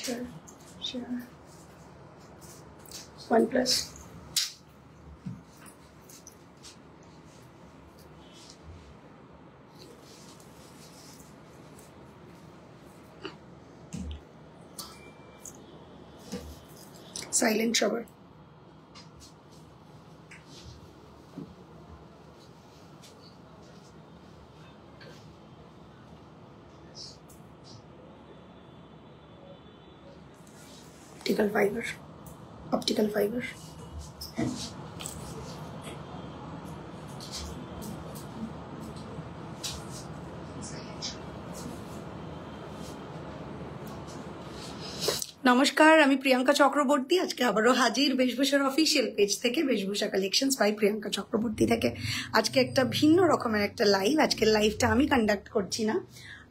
Share. OnePlus. Silent shower. Optical fiber. Optical fiber. নমস্কার, আমি প্রিয়াঙ্কা চক্রবর্তী। আজকে আবারও হাজির বেশভূষার অফিসিয়াল পেজ থেকে, বেশভূষা কালেকশনস বাই প্রিয়াঙ্কা চক্রবর্তী থেকে। আজকে একটা ভিন্ন রকমের একটা লাইভ। আজকের লাইভটা আমি কন্ডাক্ট করছি না,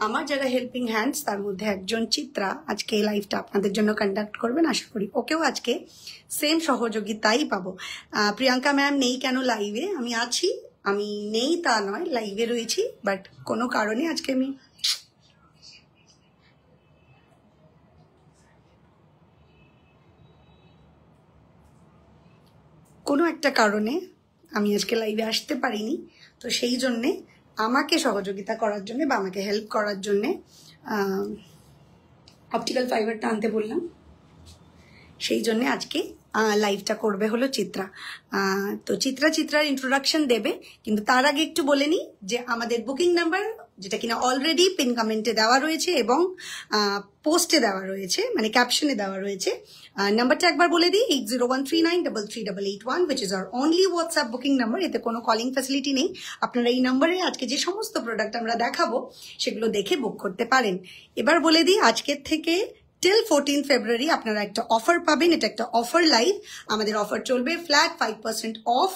আমার যারা হেল্পিং হ্যান্ডস তার মধ্যে একজন চিত্রা আজকে এই লাইভটা আপনাদের জন্য কন্ডাক্ট করবেন। আশা করি ওকেও আজকে সেম সহযোগিতাই পাবো। প্রিয়াঙ্কা ম্যাম নেই কেন লাইভে? আমি আছি, আমি নেই তা নয়, লাইভে রয়েছি, বাট কোনো কারণে আজকে আমি কোনো একটা কারণে আমি আজকে লাইভে আসতে পারিনি। তো সেই জন্যে আমাকে সহযোগিতা করার জন্য বা আমাকে হেল্প করার জন্যে অপটিক্যাল ফাইবারটা আনতে বললাম। সেই জন্যে আজকে লাইভটা করবে হলো চিত্রা। তো চিত্রার ইন্ট্রোডাকশন দেবে, কিন্তু তার আগে একটু বলে নিই যে আমাদের বুকিং নাম্বার, যেটা কিনা অলরেডি পিন কমেন্টে দেওয়া রয়েছে এবং পোস্টে দেওয়া রয়েছে, মানে ক্যাপশনে দেওয়া রয়েছে। নাম্বারটা একবার বলে দিই, 801339338881, which is our only WhatsApp booking number. এতে কোনো কলিং ফ্যাসিলিটি নেই। আপনারা এই নাম্বারে আজকে যে সমস্ত প্রোডাক্ট আমরা দেখাবো সেগুলো দেখে বুক করতে পারেন। এবার বলে দিই, আজকের থেকে টিল 14 ফেব্রুয়ারি আপনারা একটা অফার পাবেন। এটা একটা অফার লাইভ। আমাদের অফার চলবে flat 5% off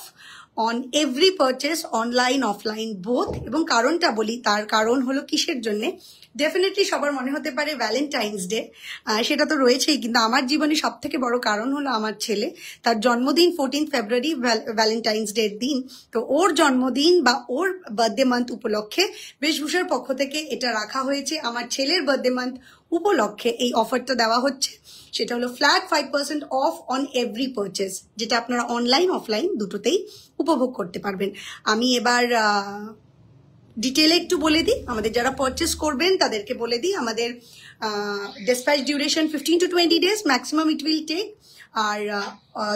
on every purchase, online offline both. এবং কারণটা বলি, তার কারণ হলো কিসের জন্যে। ডেফিনেটলি সবার মনে হতে পারে ভ্যালেন্টাইন্স ডে, সেটা তো রয়েছেই, কিন্তু আমার জীবনে সব থেকে বড় কারণ হলো আমার ছেলে। তার জন্মদিন 14 ফেব্রুয়ারি, ভ্যালেন্টাইন্স ডে দিন। তো ওর জন্মদিন বা ওর বার্থডে মান্থ উপলক্ষে বেশভূষার পক্ষ থেকে এটা রাখা হয়েছে। আমার ছেলের বার্থডে মান্থ উপলক্ষে এই অফারটা দেওয়া হচ্ছে। সেটা হলো flat 5% off on every purchase, যেটা আপনারা অনলাইন অফলাইন দুটোতেই উপভোগ করতে পারবেন। আমি এবার ডিটেলে একটু বলে দিই, আমাদের যারা পারচেস করবেন তাদেরকে বলে দিই, আমাদের dispatch duration 15 to 20 days maximum it will take. আর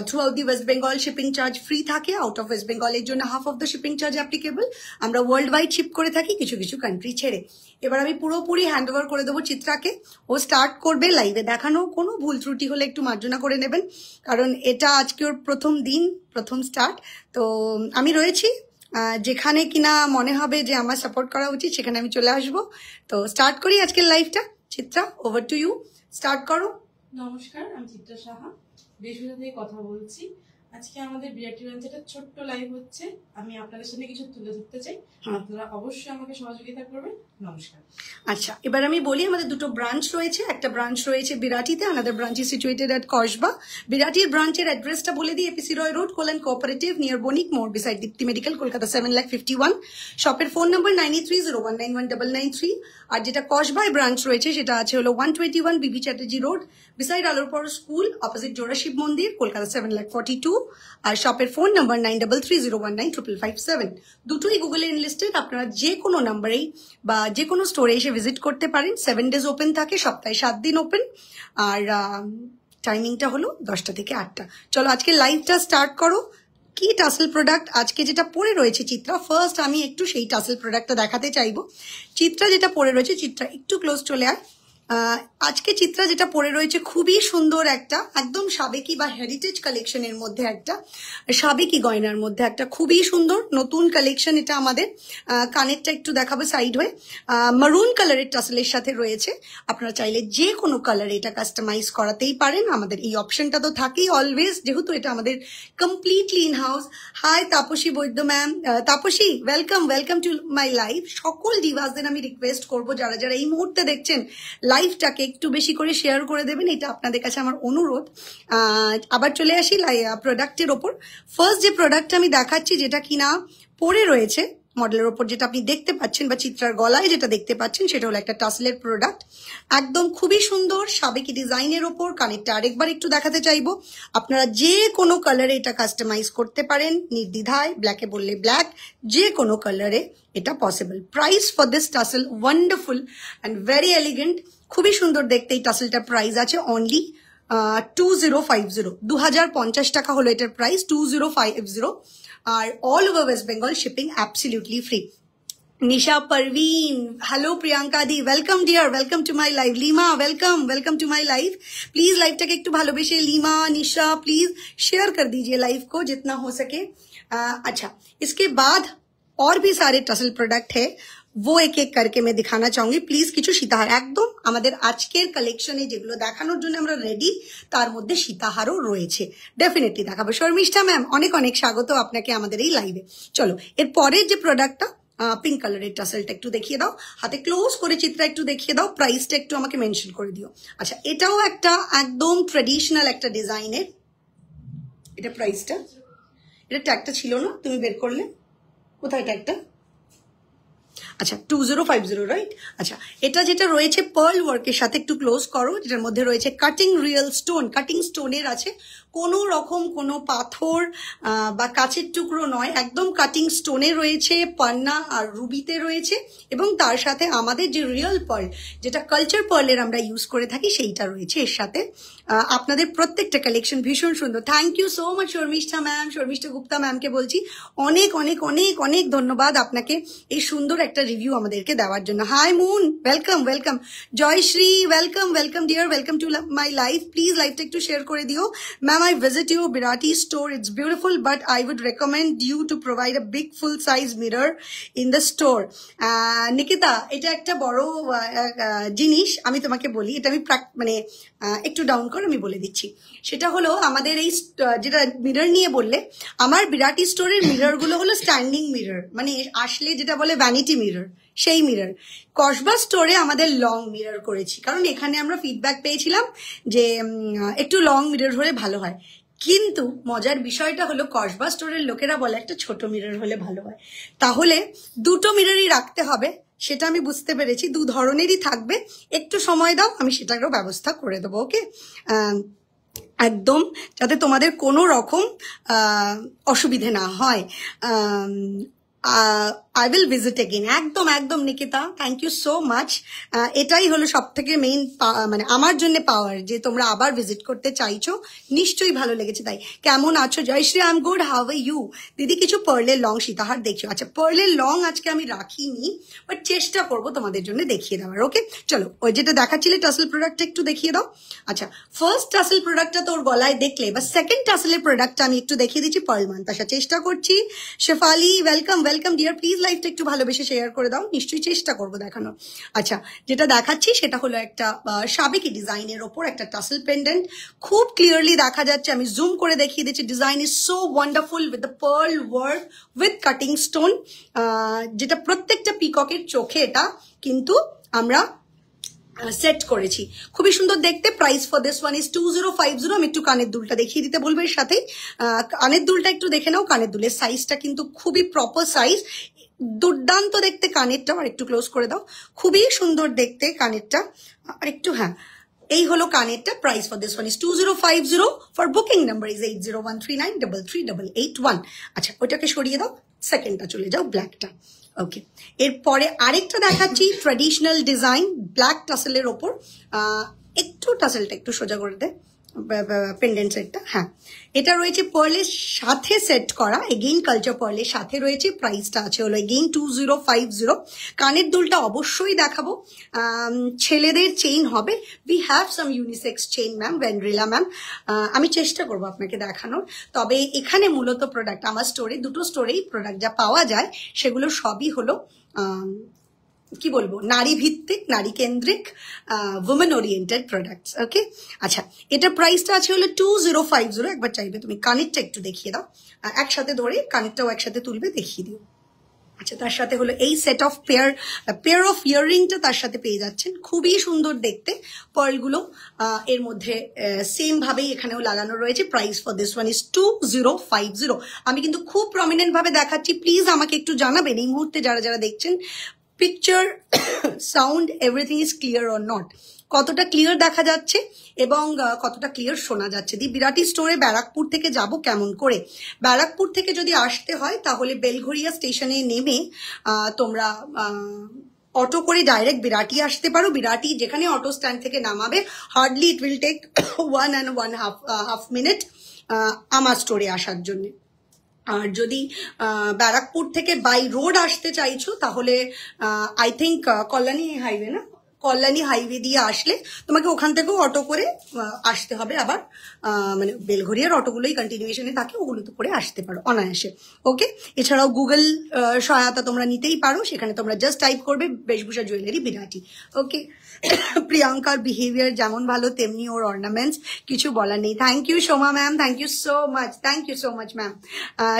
throughout the West Bengal shipping charge free থাকে। আউট অফ ওয়েস্ট বেঙ্গলের জন্য half of the shipping charge applicable. আমরা ওয়ার্ল্ড ওয়াইড শিপ করে থাকি, কিছু কিছু কান্ট্রি ছেড়ে। এবার আমি পুরোপুরি হ্যান্ড ওভার করে দেবো চিত্রাকে। ও স্টার্ট করবে লাইভে দেখানো। কোনো ভুল ত্রুটি হলে একটু মার্জনা করে নেবেন, কারণ এটা আজকে ওর প্রথম দিন, প্রথম স্টার্ট। তো আমি রয়েছি, যেখানে কিনা মনে হবে যে আমার সাপোর্ট করা উচিত সেখানে আমি চলে আসবো। তো স্টার্ট করি আজকের লাইভটা। Chitra, over to you, start করো। নমস্কার, আমি চিত্রা সাহা, বেশভূষা থেকে কথা বলছি। আজকে আমাদের বিআরটি ব্রাঞ্চে একটা ছোট্ট লাইভ হচ্ছে। আমি আপনাদের সামনে কিছু তুলে ধরতে চাই, আপনারা অবশ্যই আমাকে সহযোগিতা করবেন। নমস্কার। আচ্ছা, এবার আমি বলি, আমাদের দুটো ব্রাঞ্চ রয়েছে। একটা ব্রাঞ্চ রয়েছে বিরাটিতে, আনাদার ব্রাঞ্চ ইজ সিচুয়েটেড এট কসবা। বিরাটির ব্রাঞ্চের অ্যাড্রেসটা বলে দিই, এপিসি রয় রোড, কোলান কোঅপারেটিভ, নিয়ার বণিক মোড়, বিসাইড দীপ্তি মেডিকেল, কলকাতা 7,51,000। শপের ফোন নাম্বার 9301919993। আর যেটা কসবায় ব্রাঞ্চ রয়েছে সেটা আছে হলো 121 বিবি চ্যাটার্জি রোড, বিসাইড আলোরপর স্কুল, অপোজিট জোড়া শিব মন্দির, কলকাতা 7,42,000। আর শপের ফোন নাম্বার 9330195557। দুটোই গুগলে এনলিস্টেড। আপনারা যে কোনো নাম্বারেই বা যে কোনো স্টোরে এসে ভিজিট করতে পারেন। 7 days ওপেন থাকে, সপ্তাহে 7 দিন ওপেন। আর টাইমিংটা হলো 10টা থেকে 8টা। চলো আজকে লাইভটা স্টার্ট করো। কি টাসেল প্রোডাক্ট আজকে যেটা পরে রয়েছে চিত্রা, ফার্স্ট আমি একটু সেই টাসেল প্রোডাক্টটা দেখাতে চাইবো। চিত্রা যেটা পরে রয়েছে, চিত্রা একটু ক্লোজ চলে আয়। আজকে চিত্রা যেটা পরে রয়েছে খুবই সুন্দর একটা একদম সাবেকি বা হেরিটেজ কালেকশনের মধ্যে একটা সাবেকি গয়নার মধ্যে একটা খুবই সুন্দর নতুন কালেকশন। এটা আমাদের কানেরটা একটু দেখাবো সাইড হয়ে, মারুন কালারের টাসেলের সাথে রয়েছে। আপনারা চাইলে যে কোনো কালারে এটা কাস্টমাইজ করাতেই পারেন, আমাদের এই অপশনটা তো থাকেই অলওয়েজ, যেহেতু এটা আমাদের completely in house. Hi Tapasi Baidya ma'am, Tapasi welcome, welcome to my live. সকল ডিভাসদের আমি রিকোয়েস্ট করবো যারা যারা এই মুহূর্তে দেখছেন লাইভটাকে একটু বেশি করে শেয়ার করে দেবেন, এটা আপনাদের কাছে আমার অনুরোধ। আবার চলে আসি প্রোডাক্টের ওপর। ফার্স্ট যে প্রোডাক্ট আমি দেখাচ্ছি যেটা কিনা পরে রয়েছে মডেলের ওপর যেটা আপনি দেখতে পাচ্ছেন বা চিত্রার গলায় যেটা দেখতে পাচ্ছেন সেটা হলো একটা টাসেলের প্রোডাক্ট, একদম খুবই সুন্দর সাবেকি ডিজাইনের ওপর। কানেরটা আরেকবার একটু দেখাতে চাইবো, আপনারা যে কোনো কালারে এটা কাস্টমাইজ করতে পারেন নির্দ্বিধায়, ব্ল্যাকে বললে ব্ল্যাক, যে কোনো কালারে এটা possible. Price for this tassel wonderful and very elegant, খুবই সুন্দর দেখতে। এই টাসেলটার প্রাইস আছে অনলি 2050, 2050 টাকা হলো এটার প্রাইস, 2050। আর all over West Bengal shipping absolutely free. Nisha Parvin, hello Priyanka দি, welcome dear, welcome to my live. Lima, welcome to my live. Please लाइवটাকে একটু ভালোবেসে লিমা, निशा प्लीज शेयर कर दीजिए लाइव को जितना हो सके। अच्छा, इसके बाद और भी सारे टसल प्रोडक्ट है, वो एक एक करके मैं दिखाना चाहूंगी। प्लिज কিছু সীতাহার একদম আমাদের আজকের কালেকশনে যেগুলো দেখানোর জন্য আমরা রেডি, তার মধ্যে সীতাহারও রয়েছে, ডেফিনেটলি দেখাবো। শর্মিষ্ঠা ম্যাম, অনেক অনেক স্বাগত আপনাকে আমাদের এই লাইভে। চলো এর পরের যে প্রোডাক্টটা, পিঙ্ক কালারের টাসেলটা একটু দেখিয়ে দাও, হাতে ক্লোজ করে চিত্রা একটু দেখিয়ে দাও, প্রাইসটা একটু আমাকে মেনশন করে দিও। আচ্ছা, এটাও একটা একদম ট্রেডিশনাল একটা ডিজাইনের, এটা প্রাইসটা, এটা ট্যাগটা ছিল না, তুমি বের করলে কোথায় ট্যাগটা? আচ্ছা 2050, রাইট। আচ্ছা, এটা যেটা রয়েছে পার্ল ওয়ার্কের সাথে একটু ক্লোজ করো, যেটার মধ্যে রয়েছে কাটিং রিয়েল স্টোন, কাটিং স্টোনের আছে, কোনো রকম কোনো পাথর বা কাচের টুকরো নয়, একদম কাটিং স্টোনে রয়েছে, পান্না আর রুবিতে রয়েছে, এবং তার সাথে আমাদের যে রিয়েল পার্ল, যেটা কালচার পার্লের আমরা ইউজ করে থাকি, সেইটা রয়েছে এর সাথে। আপনাদের প্রত্যেকটা কালেকশন ভীষণ সুন্দর। Thank you so much Sharmishtha ma'am, Sharmishtha Gupta ম্যামকে বলছি অনেক অনেক অনেক অনেক ধন্যবাদ আপনাকে এই সুন্দর একটা রিভিউ আমাদেরকে দেওয়ার জন্য। Hi Mun, welcome. Jayashree, welcome dear, welcome to my live. Please লাইভটা একটু শেয়ার করে দিও। Ma'am, I visit your Birati store. It's beautiful, but I would recommend you to provide a big full-size mirror in the store. Nikita, এটা একটা বড় জিনিস, আমি তোমাকে বলি, এটা আমি মানে একটু ডাউন করে আমি বলে দিচ্ছি। সেটা হলো আমাদের এই যেটা মিরর নিয়ে বললে, আমার বিরাটি স্টোরের মিরর গুলো হলো স্ট্যান্ডিং মিরর, মানে আসলে যেটা বলে ভ্যানিটি মিরর, সেই মিরর। কসবা স্টোরে আমাদের লং মিরর করেছি, কারণ এখানে আমরা ফিডব্যাক পেয়েছিলাম যে একটু লং মিরর হলে ভালো হয়। কিন্তু মজার বিষয়টা হলো কসবা স্টোরের লোকেরা বলে একটা ছোট মিরর হলে ভালো হয়। তাহলে দুটো মিররই রাখতে হবে, সেটা আমি বুঝতে পেরেছি, দু ধরনেরই থাকবে। একটু সময় দাও, আমি সেটারও ব্যবস্থা করে দেবো। ওকে, একদম যাতে তোমাদের কোনো রকম অসুবিধে না হয়। I will visit again. একদম Nikita, thank you so much. এটাই হলো সব থেকে মেইন, মানে আমার জন্য পাওয়ার, যে তোমরা আবার ভিজিট করতে চাইছো, নিশ্চয়ই ভালো লেগেছে। তাই কেমন আছো Jayashree? I am good, how are you? দিদি কিছু পার্লের লং সীতাহার দেখিও। আচ্ছা, পার্লের লং আজকে আমি রাখিনি, বাট চেষ্টা করব তোমাদের জন্য দেখিয়ে দেওয়ার। ওকে, চলো ওই যেটা দেখাচ্ছিলে টাসেল প্রোডাক্টটা একটু দেখিয়ে দাও। আচ্ছা, ফার্স্ট টাসেল প্রোডাক্টটা তোর গলায় দেখলে, বা সেকেন্ড টাসেলের প্রোডাক্টটা আমি একটু দেখিয়ে দিচ্ছি, পার্ল মান্তাসা। চেষ্টা করছি। শেফালি, ওয়েলকাম ডিয়ার, প্লিজ লাইভটা একটু ভালোবেসে শেয়ার করে দাও, নিশ্চয়ই চেষ্টা করবো দেখানো। আচ্ছা, যেটা দেখাচ্ছি সেটা হলো একটা সাবেকি ডিজাইনের ওপর একটা টাসেল পেন্ডেন্ট, খুব ক্লিয়ারলি দেখা যাচ্ছে, আমি জুম করে দেখিয়ে দিচ্ছি। Design is so wonderful with the pearl work with cutting stone, যেটা প্রত্যেকটা পিককের চোখে এটা কিন্তু আমরা সেট করেছি, খুবই সুন্দর দেখতে। Price for this one is 2050। আমি একটু কানের দুলটা দেখিয়ে দিতে বলবো এর সাথে। কানের দুলটা একটু দেখে নাও, কানের দুলের সাইজটা কিন্তু খুবই প্রপার সাইজ, দুর্দান্ত দেখতে। কানেরটাও আর একটু ক্লোজ করে দাও, খুবই সুন্দর দেখতে কানেরটা, আর একটু, হ্যাঁ, এই হলো কানেরটা। Price for this one is 2050। For booking number is 8013933881। আচ্ছা, ওইটাকে সরিয়ে দাও, সেকেন্ডটা চলে যাও, ব্ল্যাকটা। ওকে, এরপরে আরেকটা দেখাচ্ছি ট্র্যাডিশনাল ডিজাইন, ব্ল্যাক টাসেলের ওপর। একটু টাসেলটা একটু সোজা করে দে, পেন্ডেন্ট সেটটা। হ্যাঁ, এটা রয়েছে পার্লের সাথে সেট করা, এগেইন কালচার পার্লের সাথে রয়েছে। প্রাইসটা আছে হলো এগেইন 2050। কানের দুলটা অবশ্যই দেখাবো। ছেলেদের চেইন হবে, we have some unisex chain ma'am, Vendrila ma'am, আমি চেষ্টা করবো আপনাকে দেখানোর। তবে এখানে মূলত প্রোডাক্ট আমার স্টোরে, দুটো স্টোরেই প্রোডাক্ট যা পাওয়া যায় সেগুলো সবই হলো কি বলবো, নারী ভিত্তিক, নারী কেন্দ্রিক, উমেন ওরিয়েন্টেড প্রোডাক্টস। ওকে, আচ্ছা, এটা প্রাইসটা আছে হলো 2050। একবার চাইবে তুমি কানেরটা একটু দেখিয়ে দাও, একসাথে ধরে কানেরটাও একসাথে তুলবে, দেখিয়ে দিও। আচ্ছা, তার সাথে হলো এই সেট অফ পেয়ার অফ ইয়াররিংটা তার সাথে পেয়ে যাচ্ছেন। খুবই সুন্দর দেখতে পার্লগুলো। এর মধ্যে সেম ভাবেই এখানেও লাগানো রয়েছে। Price for this one is 2050। আমি কিন্তু খুব প্রমিনেন্ট ভাবে দেখাচ্ছি, প্লিজ আমাকে একটু জানাবেন এই মুহূর্তে যারা যারা দেখছেন, picture, sound, everything is clear or not, কতটা ক্লিয়ার দেখা যাচ্ছে এবং কতটা ক্লিয়ার শোনা যাচ্ছে। দি বিরাটি স্টোরে ব্যারাকপুর থেকে যাব কেমন করে? ব্যারাকপুর থেকে যদি আসতে হয় তাহলে বেলঘরিয়া স্টেশনে নেমে তোমরা অটো করে ডাইরেক্ট বিরাটি আসতে পারো। বিরাটি যেখানে অটো স্ট্যান্ড থেকে নামাবে, hardly it will take 1.5 minute আমার স্টোরে আসার জন্য। আর যদি ব্যারাকপুর থেকে বাই রোড আসতে চাইছো তাহলে আই থিঙ্ক কল্যাণী হাইওয়ে, না, কল্যাণী হাইওয়ে দিয়ে আসলে তোমাকে ওখান থেকেও অটো করে আসতে হবে। আবার মানে বেলঘরিয়ার অটোগুলোই কন্টিনিউশনে থাকে, ওগুলো তো করে আসতে পারো অনায়াসে। ওকে, এছাড়াও গুগল সহায়তা তোমরা নিতেই পারো, সেখানে তোমরা জাস্ট টাইপ করবে বেশভূষা জুয়েলারি বিরাটি। ওকে, প্রিয়াঙ্কার বিহেভিয়ার যেমন ভালো তেমনি ওর অর্নামেন্টস, কিছু বলার নেই। Thank you Soma ma'am, thank you so much, thank you so much ma'am.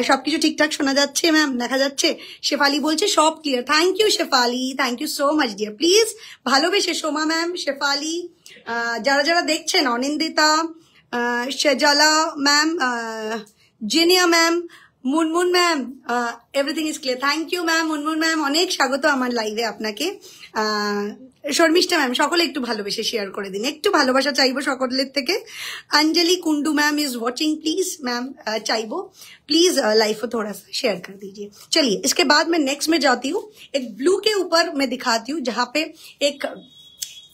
সবকিছু ঠিকঠাক শোনা যাচ্ছে ম্যাম, দেখা যাচ্ছে? শেফালি বলছে সব clear. Thank you Shefali, thank you so much dear. Please ভালোবেসে সোমা ম্যাম, শেফালি, যারা যারা দেখছেন, Anindita, Shejala ma'am, Zinia ma'am, Munmun ma'am, everything is clear. Thank you ma'am, Munmun ma'am, অনেক স্বাগত আমার লাইভে আপনাকে। শর্মিষ্ঠা ম্যাম, সকলে একটু ভালোবেসে শেয়ার করে দিন, একটু ভালোবাসা চাইবো সকলের থেকে। Anjali Kundu ma'am is watching, please ma'am चाइबो, प्लीज लाइव को थोड़ा सा शेयर कर दीजिए। चलिए, इसके बाद मैं नेक्स्ट में जाती हूँ। एक ब्लू के ऊपर मैं दिखाती हूँ जहाँ पे एक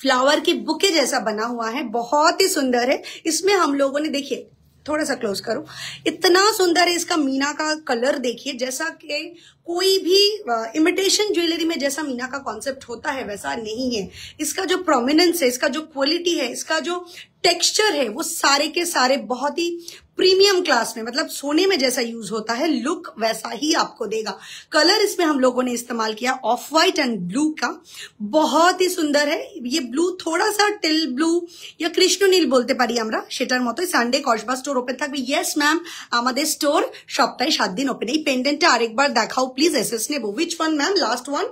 फ्लावर की बुके जैसा बना हुआ है, बहुत ही सुंदर है। इसमें हम लोगों ने, देखिए थोड़ा सा क्लोज करो, इतना सुंदर है इसका मीना का कलर। देखिए जैसा कि कोई भी इमिटेशन ज्वेलरी में जैसा मीना का कॉन्सेप्ट होता है वैसा नहीं है। इसका जो प्रोमिनेंस है, इसका जो क्वालिटी है, इसका जो टेक्सचर है, वो सारे के सारे बहुत ही प्रीमियम क्लास में, मतलब सोने में जैसा यूज होता है लुक वैसा ही आपको देगा। कलर इसमें हम लोगों ने इस्तेमाल किया ऑफ वाइट एंड ब्लू का, बहुत ही सुंदर है। ये ब्लू थोड़ा सा टिल ब्लू या कृष्ण नील बोलते पारी আমরা, সেটার মতোই। সানডে কসবা স্টোর ওপেন থাকবে। ইয়েস ম্যাম, আমাদের স্টোর সপ্তাহে 7 দিন ওপেন। এই পেন্ডেন্টটা আরেকবার দেখাও প্লিজ, এসএস নেবো। Which one ma'am? Last one,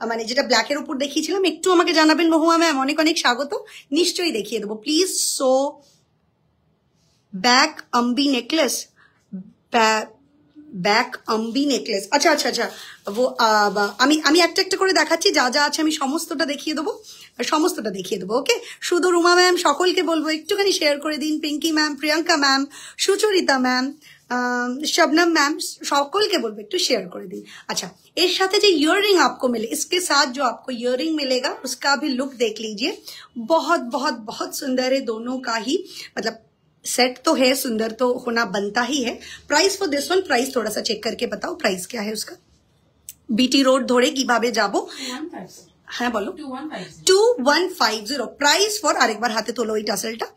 মানে যেটা ব্ল্যাকের উপর দেখিয়েছিলাম, একটু আমাকে জানাবেন। মহুয়া ম্যাম, অনেক অনেক স্বাগত, নিশ্চয়ই দেখিয়ে দেবো please. So back ambi necklace, back ambi necklace, আচ্ছা আচ্ছা আচ্ছা, আমি একটা একটা করে দেখাচ্ছি, যা যা আছে আমি সমস্তটা দেখিয়ে দেবো, সমস্তটা দেখিয়ে দেবো। ওকে, শুধু রুমা ম্যাম, সকলকে বলবো একটুখানি শেয়ার করে দিন। Pinky ma'am, Priyanka ma'am, Sucharita ma'am, Shabnam ma'am, সকলকে বলবো একটু শেয়ার করে দিন। अच्छा, এর সাথে যে ইয়াররিंग आपको मिले, इसके साथ जो आपको ইয়াররিंग मिलेगा उसका भी लुक देख लीजिए। बहुत बहुत बहुत सुंदर है दोनों का ही, मतलब सेट तो है, सुंदर तो होना बनता ही है। Price for this one, price थोड़ा सा चेक करके बताओ, प्राइस क्या है उसका? बीटी रोड धोरे কিভাবে যাবো? হ্যাঁ বলো। 2150 प्राइस फॉर, और एक बार हाथे तोलो ये टसलटा,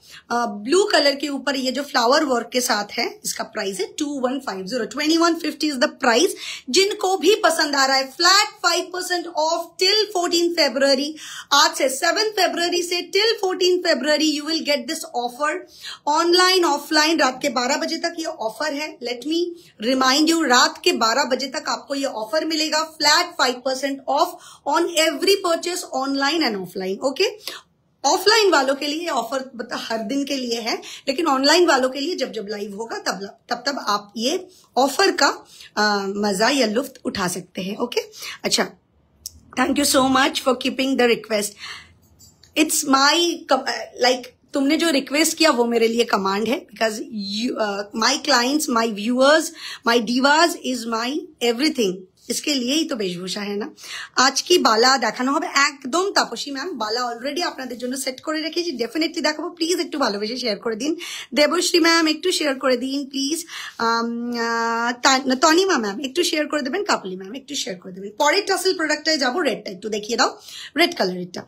ब्लू कलर के ऊपर ये जो फ्लावर वर्क के साथ है, इसका प्राइस है 2150। 2150 इज द प्राइस। जिनको भी पसंद आ रहा है, फ्लैट 5% ऑफ टिल 14 फरवरी। आज से 7 फरवरी से till 14 February you will get this offer. Online offline रात के 12 बजे तक ये ऑफर है। लेट मी रिमाइंड यू, रात के 12 बजे तक आपको ये ऑफर मिलेगा। Flat 5% of on every purchase, online and offline. Okay, offline वालों के लिए ऑफर हर दिन के लिए है, लेकिन ऑनलाइन वालों के लिए जब जब लाइव होगा तब आप ये ऑफर का मजा या लुफ्त उठा सकते हैं। ओके, अच्छा, thank you so much for keeping the request. It's my like, तुमने जो रिक्वेस्ट किया वो मेरे लिए कमांड है, because my clients, my viewers, my divas is my everything. इसके लिए ही तो वेशभूषा है ना। आज की बाला দেখানো হবে একদম। তাপসী ম্যাম, বালা অলরেডি আপনাদের জন্য সেট করে রেখেছি, ডেফিনেটলি দেখাবো। প্লিজ একটু ভালোবেসে শেয়ার করে দিন। দেবশ্রী ম্যাম একটু শেয়ার করে দিন প্লিজ। তনিমা ম্যাম একটু শেয়ার করে দেবেন। কাপলি ম্যাম একটু শেয়ার করে দেবেন। পরের টাসেল প্রোডাক্টটায় যাবো, রেডটা একটু দেখিয়ে দাও, রেড কালারেরটা।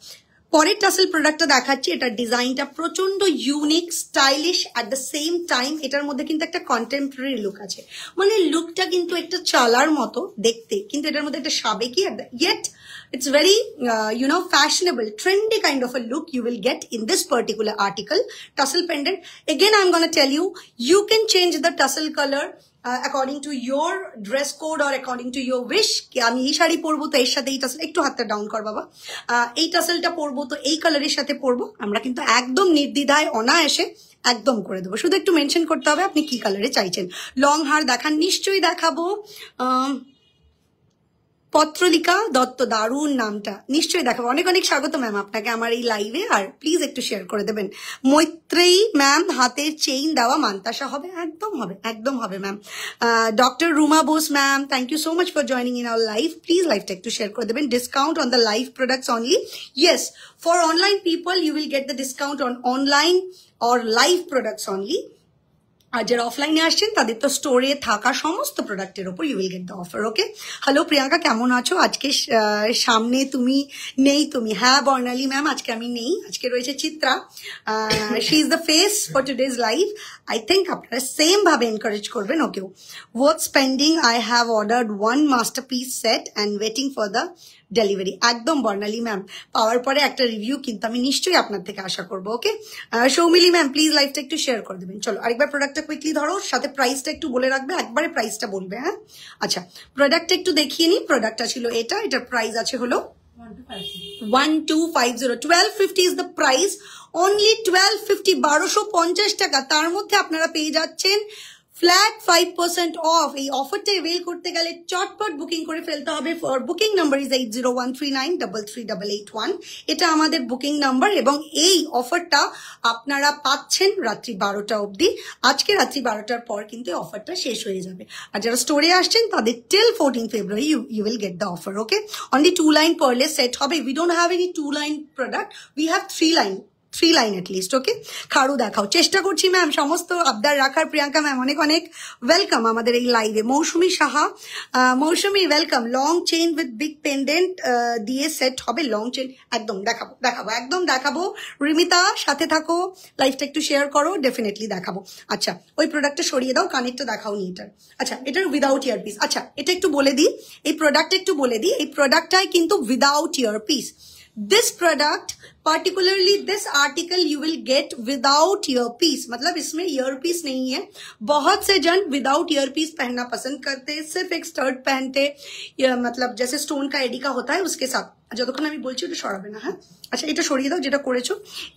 পরের টাসেল প্রোডাক্টটা দেখাচ্ছি। এটার ডিজাইনটা প্রচন্ড unique, stylish, at the same time এটার মধ্যে কিন্তু একটা কন্টেম্পোরারি লুক আছে, মানে লুকটা কিন্তু একটা চালার মতো দেখতে, কিন্তু এটার মধ্যে একটা সাবেকি, yet it's very fashionable, trendy kind of a look you will get in this particular article. Tussle pendant, again I'm going to tell you, you can change the tussle color according to your dress code or according to your wish, কি আমি এই শাড়ি পরবো তো এর সাথে এই tassel, একটু হাতটা ডাউন কর বাবা, এই টাসেলটা পরবো তো এই কালারের সাথে পরবো, আমরা কিন্তু একদম নির্দ্বিধায় অনায়াসে একদম করে দেবো। শুধু একটু মেনশন করতে হবে আপনি কি কালারে চাইছেন। লং হার দেখান, নিশ্চয়ই দেখাবো। পত্রলিকা দত্ত, দারুণ নামটা, নিশ্চয়ই দেখাবো। অনেক অনেক স্বাগত ম্যাম আপনাকে আমার এই লাইভে, আর প্লিজ একটু শেয়ার করে দেবেন। মৈত্রেয়ী ম্যাম, হাতের চেইন দেওয়া মান্তাসা হবে, একদম হবে, একদম হবে ma'am. Doctor Ruma Bose ma'am, thank you so much for joining in our live. Please লাইভটা একটু শেয়ার করে দেবেন। Discount on the live products only, yes for online people you will get the discount on online or live products only. আর যারা অফলাইনে আসছেন তাদের তো স্টোরে থাকা সমস্ত প্রোডাক্টের ওপর you will get the offer. Okay, hello Priyanka, কেমন আছো? আজকে সামনে তুমি নেই, তুমি? হ্যাঁ বর্ণালী ম্যাম, আজকে আমি নেই, আজকে রয়েছে Chitra, she is the face for today's live. I think আপনারা সেম ভাবে এনকারেজ করবেন ওকেও। What's pending? I have ordered 1 masterpiece set and waiting for the delivery. একদম বর্ণালী ম্যাম, পাওয়ার পরে একটা রিভিউ কিন্তু আমি নিশ্চয়ই আপনার থেকে আশা করবো। ওকে, সৌমিলি ম্যাম প্লিজ লাইভটা একটু শেয়ার করে দেবেন। চলো আরেকবার প্রোডাক্টটা কুইকলি ধরো, সাথে প্রাইসটা একটু বলে রাখবে, একবারে প্রাইসটা বলবে। হ্যাঁ আচ্ছা, প্রোডাক্টটা একটু দেখিয়ে নিই। প্রোডাক্টটা ছিল এটা, এটার প্রাইস আছে হলো 1250, 1250 ইজ দ্য প্রাইস, অনলি 1250, 1250 টাকা। তার মধ্যে আপনারা পেয়ে যাচ্ছেন ফ্ল্যাট 5% অফ। এই অফারটা এভেল করতে গেলে চটপট বুকিং করে ফেলতে হবে। For booking number is 8013933881। এটা আমাদের বুকিং নাম্বার, এবং এই অফারটা আপনারা পাচ্ছেন রাত্রি 12টা অবধি। আজকে রাত্রি 12টার পর কিন্তু এই অফারটা শেষ হয়ে যাবে। আর যারা স্টোরে আসছেন তাদের till 14 February you will get the offer. Okay, only 2 line পারলে সেট হবে। We don't have any 2 line product, we have 3 line, 3 line at least. Okay, খাড়ু দেখাও, চেষ্টা করছি ম্যাম সমস্ত আবদার রাখার। প্রিয়াঙ্কা ম্যাম অনেক অনেক ওয়েলকাম আমাদের এই লাইভে। Mousumi Saha, Mousumi welcome. Long chain with big pendant দিয়ে সেট হবে, লং চেইন একদম দেখাবো, দেখাবো, একদম দেখাবো। রিমিতা সাথে থাকো, লাইভটা একটু শেয়ার করো, ডেফিনেটলি দেখাবো। আচ্ছা, ওই প্রোডাক্টটা সরিয়ে দাও, কানেক্টটা দেখাও নি এটার। আচ্ছা, এটার উইদাউট ইয়ারপিস। আচ্ছা, এটা একটু বলে দিই, এই প্রোডাক্টটা একটু বলে দিই, এই প্রোডাক্টটাই কিন্তু without earpiece. This product, particularly this article, you will get without earpiece. मतलब इसमें earpiece नहीं है। बहुत से जन without earpiece पहनना पसंद करते हैं, सिर्फ एक स्टर्ट पहनते, मतलब जैसे स्टोन का एडी का होता है उसके साथ। যতক্ষণ আমি বলছি ওটা সরাবে না। হ্যাঁ আচ্ছা, এটা সরিয়ে দাও যেটা করেছো।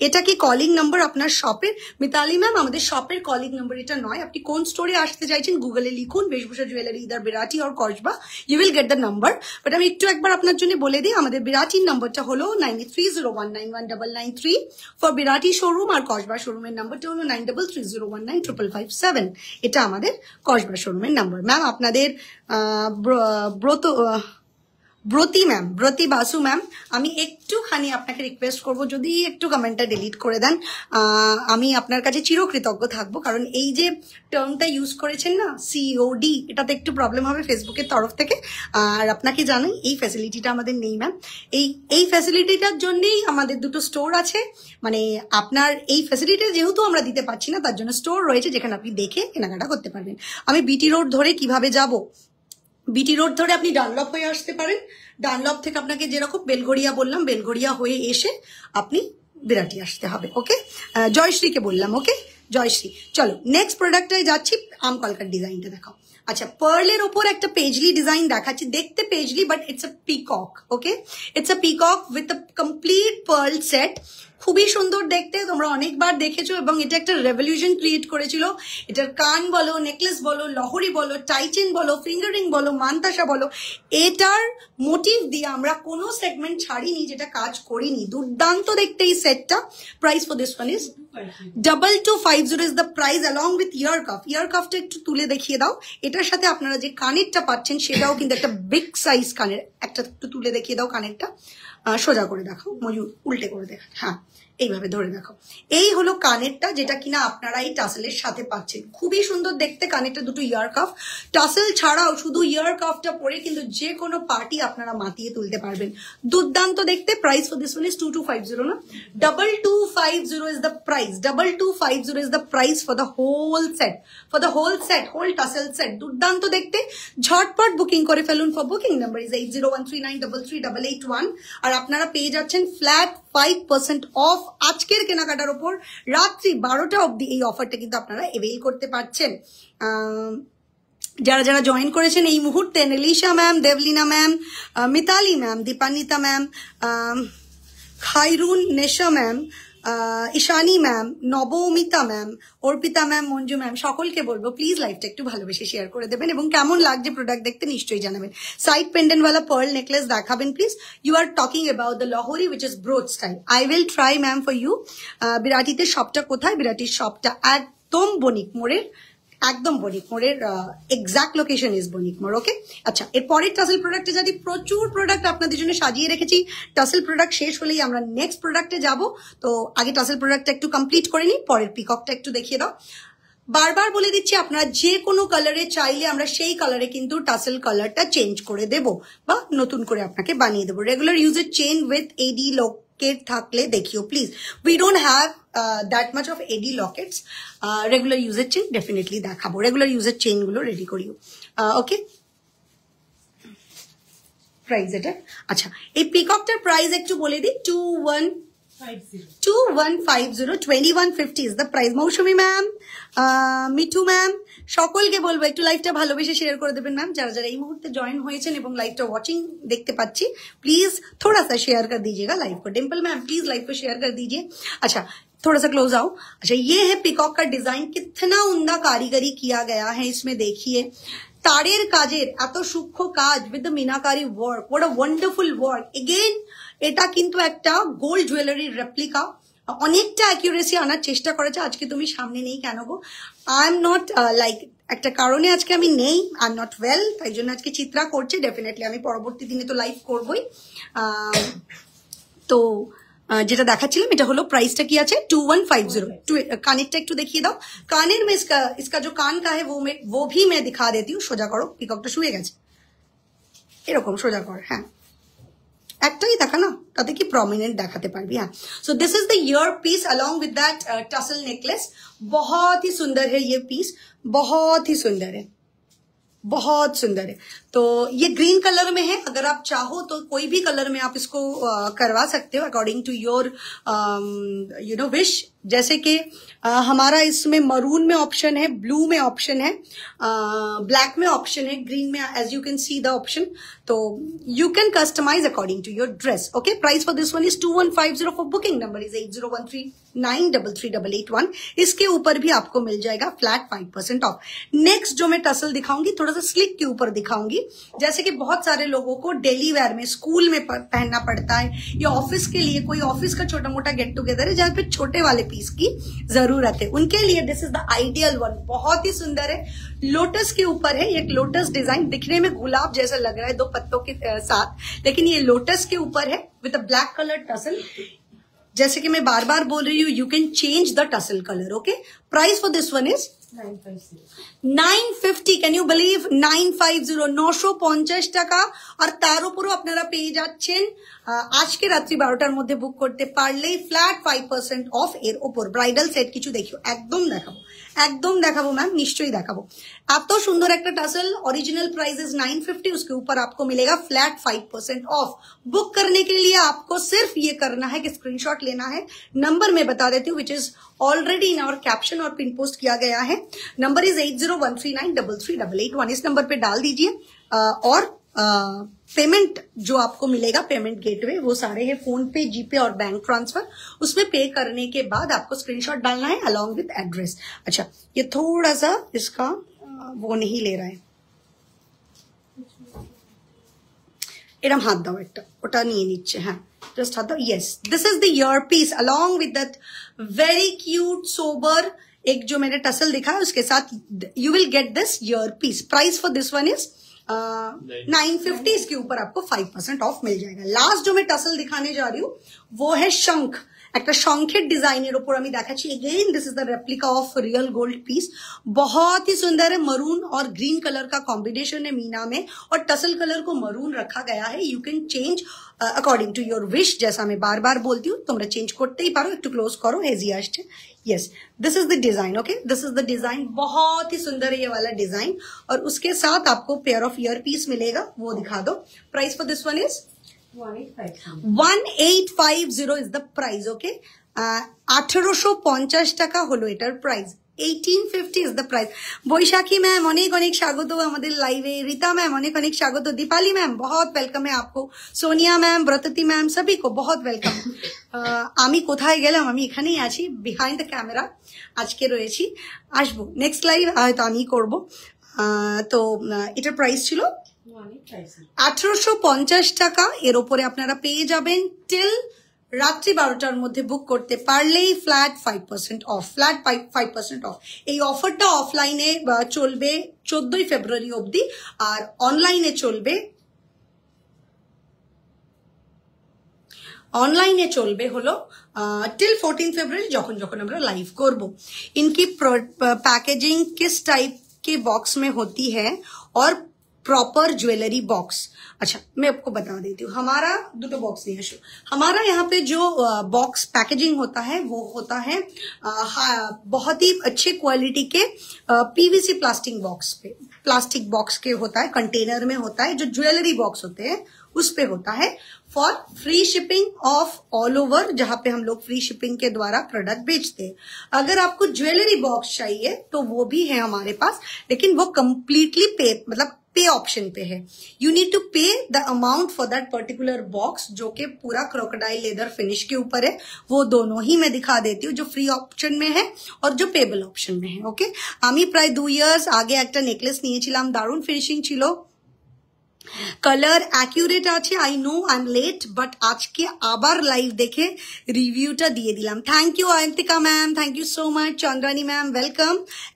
এটা কি কলিং নাম্বার আপনার শপের? মিতালি ম্যাম, আমাদের শপের কলিং নাম্বার এটা নয়। আপনি কোন স্টোরে আসতে চাইছেন গুগলে লিখুন বেশভূষা জুয়েলারি ইদার বিরাটি আর Kasba, you will get the number. But আমি একটু একবার আপনার জন্য বলে দিই, আমাদের বিরাটির নাম্বারটা হলো 9301919993 ফর বিরাটি শোরুম, আর কসবা শোরুমের নাম্বারটা হলো 9330195557। এটা আমাদের কসবা শোরুমের নাম্বার। ম্যাম আপনাদের ব্রতী ম্যাম, ব্রতী বাসু ম্যাম, আমি একটুখানি আপনাকে রিকোয়েস্ট করব যদি একটু কমেন্টটা ডিলিট করে দেন, আমি আপনার কাছে চিরকৃতজ্ঞ থাকবো। কারণ এই যে টার্মটা ইউজ করেছেন না, COD, এটাতে একটু প্রবলেম হবে ফেসবুকের তরফ থেকে। আর আপনাকে জানাই এই ফ্যাসিলিটিটা আমাদের নেই ম্যাম। এই ফ্যাসিলিটিটার জন্যই আমাদের দুটো স্টোর আছে। মানে আপনার এই ফ্যাসিলিটি যেহেতু আমরা দিতে পারছি না, তার জন্য স্টোর রয়েছে যেখানে আপনি দেখে কেনাকাটা করতে পারবেন। আমি BT রোড ধরে কিভাবে যাব? BT রোড ধরে আপনি ডানলপ হয়ে আসতে পারেন। ডানলপ থেকে আপনাকে যেরকম বেলঘড়িয়া বললাম, বেলঘড়িয়া হয়ে এসে আপনি বিরাটি আসতে হবে। ওকে, জয়শ্রীকে বললাম। ওকে জয়শ্রী, চলো নেক্সট প্রোডাক্টটায় যাচ্ছি। আম কলকার ডিজাইনটা দেখাও। আচ্ছা, পার্লের ওপর একটা পেজলি ডিজাইন দেখাচ্ছি, দেখতে paisley but it's a peacock. Okay, it's a peacock with a complete pearl set. খুবই সুন্দর দেখতে, তোমরা অনেকবার দেখেছো, এবং এটা একটা রেভলিউশন ক্রিয়েট করেছিল। এটার কান বলো, নেকলেস বলো, লহরি বলো, টাইচেন বলো, ফিঙ্গারিং বলো, মান্তাসা বলো, এটার মোটিভ দিয়ে আমরা কোনো সেগমেন্ট ছাড়িনি যেটা কাজ করিনি। দুর্দান্ত দেখতে এই সেটটা। Price for this one is 2250 is the price along with ear cuff. Ear কাফটা একটু তুলে দেখিয়ে দাও। এটার সাথে আপনারা যে কানেরটা পাচ্ছেন সেটাও কিন্তু একটা বিগ সাইজ কানের। একটা একটু তুলে দেখিয়ে দাও কানেরটা, সোজা করে দেখাও, ময়ূর উল্টে করে দেখান। হ্যাঁ, এইভাবে ধরে দেখো। এই হলো কানেরটা, যেটা কিনা আপনারা এই টাসেলের সাথে পাচ্ছেন। খুবই সুন্দর দেখতে কানেরটা, দুটো ইয়ার কাফ। টাসেল ছাড়াও শুধু ইয়ার কাফটা পরে কিন্তু যে কোনো পার্টি আপনারা মাতিয়ে তুলতে পারবেন। দুর্দান্ত দেখতে। Price for this one is 2250 না, 2250 is the price. 2250 is the price for the whole set, for the whole set, whole tassel set. দুর্দান্ত দেখতে। ঝটপট বুকিং করে ফেলুন। For booking number is 8013393381। আর আপনারা পেয়ে যাচ্ছেন ফ্ল্যাট 5% অফ আজকের কেনাকাটার ওপর। রাত্রি 12টা অবধি এই অফারটা কিন্তু আপনারা এভেল করতে পারছেন। যারা যারা জয়েন করেছেন এই মুহূর্তে, Nelisha ma'am, Debleena ma'am, Mitali ma'am, Dipanwita ma'am, Khairun Nesha ma'am, Ishani ma'am, Nabamita ma'am, Arpita ma'am, Manju ma'am, সকলকে বলবো প্লিজ লাইভটা একটু ভালোবেসে শেয়ার করে দেবেন এবং কেমন লাগছে প্রোডাক্ট দেখতে নিশ্চয়ই জানাবেন। সাইড পেন্ডেন্টওয়ালা পার্ল নেকলেস দেখাবেন please. You are talking about the Lahori which is broad style. I will try ma'am for you. বিরাটিতে শপটা কোথায়? বিরাটির শপটা একদম বণিক মোড়ের, একদম বণিক মোড়ের এক্সাক্ট লোকেশন ইজ বণিক মোড়। ওকে, আচ্ছা, এরপরের টাসেল প্রোডাক্টে যদি প্রচুর প্রোডাক্ট আপনাদের জন্য সাজিয়ে রেখেছি। টাসেল প্রোডাক্ট শেষ হলেই আমরা নেক্সট প্রোডাক্টে যাব। তো আগে টাসেল প্রোডাক্টটা একটু কমপ্লিট করে নিই, পরের পিককটা একটু দেখিয়ে দাও। বারবার বলে দিচ্ছি, আপনারা যে কোনো কালারে চাইলে আমরা সেই কালারে কিন্তু টাসেল কালারটা চেঞ্জ করে দেব বা নতুন করে আপনাকে বানিয়ে দেবো। রেগুলার ইউজের চেইন উইথ এডি লকেট থাকলে দেখিও please. We don't have that much of AD lockets. Regular ইউজের চেইন ডেফিনেটলি দেখাবো। রেগুলার ইউজের চেইন গুলো রেডি করিও। ওকে, প্রাইস এটা, আচ্ছা এই পিককটার প্রাইস একটু বলে দিই। 2150, 2150 is the price. Mousumi ma'am, Mithu ma'am, সকলকে বলবো একটু লাইভটা ভালোবেসে শেয়ার করে দেবেন ম্যাম। যারা যারা এই মুহূর্তে জয়েন হয়েছেন এবং লাইভটা ওয়াचिंग देखते पाচ্ছি, प्लीज थोड़ा सा शेयर कर दीजिएगा लाइव को। डिम्पल मैम प्लीज लाइव को शेयर कर दीजिए। अच्छा, थोड़ा सा क्लोज आओ। अच्छा, ये है पिकॉक का डिजाइन, कितना उम्दा कारीगरी किया गया है इसमें, देखिए তারের কাজের এত সূক্ষ্ম কাজ with the meenakari work, what a wonderful work. Again এটা কিন্তু একটা গোল্ড জুয়েলারির রেপ্লিকা, অনেকটা অ্যাকিউরেসি আনার চেষ্টা করেছে। আজকে তুমি সামনে নেই কেন গো? আই এম নট লাইক, একটা কারণে আজকে আমি নেই, আই এম নট ওয়েল, তাই জন্য আজকে চিত্রা করছে। ডেফিনেটলি আমি পরবর্তী দিনে তো লাইভ করবই। তো যেটা দেখাচ্ছিলাম এটা হলো প্রাইসটা কি আছে 2150। কানেরটা একটু দেখিয়ে দাও। কানের में इसका जो कान का है वो भी मैं दिखा देती हूँ। সোজা করো, পিককটা শুয়ে গেছে, এরকম সোজা কর। হ্যাঁ, একটাই দেখা না, তাতে কি প্রমিনেন্ট দেখাতে পারবি। হ্যাঁ, so this is the ear piece along with that tassel necklace. बहुत ही सुंदर है ये पीस, बहुत ही सुंदर है, बहुत सुंदर है। तो ये ग्रीन कलर में है, अगर आप चाहो तो कोई भी कलर में आप इसको करवा सकते हो according to your you know wish. जैसे कि हमारा इसमें मरून में ऑप्शन है, ब्लू में ऑप्शन है, ब्लैक में ऑप्शन है, ग्रीन में as you can see the option. तो you can customise according to your dress. Okay, price for this one is 2150। For booking number is 8013933881। इसके ऊपर भी आपको मिल जाएगा फ्लैट 5% ऑफ। नेक्स्ट जो मैं टसल दिखाऊंगी थोड़ा सा स्लिक के ऊपर दिखाऊंगी। जैसे कि बहुत सारे लोगों को डेली वेयर में स्कूल में पहनना पड़ता है, या ऑफिस के लिए कोई ऑफिस का छोटा मोटा गेट टुगेदर है जहाँ पे छोटे वाले पीस की जरूरत है, उनके लिए this is the ideal one. बहुत ही सुंदर है, लोटस के ऊपर है। एक लोटस डिजाइन दिखने में गुलाब जैसा लग रहा है दो पत्तों के साथ, लेकिन ये लोटस के ऊपर है with a black colour tussle. जैसे कि मैं बार बार बोल रही हूँ, you can change the tussle colour. Okay, price for this one is 950। Can you believe 950, 950 টাকা। আর তার উপরও আপনারা পেয়ে যাচ্ছেন আজকে রাত্রি 12টার মধ্যে বুক করতে পারলেই ফ্ল্যাট 5% অফ এর ওপর। ব্রাইডাল সেট কিছু দেখিও, একদম দেখাবো, একদম দেখাবো ম্যাম, নিশ্চয়ই দেখাবো। এত সুন্দর একটা টাসেল, ओरिजिनल प्राइस इज 950, उसके ऊपर आपको मिलेगा फ्लैट 5% ऑफ। बुक करने के लिए आपको सिर्फ ये करना है कि स्क्रीनशॉट लेना है। नंबर मैं बता देती हूँ, which is already in our caption और पिन पोस्ट किया गया है। Number is 8013933881। इस नंबर पे डाल दीजिए और पेमेंट जो आपको मिलेगा, पेमेंट गेटवे, वो सारे है फोन पे, जीपे और बैंक ट्रांसफर। उसमें पे करने के बाद आपको स्क्रीनशॉट डालना है अलोंग विद एड्रेस। अच्छा, ये थोड़ा सा इसका वो नहीं ले रहा है, এরম হাত দাও, একটা ওটা নিয়ে নিচ্ছে। হ্যাঁ, জাস্ট হাত দাও। Yes, this is the ear piece along with that very cute sober एक जो मैंने टसल दिखा है, उसके साथ you will get this ear piece. Price for this one is 950। इसके ऊपर आपको 5% ऑफ मिल जाएगा। लास्ट जो मैं टसल दिखाने जा रही हूँ वो है शंख। একটা শঙ্খের ডিজাইনের উপর আমি দেখাচ্ছি। Again this is the replica of real gold piece. बहुत ही सुंदर है, मरून और ग्रीन कलर का कॉम्बिनेशन है मीना में, और टसल कलर को मरून रखा गया है। You can change according to your wish. जैसा मैं बार बार बोलती हूँ, তোমরা চেঞ্জ করতেই পারো। একটু ক্লোজ করো, হেজি আসছে। Yes, this is the design. Okay, this is the design, बहुत ही सुंदर है ये वाला डिजाइन। और उसके साथ आपको पेयर ऑफ ईयर पीस मिलेगा, वो दिखा दो। Price for this one is 1850 is the price. Okay, 1850 টাকা হলো এটার প্রাইস। 1850 is the price. বৈশাখী ম্যাম অনেক অনেক স্বাগত আমাদের লাইভে, रीता मैम অনেক অনেক স্বাগত, दीपाली मैम बहुत वेलकम है आपको, सोनिया मैम, व्रतती मैम, सभी को बहुत वेलकम। আমি কোথায় গেলাম, আমি এখানেই আছি বিহাইন্ড দ্য ক্যামেরা, আজকে রয়েছি, আসবো নেক্সট লাইভ হয়তো আমি করব। তো এটার প্রাইস ছিল 1850 টাকা, এর উপরে আপনারা পেয়ে যাবেন টিল রাত্রি 12টার মধ্যে বুক করতে পারলেই ফ্ল্যাট 5% অফ, ফ্ল্যাট 5% অফ। এই অফারটা অফলাইনে চলবে 14ই ফেব্রুয়ারি অবধি, আর অনলাইনে চলবে হলো टिल 14 फरवरी, যখন আমরা লাইভ করব। इनकी पैकेजिंग किस टाइप के बॉक्स में होती है और प्रॉपर ज्वेलरी बॉक्स, अच्छा मैं आपको बता देती हूँ। हमारा दुटो बॉक्स नहीं है, हमारा यहाँ पे जो बॉक्स पैकेजिंग होता है वो होता है बहुत ही अच्छे क्वालिटी के पीवीसी प्लास्टिक बॉक्स के होता है, कंटेनर में होता है। जो ज्वेलरी बॉक्स होते हैं उस पे होता है for free shipping of all over, जहां पे हम लोग फ्री शिपिंग के द्वारा प्रोडक्ट बेचते हैं। अगर आपको ज्वेलरी बॉक्स चाहिए तो वो भी है हमारे पास, लेकिन वो कंप्लीटली पे ऑप्शन पे है। यू नीड टू पे the amount for that particular box, जो कि पूरा क्रोकोडाइल लेदर फिनिश के ऊपर है। वो दोनों ही मैं दिखा देती हूँ, जो फ्री ऑप्शन में है और जो पेबल ऑप्शन में है। ओके, আমি প্রায় 2 ইয়ার্স আগে একটা নেকলেস নিয়েছিলাম, দারুণ ফিনিশিং ছিল, কালার অ্যাকিউরেট আছে। I know I am late, but আজকে আবার লাইভ দেখে রিভিউটা দিয়ে দিলাম। Thank you Ayantika ma'am, thank you so much. Chandrani ma'am welcome.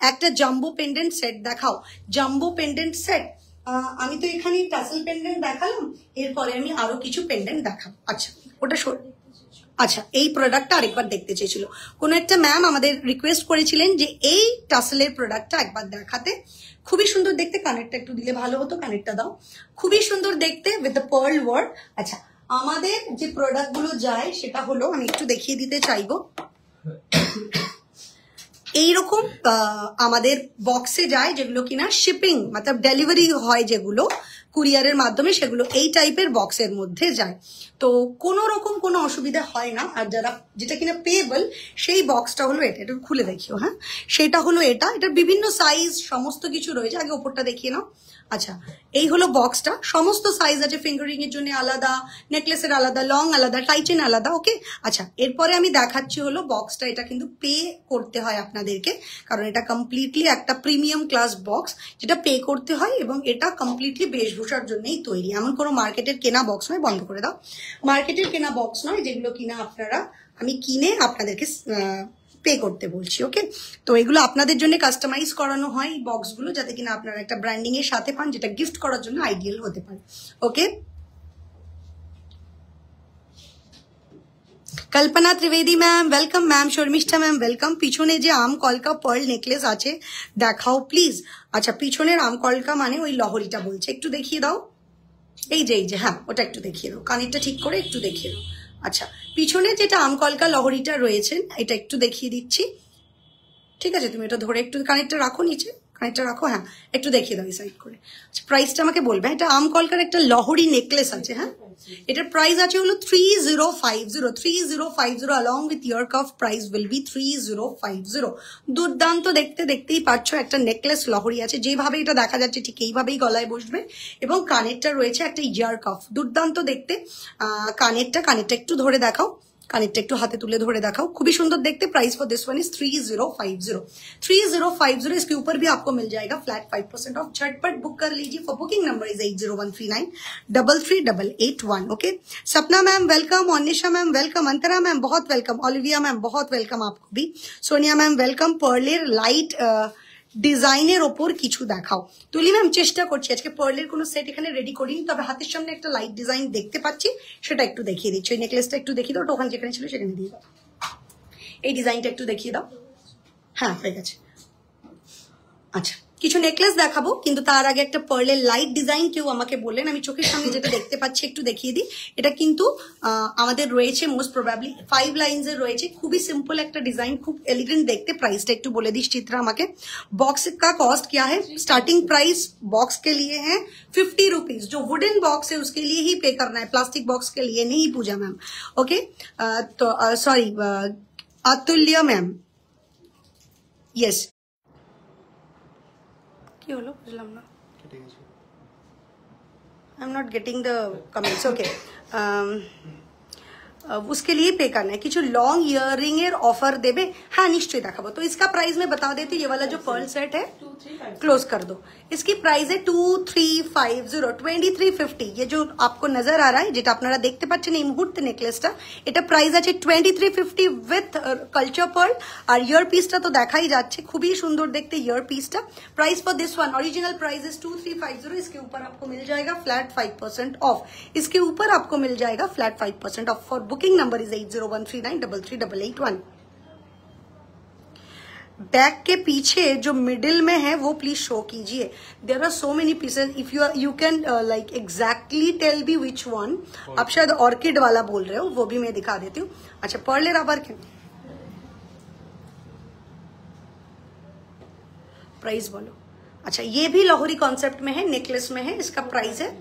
একটা জাম্বো পেন্ডেন্ট সেট দেখাও, জাম্বো পেন্ডেন্ট সেট। আমি তো এখানে টাসেল পেন্ডেন্ট দেখালাম, এরপরে আমি আরো কিছু পেন্ডেন্ট দেখাবো। আচ্ছা ওটা আচ্ছা, এই প্রোডাক্টটা আরেকবার দেখতে চেয়েছিল কোন একটা ম্যাম, আমাদের রিকোয়েস্ট করেছিলেন যে এই টাসেলের প্রোডাক্টটা একবার দেখাতে। খুবই সুন্দর দেখতে, কানেরটা একটু দিলে ভালো হতো, কানেরটা দাও। খুবই সুন্দর দেখতে উইথ দ্য পার্ল ওয়ার্ক। আচ্ছা, আমাদের যে প্রোডাক্ট গুলো যায় সেটা হলো, আমি একটু দেখিয়ে দিতে চাইবো, এইরকম আমাদের বক্সে যায় যেগুলো কিনা শিপিং मतलब ডেলিভারি হয়, যেগুলো কুরিয়ারের মাধ্যমে, সেগুলো এই টাইপের বক্সের মধ্যে যায়। তো কোনো রকম কোনো অসুবিধা হয় না। আর যারা যেটা কিনা পেয়েবল, সেই বক্সটা হলো এটা, এটা খুলে দেখিও। হ্যাঁ, সেটা হলো এটা, এটার বিভিন্ন সাইজ সমস্ত কিছু রয়েছে। আগে ওপরটা দেখিয়ে নাও। আচ্ছা, এই হলো বক্সটা, সমস্ত সাইজ আছে, ফিঙ্গারিং এর জন্য আলাদা, নেকলেসের আলাদা, লং আলাদা, টাইটেন আলাদা। ওকে, আচ্ছা এরপরে আমি দেখাচ্ছি হলো বক্সটা। এটা কিন্তু পে করতে হয় আপনাদেরকে, কারণ এটা কমপ্লিটলি একটা প্রিমিয়াম ক্লাস বক্স, যেটা পে করতে হয়, এবং এটা কমপ্লিটলি বেশভূষার জন্যই তৈরি। এমন কোনো মার্কেটের কেনা বক্স নয়, বন্ধ করে দাও। মার্কেটের কেনা বক্স নয়, যেগুলো কিনা আপনারা আমি কিনে আপনাদেরকে পে করতে বলছি। ওকে, তো এগুলো আপনাদের জন্য কাস্টমাইজ করানো হয় বক্সগুলো, যাতে কিনা আপনারা একটা ব্র্যান্ডিং এর সাথে পান, যেটা গিফট করার জন্য আইডিয়াল হতে পারে। Okay, Kalpana Trivedi ma'am welcome, ma'am Sharmishtha ma'am welcome. পিছনে যে আম কলকা পার্ল নেকলেস আছে দেখাও প্লিজ। আচ্ছা, পিছনের আম কলকা মানে ওই লহরিটা বলছে, একটু দেখিয়ে দাও। এই যে হ্যাঁ, ওটা একটু দেখিয়ে দাও, কানেরটা ঠিক করে একটু দেখিয়ে দাও। আচ্ছা, পিছনে যেটা আমকলকা লহরিটা রয়েছে, এটা একটু দেখিয়ে দিচ্ছি। ঠিক আছে, তুমি এটা ধরে একটু কানেরটা রাখো, নিচে কানেরটা রাখো। হ্যাঁ, একটু দেখিয়ে দাও এই সাইড করে। আচ্ছা, প্রাইসটা আমাকে বলবে। এটা আমকলকার একটা লহরি নেকলেস আছে। হ্যাঁ, এটার প্রাইস আছে হলো 3050 along with ear cuff price will be 3050। দুর্দান্ত দেখতে, দেখতেই পাচ্ছ একটা নেকলেস লহরি আছে, যেভাবে এটা দেখা যাচ্ছে ঠিক এইভাবেই গলায় বসবে, এবং কানেরটা রয়েছে একটা ইয়ার কাফ। দুর্দান্ত দেখতে। কানেরটা একটু ধরে দেখাও, কানেরটা একটু হাতে তুলে ধরে দেখাও, খুবই সুন্দর দেখতে। Price for this one is 3050। इसके ऊपर भी आपको मिल जाएगा फ्लैट 5% ऑफ। झटपट बुक कर लीजिए। For booking number is 8013933881। Okay, Sapna ma'am welcome, Anisha ma'am welcome, Antara ma'am बहुत वेलकम, ओलिविया मैम बहुत वेलकम आपको भी, सोनिया मैम वेलकम। पर्लेर लाइट ডিজাইনের ওপর কিছু দেখাও। তুলি ম্যাম চেষ্টা করছি, আজকে পার্লের কোনো সেট এখানে রেডি করিনি, তবে হাতের সামনে একটা লাইট ডিজাইন দেখতে পাচ্ছি, সেটা একটু দেখিয়ে দিচ্ছি। ওই নেকলেসটা একটু দেখিয়ে দাও, ওখানে যেখানে ছিল সেখানে দিয়ে দাও। এই ডিজাইনটা একটু দেখিয়ে দাও। হ্যাঁ, হয়ে গেছে। আচ্ছা, কিছু নেকলেস দেখাবো, কিন্তু তার আগে একটা পার্লের লাইট ডিজাইন কেউ আমাকে বললেন, আমি চোখের সামনে যেটা দেখতে পাচ্ছি একটু দেখিয়ে দিই। এটা কিন্তু আমাদের রয়েছে মোস্ট প্রবাবলি 5 লাইন্স এর রয়েছে, খুবই সিম্পল একটা ডিজাইন, খুব এলিগেন্ট দেখতে। प्राइसটা একটু বলে দিস চিত্রা আমাকে। बॉक्स का कॉस्ट क्या है? स्टार्टिंग प्राइस बॉक्स के लिए है 50 रुपीज। जो वुडन बॉक्स है उसके लिए ही पे करना है, प्लास्टिक बॉक्स के लिए नहीं, पूजा मैम। ओके, तो सॉरी अतुल्य मैम, ইয়েস, কি হলো বুঝলাম না। I am not getting the comments okay. उसके लिए पे करना है। কিছু লং ইয়াররিং এর অফার দেবে? হ্যাঁ নিশ্চয়ই দেখাবো। तो इसका प्राइस मैं बता देती हूँ। ये वाला जो पर्ल सेट है क्लोज कर दो, इसकी प्राइस है 2350 2350। ये जो आपको नजर आ रहा है যেটা আপনারা দেখতে পাচ্ছেন এই মুহূর্তে নেকলেসটা, এটা প্রাইস আছে 2350 উইথ কালচার পার্ল। আর ইয়ার পিসটা তো দেখাই যাচ্ছে, খুবই সুন্দর দেখতে ইয়ার পিসটা। Price for this one original price is 2350। इसके ऊपर आपको मिल जाएगा फ्लैट 5% ऑफ। इसके ऊपर आपको मिल जाएगा flat 5% off. For booking number is 8013933881। Back के पीछे जो मिडिल में है वो प्लीज शो कीजिए। There are so many pieces, if you can like exactly tell be which one. आप शायद ऑर्किड वाला बोल रहे हो, वो भी मैं दिखा देती हूँ। अच्छा पर्ले रबर के प्राइस बोलो। अच्छा ये भी लाहौरी कॉन्सेप्ट में है, नेकलेस में है। इसका प्राइस है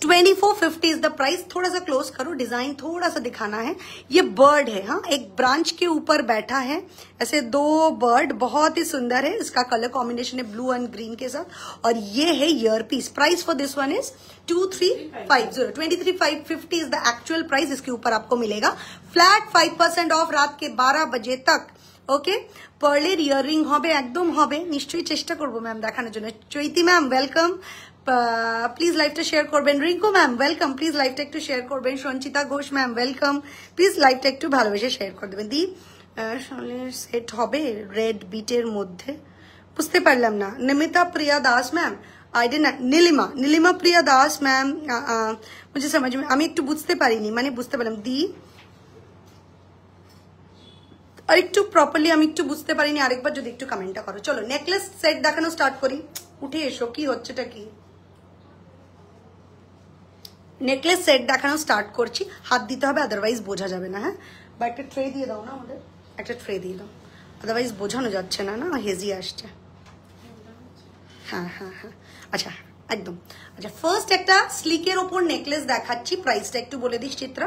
2450 इज द प्राइस। थोड़ा सा क्लोज करो, डिजाइन थोड़ा सा दिखाना है। ये बर्ड है, हाँ एक ब्रांच के ऊपर बैठा है, ऐसे दो बर्ड, बहुत ही सुंदर है। इसका कलर कॉम्बिनेशन है ब्लू एंड ग्रीन के साथ। और ये है ear piece. Price for this one is 2350 2350 is the actual price. इसके ऊपर आपको मिलेगा फ्लैट 5% ऑफ रात के 12 बजे तक। ওকে পার্লের ইয়াররিং হবে, একদম হবে, নিশ্চয়ই চেষ্টা করবো ম্যাম দেখানোর জন্য। চৈতি ম্যাম ওয়েলকাম, প্লিজ লাইভটা শেয়ার করবেন। রিঙ্কু ম্যাম ওয়েলকাম, প্লিজ লাইভটা একটু শেয়ার করবেন। Sanchita Ghosh ma'am welcome, please লাইভটা একটু ভালোবেসে শেয়ার করে দেবেন। দি সেট হবে রেড বিটের মধ্যে, বুঝতে পারলাম না। Nimita Priya Das ma'am, I did Nilima Priya Das ma'am, मुझे समझ में আমি একটু বুঝতে পারিনি, মানে বুঝতে পারলাম দি আর একটু প্রপারলি আমি একটু বুঝতে পারিনি। আরেকবার যদি একটু কমেন্টটা করো। চলো নেকলেস সেট দেখানো স্টার্ট করি। উঠে এসো, কি হচ্ছেটা কি। নেকলেস সেট দেখানো স্টার্ট করছি। হাত দিতে হবে, আদারওয়াইজ বোঝা যাবে না। হ্যাঁ বা একটা ট্রে দিয়ে দাও না আমাদের, একটা ট্রে দিয়ে দাও, আদারওয়াইজ বোঝানো যাচ্ছে না, না হেজি আসছে। হ্যাঁ হ্যাঁ হ্যাঁ আচ্ছা একদম। আচ্ছা ফার্স্ট একটা স্লিকের ওপর নেকলেস দেখাচ্ছি। প্রাইসটা একটু বলে দিস চিত্রা।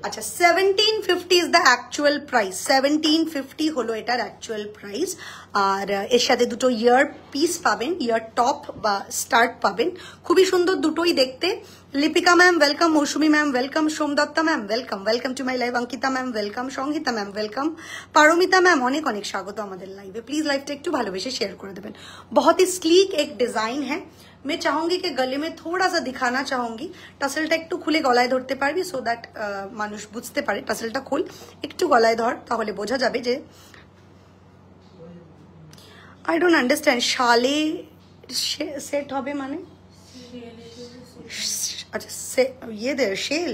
আচ্ছা 1750 ইজ দ্য অ্যাকচুয়াল প্রাইস। 1750 হলো এটার অ্যাকচুয়াল প্রাইস। আর এর সাথে দুটো ইয়ার পিস পাবেন, ইয়ার টপ বা স্টার্ট পাবেন। খুবই সুন্দর দুটোই দেখতে। Lipika ma'am welcome, Mousumi ma'am welcome, Somdatta ma'am welcome, welcome to my live. Ankita ma'am welcome, Sanghita ma'am welcome, Paramita ma'am অনেক অনেক স্বাগত আমাদের লাইভে। প্লিজ লাইভটা একটু ভালোবেসে শেয়ার করে দেবেন। बहुत ही स्लीक एक डिजाइन है। मैं चाहूंगी कि गले में थोड़ा सा दिखाना चाहूंगी। টাসেলটা একটু খুলে গলায় ধরতে পারবি, সো দ্যাট মানুষ বুঝতে পারে। টাসেলটা খুল, একটু গলায় ধর, তাহলে বোঝা যাবে যে। আই ডোন্ট আন্ডারস্ট্যান্ড, শালে সেট হবে মানে? আচ্ছা ইয়ে দে শেল,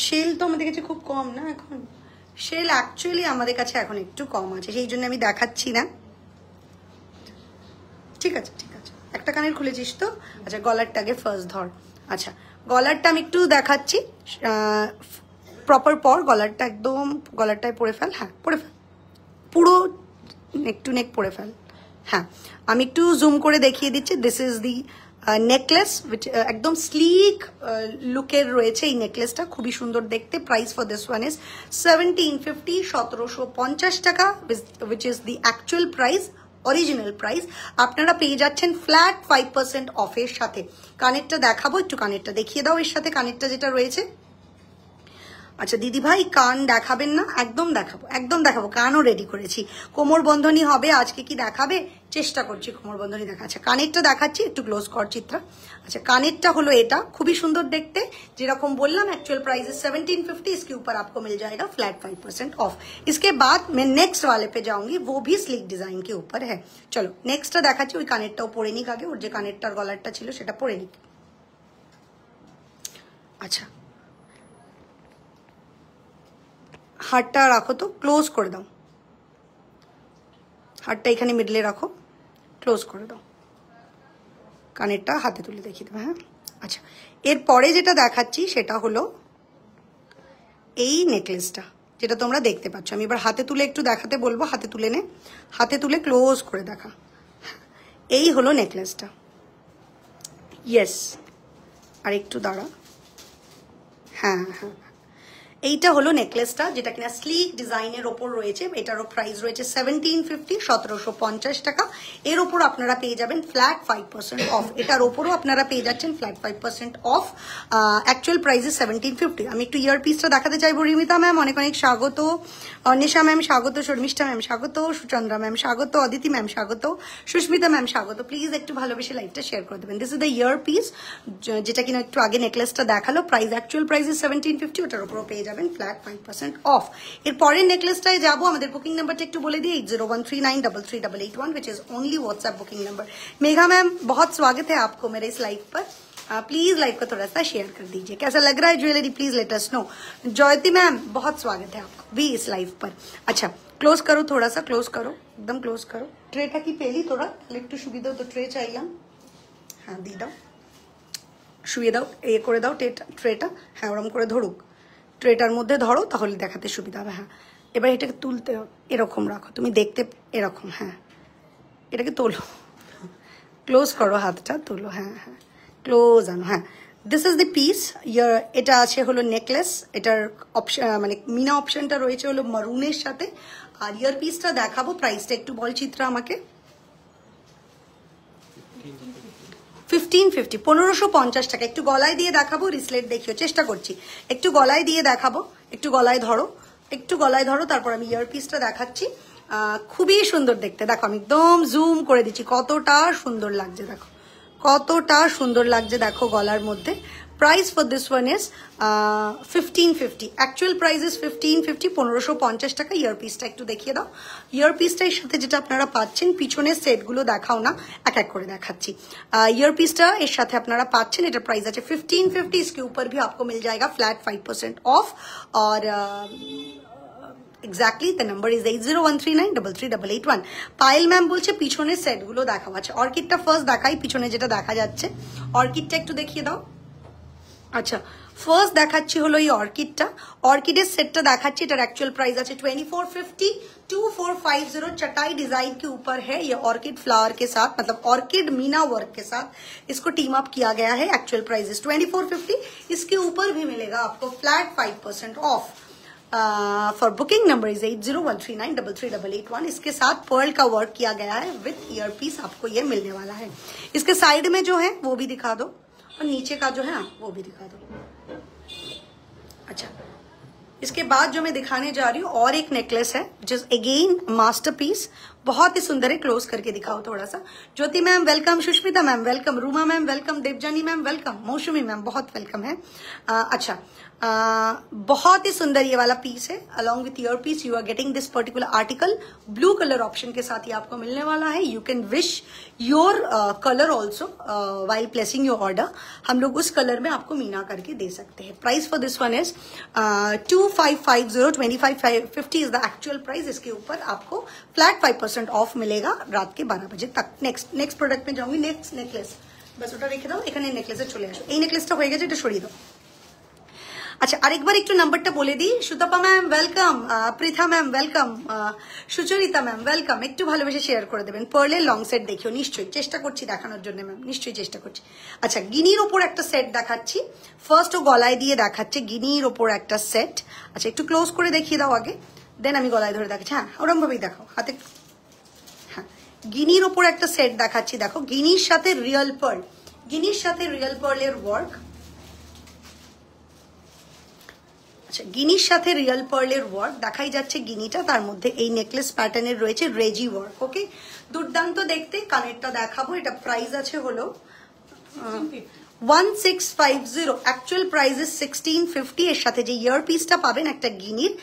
শেল তো আমাদের কাছে খুব কম না এখন। শেল অ্যাকচুয়ালি আমাদের কাছে এখন একটু কম আছে, সেই জন্য আমি দেখাচ্ছি না। ঠিক আছে ঠিক আছে, একটা কানের খুলেছিস তো। আচ্ছা গলারটা আগে ফার্স্ট ধর। আচ্ছা গলারটা আমি একটু দেখাচ্ছি প্রপার পর। গলারটা একদম গলারটায় পরে ফেল। হ্যাঁ পরে ফেল, পুরো নেক টু নেক পরে ফেল। হ্যাঁ আমি একটু জুম করে দেখিয়ে দিচ্ছি। This is the necklace which একদম স্লিক লুকের রয়েছে এই নেকলেসটা, খুবই সুন্দর দেখতে। Price for this one is 1750 1750 টাকা, which is the actual price, original price. আপনারা পেয়ে যাচ্ছেন ফ্ল্যাট 5% অফের সাথে। কানেরটা দেখাবো, একটু কানেরটা দেখিয়ে দাও এর সাথে, কানেরটা যেটা রয়েছে। আচ্ছা দিদি ভাই কান দেখাবেন না? একদম দেখাবো, একদম দেখাবো, কানও রেডি করেছি। কোমর বন্ধনী হবে আজকে, কি দেখাবে? চেষ্টা করছি কোমর বন্ধনী দেখা। আচ্ছা কানেরটা দেখাচ্ছি, একটু ক্লোজ কর চিত্রা। আচ্ছা কানেরটা হলো এটা, খুবই সুন্দর দেখতে। যেরকম বললাম एक्चुअल प्राइस है 1750, इसके ऊपर आपको मिल जाएगा फ्लैट 5% ऑफ। इसके बाद मैं नेक्स्ट वाले पे जाऊंगी, वो भी स्लिक डिजाइन के ऊपर है। चलो नेक्स्टটা দেখাচ্ছি। ওই কানেরটাও পরে নিক আগে, ওর যে কানেরটার গলারটা ছিল সেটা পরে নিক। আচ্ছা হাতটা রাখো তো, ক্লোজ করে দাও। হাতটা এখানে মিডলে রাখো, ক্লোজ করে দাও। কানেরটা হাতে তুলে দেখিয়ে দেবে। হ্যাঁ আচ্ছা এরপরে যেটা দেখাচ্ছি সেটা হলো এই নেকলেসটা, যেটা তোমরা দেখতে পাচ্ছ। আমি এবার হাতে তুলে একটু দেখাতে বলবো। হাতে তুলে নে, হাতে তুলে ক্লোজ করে দেখা। এই হলো নেকলেসটা। ইয়েস আর একটু দাঁড়া। হ্যাঁ হ্যাঁ এইটা হলো নেকলেসটা, যেটা কিনা স্লিক ডিজাইনের ওপর রয়েছে। এটারও প্রাইস রয়েছে 1750, 1750 টাকা। এর ওপর আপনারা পেয়ে যাবেন ফ্ল্যাট 5% অফ। এটার ওপরও আপনারা পেয়ে যাচ্ছেন ফ্ল্যাট 5% অফ। Actual price 1750। আমি একটু ইয়ার পিসটা দেখাতে চাইবো। রিমিতা ম্যাম অনেক অনেক স্বাগত, অনিশা ম্যাম স্বাগত, শর্মিষ্ঠা ম্যাম স্বাগত, সুচন্দ্রা ম্যাম স্বাগত, অদিতি ম্যাম স্বাগত, সুস্মিতা ম্যাম স্বাগত। প্লিজ একটু ভালোবেসে লাইভটা শেয়ার করে দেবেন। This is the year piece, যেটা কিনা একটু আগে নেকলেসটা দেখালো। প্রাইস অ্যাকচুয়াল প্রাইস 1750, ওটার উপরও পেয়ে যাবেন ফ্ল্যাট 5% অফ। এর পরের নেকলেসটায় যাবো। আমাদের বুকিং নাম্বারটা একটু বলে দিই, 8013933881, which is only WhatsApp booking number. Megha ma'am बहुत स्वागत है आपको मेरे इस लाइव पर। प्लीज लाइव को थोड़ा सा शेयर कर दीजिए। कैसा लग रहा है jewellery, please let us know. जयती मैम बहुत स्वागत है आपको भी इस लाइव पर। अच्छा क्लोज करो, थोड़ा सा क्लोज करो, एकदम क्लोज करो। ट्रेटा की पेली थोड़ा একটু সুবিধা তো ট্রে চাইলাম। হ্যাঁ দিয়ে দাও, শুয়ে দাও, এ করে দাও ট্রেটা। হ্যাঁ ওরম করে ধরুক, ট্রেটার মধ্যে ধরো, তাহলে দেখাতে সুবিধা হবে। হ্যাঁ এবার এটাকে তুলতে এরকম রাখো, তুমি দেখতে এরকম। হ্যাঁ এটাকে তোলো, ক্লোজ করো, হাতটা তোলো। হ্যাঁ হ্যাঁ ক্লোজ আনো। হ্যাঁ দিস ইজ দ্য পিস। ইয়ার এটা আছে হলো নেকলেস। এটার অপশন মানে মিনা অপশনটা রয়েছে হলো মারুনের সাথে। আর ইয়ার পিসটা দেখাবো। প্রাইসটা একটু বল চিত্রা আমাকে। 1550, 1550 টাকা। একটু গলায় দিয়ে দেখাবো, রিসলেট দেখিও, চেষ্টা করছি। একটু গলায় দিয়ে দেখাবো, একটু গলায় ধরো, একটু গলায় ধরো, তারপর আমি ইয়ার পিসটা দেখাচ্ছি। খুবই সুন্দর দেখতে। দেখো আমি একদম জুম করে দিচ্ছি, কতটা সুন্দর লাগছে দেখো, কতটা সুন্দর লাগছে দেখো গলার মধ্যে। Price for this one is 1550। Actual price is 1550, 1550 টাকা। ইয়ার পিসটা একটু দেখিয়ে দাও। ইয়ার পিসটার সাথে যেটা আপনারা পাচ্ছেন, পিছনের সেটগুলো দেখাও না, এক এক করে দেখাচ্ছি। ইয়ার পিসটা এর সাথে আপনারা পাচ্ছেন, এটা প্রাইস আছে 1550। इसके ऊपर भी आपको मिल जाएगा फ्लैट 5% ऑफ। और exactly the number is 8013933881। Payel ma'am বলছে পিছনের সেটগুলো দেখাও। আচ্ছা অর্কিডটা ফার্স্ট দেখাই, পিছনে যেটা দেখা যাচ্ছে অর্কিডটা একটু দেখিয়ে দাও। আচ্ছা ফার্স্ট দেখাচ্ছি হলো এই অর্কিডটা। অর্কিডের সেটটা দেখাচ্ছি, এটার एक्चुअल प्राइस আছে 2450, 2450। चटाई डिजाइन के ऊपर है ये ऑर्किड फ्लावर के साथ, मतलब ऑर्किड मीना वर्क के साथ इसको टीम अप किया गया है। Actual price is 2450। इसके ऊपर भी मिलेगा आपको flat 5% off. For booking number is 8013933881। इसके साथ पर्ल का वर्क किया गया है विथ ईयर पीस, आपको ये मिलने वाला है। इसके साइड में जो है वो भी दिखा दो, और नीचे का जो है वो भी दिखा दो। अच्छा इसके बाद जो मैं दिखाने जा रही हूँ और एक नेकलेस है, जिस अगेन मास्टरपीस, बहुत ही सुंदर है। क्लोज करके दिखाओ थोड़ा सा। Jyoti ma'am welcome, Sushmita ma'am welcome, Ruma ma'am welcome, Debjani ma'am welcome, Mousumi ma'am बहुत वेलकम है। अच्छा बहुत ही सुंदर ये वाला पीस है। Along with ear piece you are getting this particular article. Blue colour option के साथ ही आपको मिलने वाला है। You can wish your colour also while placing your order. हम लोग उस कलर में आपको मीना करके दे सकते हैं। Price for this one is 2550, 2550 is the actual price. इसके ऊपर आपको फ्लैट 5% ऑफ मिलेगा रात के 12 बजे तक। नेक्स्ट प्रोडक्ट में जाऊंगी। नेक्स्ट नेकलेस बस ওটা রেখে দাও, এখানে নেকলেসে চলে আসো। এই নেকলেসটা হয়ে গেছে, এটা সরিয়ে দাও। আচ্ছা আরেকবার একটু নাম্বারটা বলে দিই। Sutapa ma'am welcome, Pritha ma'am welcome, Sucharita ma'am welcome. একটু ভালোবেসে শেয়ার করে দেবেন। পার্লের লং সেট দেখিও, নিশ্চয়ই চেষ্টা করছি দেখানোর জন্য ম্যাম, নিশ্চয়ই চেষ্টা করছি। আচ্ছা গিনির ওপর একটা সেট দেখাচ্ছি। ফার্স্ট ও গলায় দিয়ে দেখাচ্ছে গিনির ওপর একটা সেট। আচ্ছা একটু ক্লোজ করে দেখিয়ে দাও আগে, দেন আমি গলায় ধরে দেখাচ্ছি। হ্যাঁ ওরকম ভাবেই দেখাও হাতে। হ্যাঁ গিনির ওপর একটা সেট দেখাচ্ছি, দেখো গিনির সাথে রিয়েল পার্ল, গিনির সাথে রিয়েল পার্লের ওয়ার্ক। আচ্ছা গিনির সাথে রিয়েল পার্লের ওয়ার্ক দেখাই যাচ্ছে গিনিটা, তার মধ্যে এই নেকলেস প্যাটার্নের রয়েছে রেজি ওয়ার্ক। ওকে দুর্দান্ত দেখতে। কানেরটা দেখাবো, এটা প্রাইস আছে হলো 1650। Actual price is 1650। এর সাথে যে ইয়ার পিসটা পাবেন একটা গিনির,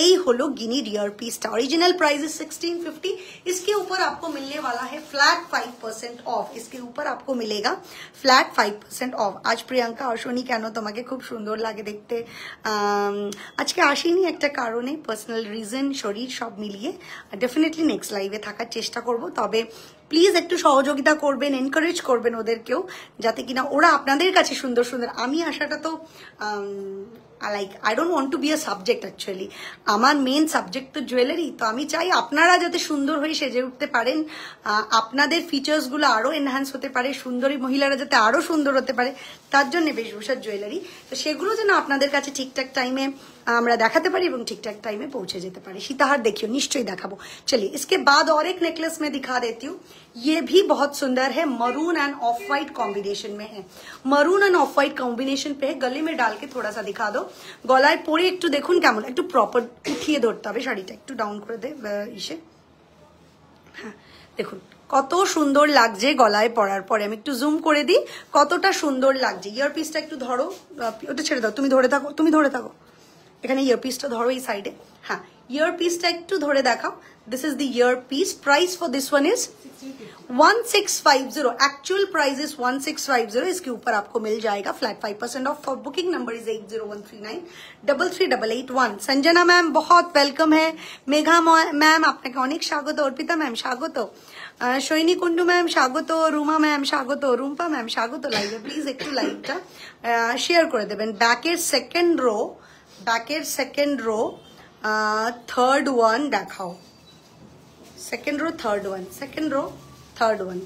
এই হলো গিনির ইয়ার পিসটা। Original price is 1650। इसके ऊपर आपको मिलने वाला है फ्लैट 5% ऑफ। इसके ऊपर आपको मिलेगा फ्लैट 5% ऑफ। आज प्रियंका অশ্বনী কেন তোমাকে খুব সুন্দর লাগে দেখতে। আজকে আসিনি একটা কারণে, পার্সোনাল রিজন, শরীর সব মিলিয়ে। ডেফিনেটলি নেক্সট লাইভে থাকার চেষ্টা করব। তবে প্লিজ একটু সহযোগিতা করবেন, এনকারেজ করবেন ওদেরকেও, যাতে কিনা ওরা আপনাদের কাছে সুন্দর সুন্দর, আমি আসাটা তো like I don't want to be a subject actually. আমার মেন সাবজেক্ট তো জুয়েলারি। তো আমি চাই আপনারা যাতে সুন্দর হয়ে সেজে উঠতে পারেন, আপনাদের ফিচার্সগুলো আরও এনহ্যান্স হতে পারে, সুন্দরী মহিলারা যাতে আরও সুন্দর হতে পারে, তার জন্য বেশভূষার জুয়েলারি। তো সেগুলো যেন আপনাদের কাছে ঠিকঠাক টাইমে আমরা দেখাতে পারি এবং ঠিকঠাক টাइमे पहुंचे যেতে পারি। सीताहार देखियो, निश्चय देखाबो। चलिए इसके बाद और एक नेकलेस में दिखा देती हूँ। ये भी बहुत सुंदर है, maroon end of white combination में है। Maroon end of white combination पे गले में डाल के थोड़ा सा दिखा दो। गलाয় পরে একটু দেখুন কেমন, একটু প্রপার উঠিয়ে ধরতে হবে শাড়িটা, একটু ডাউন করে দে ইসে। হ্যাঁ দেখুন কত সুন্দর লাগছে গলায় পরার পরে। আমি একটু জুম করে দিই কতটা সুন্দর লাগছে। ইয়ারপিসটা একটু ধরো, ওটা ছেড়ে দাও, তুমি ধরে থাকো, তুমি ধরে থাকো। এখানে ইয়ারপিসটা ধরো এই সাইডে। হ্যাঁ ইয়ারপিসটা একটু ধরে দেখাও। This is the earpiece. Price for this one is 1650। Actual price is 1650। इसके ऊपर आपको मिल जाएगा flat 5% off. For booking number is 8013933881। Sanjana ma'am बहुत वेलकम है। मेघा मैम আপনাকে অনেক স্বাগত। অর্পিতা ম্যাম স্বাগত। সৈনী কুন্ডু ম্যাম স্বাগত। রুমা ম্যাম স্বাগত। রুম্পা ম্যাম স্বাগত লাইভে। প্লিজ একটু লাইভটা শেয়ার করে দেবেন। ব্যাকের সেকেন্ড রো, ব্যাকের সেকেন্ড রো থার্ড ওয়ান দেখাও। Second row third one, second row third one,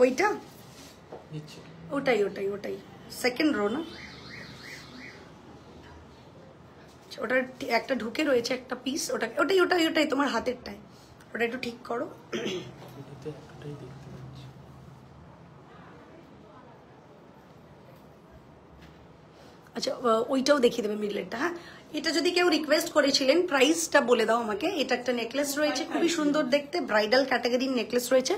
ওইটা ওটাই ওটাই ওটাই সেকেন্ড রো না, ওটা একটা ঢুকে রয়েছে একটা পিস, ওটা ওটাই ওটাই ওটাই তোমার হাতেরটাই, ওটা একটু ঠিক করো। আচ্ছা ওইটাও দেখিয়ে দেবে মিডলেরটা। হ্যাঁ এটা যদি কেউ রিকোয়েস্ট করেছিলেন প্রাইসটা বলে দাও আমাকে। এটা একটা নেকলেস রয়েছে খুবই সুন্দর দেখতে, ব্রাইডাল ক্যাটাগরির নেকলেস রয়েছে।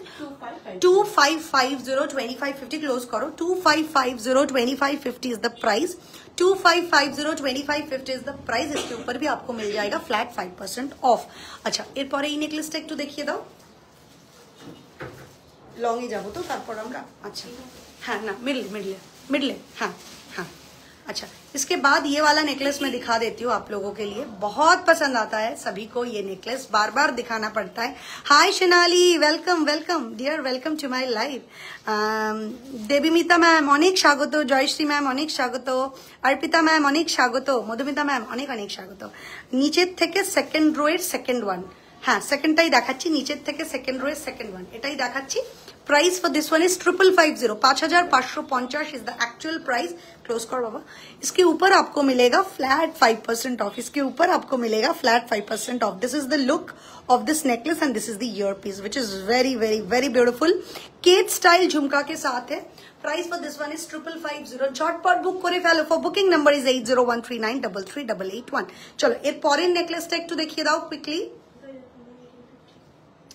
2550 2550 ক্লোজ করো। 2550 2550 is the price. 2550 2550 is the price. इसके ऊपर भी आपको मिल जाएगा फ्लैट 5% ऑफ। अच्छा এরপরে এই নেকলেসটা একটু দেখিয়ে দাও। লং এ যাবো তো তারপর আমরা। अच्छा हाँ ना मिडले मिडले मिडले हाँ हाँ। अच्छा इसके बाद ये वाला नेकलेस मैं दिखा देती हूँ आप लोगों के लिए। बहुत पसंद आता है सभी को ये नेकलेस, बार बार दिखाना पड़ता है। Hi Shinali, welcome welcome dear, welcome to my live. Debimita ma'am अनेक स्वागत, जयश्री मैम अनेक स्वागत, अर्पिता मैम अनेक स्वागत, मधुमिता मैम अनेक अनेक स्वागत। नीचे থেকে সেকেন্ড রো এর সেকেন্ড ওয়ান, হ্যাঁ সেকেন্ডটাই দেখাচ্ছি। নিচের থেকে সেকেন্ড রো এর সেকেন্ড ওয়ান এটাই দেখাচ্ছি। Price for this one is 5550 5550 is the actual price. Close करो बाबा। इसके ऊपर आपको मिलेगा फ्लैट 5% ऑफ। इसके ऊपर आपको मिलेगा flat 5% off. This is the look of this necklace and this is the ear piece which is very very very beautiful. Cat style jhumka के साथ है। Price for this one is 5550। झटपट बुक करे ফেলো। For booking number is 801339338881। चलो एर পরের নেকলেসটা একটু দেখিয়ে দাও কুইকলি।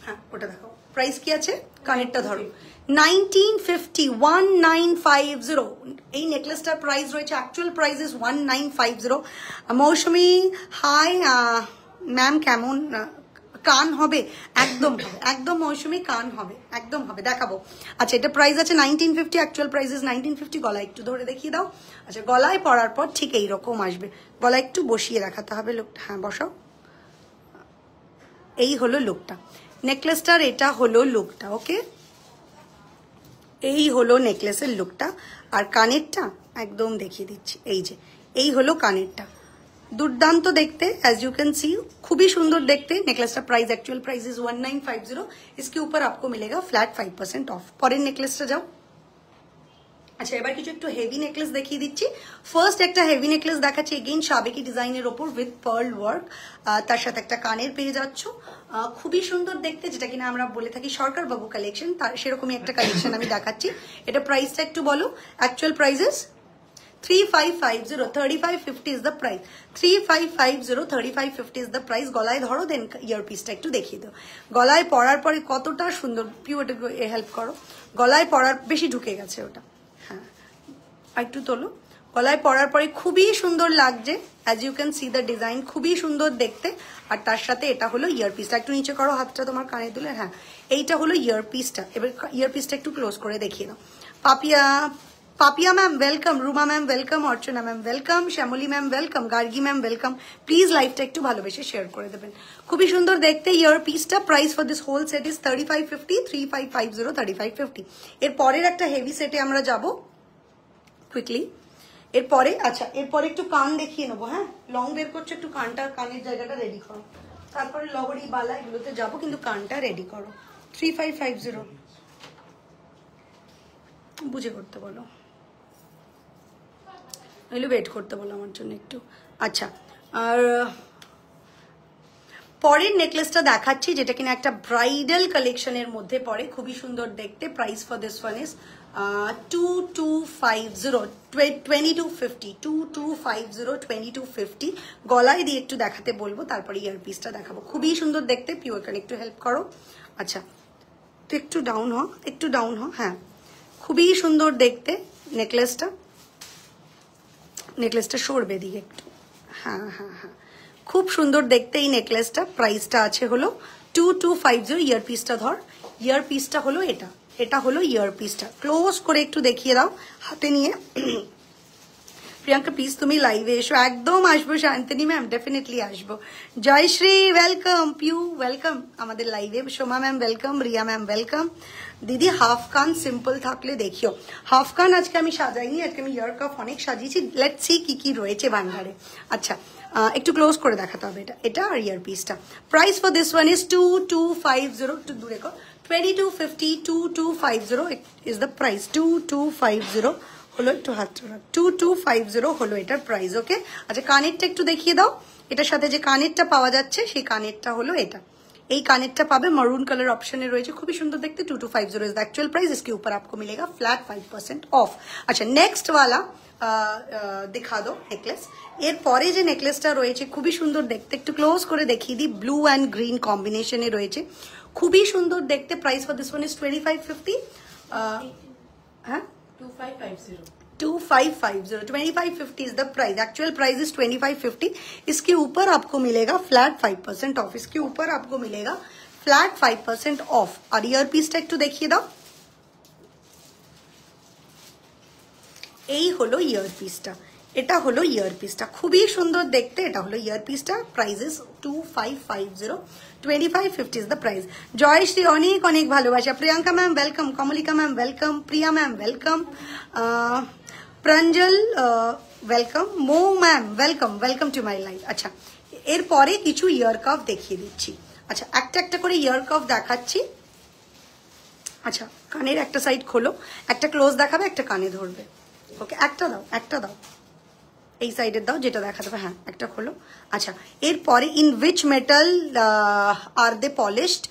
হ্যাঁ ওটা দেখো। प्राइस কি আছে কানেরটা ধরো। 1950 1950 এই নেকলেসটার প্রাইস রয়েছে। Actual price is 1950। Mousumi hi ma'am কেমন? কান হবে একদম হবে, একদম মৌসুমি কান হবে একদম হবে, দেখাবো। আচ্ছা এটা প্রাইস আছে 1950, অ্যাকচুয়াল প্রাইস ইজ 1950। গলা একটু ধরে দেখিয়ে দাও। আচ্ছা গলায় পরার পর ঠিক এইরকম আসবে। গলা একটু বসিয়ে দেখাতে হবে লুকটা। হ্যাঁ বসাও। এই হলো লুকটা নেকলেসটার, এটা হলো লুকটা। ওকে এই হলো নেকলেসের লুকটা। আর কানেরটা একদম দেখিয়ে দিচ্ছি। এই যে এই হলো কানেরটা, দুর্দান্ত দেখতে। एज यू कैन सी খুবই সুন্দর দেখতে। নেকলেসটা প্রাইস एक्चुअल प्राइस इज 1950। इसके ऊपर आपको मिलेगा फ्लैट 5% ऑफ। পরের নেকলেসটা যাও। আচ্ছা এবার কিছু একটু হেভি নেকলেস দেখিয়ে দিচ্ছি। ফার্স্ট একটা হেভি নেকলেস দেখাচ্ছি এগেইন সাবেকি ডিজাইনের ওপর উইথ পার্ল ওয়ার্ক। তার সাথে একটা কানের পেয়ে যাচ্ছ, খুবই সুন্দর দেখতে, যেটা কিনা আমরা বলে থাকি সরকার বাবু কালেকশন, তার সেরকমই একটা কালেকশন আমি দেখাচ্ছি। এটা প্রাইসটা একটু বলো। Actual price is 3550 3550 is the price. 3550 3550 is the price. গলায় ধরো দেন ইয়ারপিসটা একটু দেখিয়ে দাও। গলায় পরার পরে কতটা সুন্দর, পিওটা হেল্প করো। গলায় পরার বেশি ঢুকে গেছে ওটা, হ্যাঁ একটু তোলো। গলায় পরার পরে খুবই সুন্দর লাগছে। As you can see the design, খুবই সুন্দর দেখতে। আর তার সাথে এটা হলো ইয়ারপিসটা। একটু নিচে করো হাতটা তোমার কানে তুলে। হ্যাঁ এইটা হলো ইয়ারপিসটা। এবার ইয়ারপিসটা একটু ক্লোজ করে দেখিয়ে দাও। Papiya Papiya ma'am welcome, Ruma ma'am welcome, Archana ma'am welcome, Shyamali ma'am welcome, Gargi ma'am welcome. Please লাইভটা একটু ভালোবেসে শেয়ার করে দেবেন। খুবই সুন্দর দেখতে ইয়ারপিসটা। Price for this whole set is 3550 3550 3550। এর পরের একটা হেভি সেটে আমরা যাব কুইকলি। এরপরে আচ্ছা এরপরে একটু কান দেখিয়ে নেবো। হ্যাঁ, লং বের করছো, একটু কানটা, কানের জায়গাটা রেডি করো, তারপরে লবড়ি বালা এগুলোতে যাবো, কিন্তু কানটা রেডি করো। 3550 বুঝে করতে বলো, এগুলো ওয়েট করতে বলো আমার জন্য একটু। আচ্ছা, আর পরের নেকলেসটা দেখাচ্ছি, যেটা কিনা একটা ব্রাইডাল কালেকশনের মধ্যে পড়ে, খুবই সুন্দর দেখতে। Price for this one is 2250, 2250, 2250। গলায় দিয়ে একটু দেখাতে বলবো, তারপরে ইয়ারপিসটা দেখাবো। খুবই সুন্দর দেখতে, পিওর কান, একটু হেল্প করো। আচ্ছা, তো একটু ডাউন হ, একটু ডাউন হ। হ্যাঁ, খুবই সুন্দর দেখতে নেকলেসটা। নেকলেসটা সরবে দিকে একটু। হ্যাঁ হ্যাঁ হ্যাঁ, খুব সুন্দর দেখতে এই নেকলেসটা। প্রাইসটা আছে হলো 2250। ইয়ারপিসটা ধর, ইয়ারপিসটা হলো এটা, এটা হলো ইয়ারপিসটা। ক্লোজ করে একটু দেখিয়ে দাও হাতে নিয়ে। প্রিয়াঙ্কা প্লিজ তুমি লাইভে এসো। একদম আসবো শান্তিনী ম্যাম, ডেফিনেটলি আসবো। জয়শ্রী ওয়েলকাম, পিউ ওয়েলকাম আমাদের লাইভে। Soma ma'am welcome, Riya ma'am welcome. দিদি হাফ কান সিম্পল থাকলে দেখিও। হাফ কান আজকে আমি সাজাইনি, আজকে আমি ইয়ার কাফ অনেক সাজিয়েছি। লেটস সি কি কি রয়েছে ভান্ডারে। আচ্ছা, একটু ক্লোজ করে দেখাতে হবে এটা, এটা আর ইয়ার পিসটা। Price for this one is 2250। একটু দূরে কর, 2250, 2250 ইজ দ্য প্রাইস। 2250 হলো, একটু হাত 2250 হলো এটার প্রাইস। ওকে, আচ্ছা কানেরটা একটু দেখিয়ে দাও। এটার সাথে যে কানেরটা পাওয়া যাচ্ছে সেই কানেরটা হলো এটা। এই কানেরটা পাবে मरून कलर ऑप्शन में रही, खूब सुंदर देखते। 2250 इज द एक्चुअल प्राइस। इसके ऊपर आपको मिलेगा फ्लैट 5% ऑफ। अच्छा, नेक्स्ट वाला दिखा दो नेकलेस। एर परे जे नेकलेसटा रही है खूबी सुंदर देखते, एकटू क्लोज करे देखिए दी। ब्लू एंड ग्रीन कॉम्बिनेशने रही है, खूबी सुंदर देखते। Price for this one is 2550। हाँ 2550, 2550 is the price. Actual price is 2550। इसके ऊपर आपको मिलेगा फ्लैट 5% ऑफ। इसके ऊपर आपको मिलेगा फ्लैट 5% ऑफ। और ईयर पीसटा একটু দেখিয়ে দাও। এই হলো ইয়ার পিসটা, এটা হলো ইয়ার পিসটা, খুবই সুন্দর দেখতে। এটা হলো ইয়ার পিসটা। Price is 2550, 2550 is the price. Jayashree অনেক অনেক ভালোবাসা। Priyanka ma'am welcome, Kamalika ma'am welcome, Priya ma'am welcome, Pranjal welcome, Mo ma'am welcome, welcome to my life. আচ্ছা, এরপরে কিছু ইয়ার কাফ দেখিয়ে দিচ্ছি। আচ্ছা, একটা একটা করে ইয়ার কাফ দেখাচ্ছি। আচ্ছা, কানের একটা সাইড খোলো, একটা ক্লোজ দেখাবে, একটা কানে ধরবে। ওকে, একটা দাও, একটা দাও, এই সাইডের দাও যেটা দেখা দেবে। হ্যাঁ, একটা খোলো। আচ্ছা, এরপরে in which metal are they polished?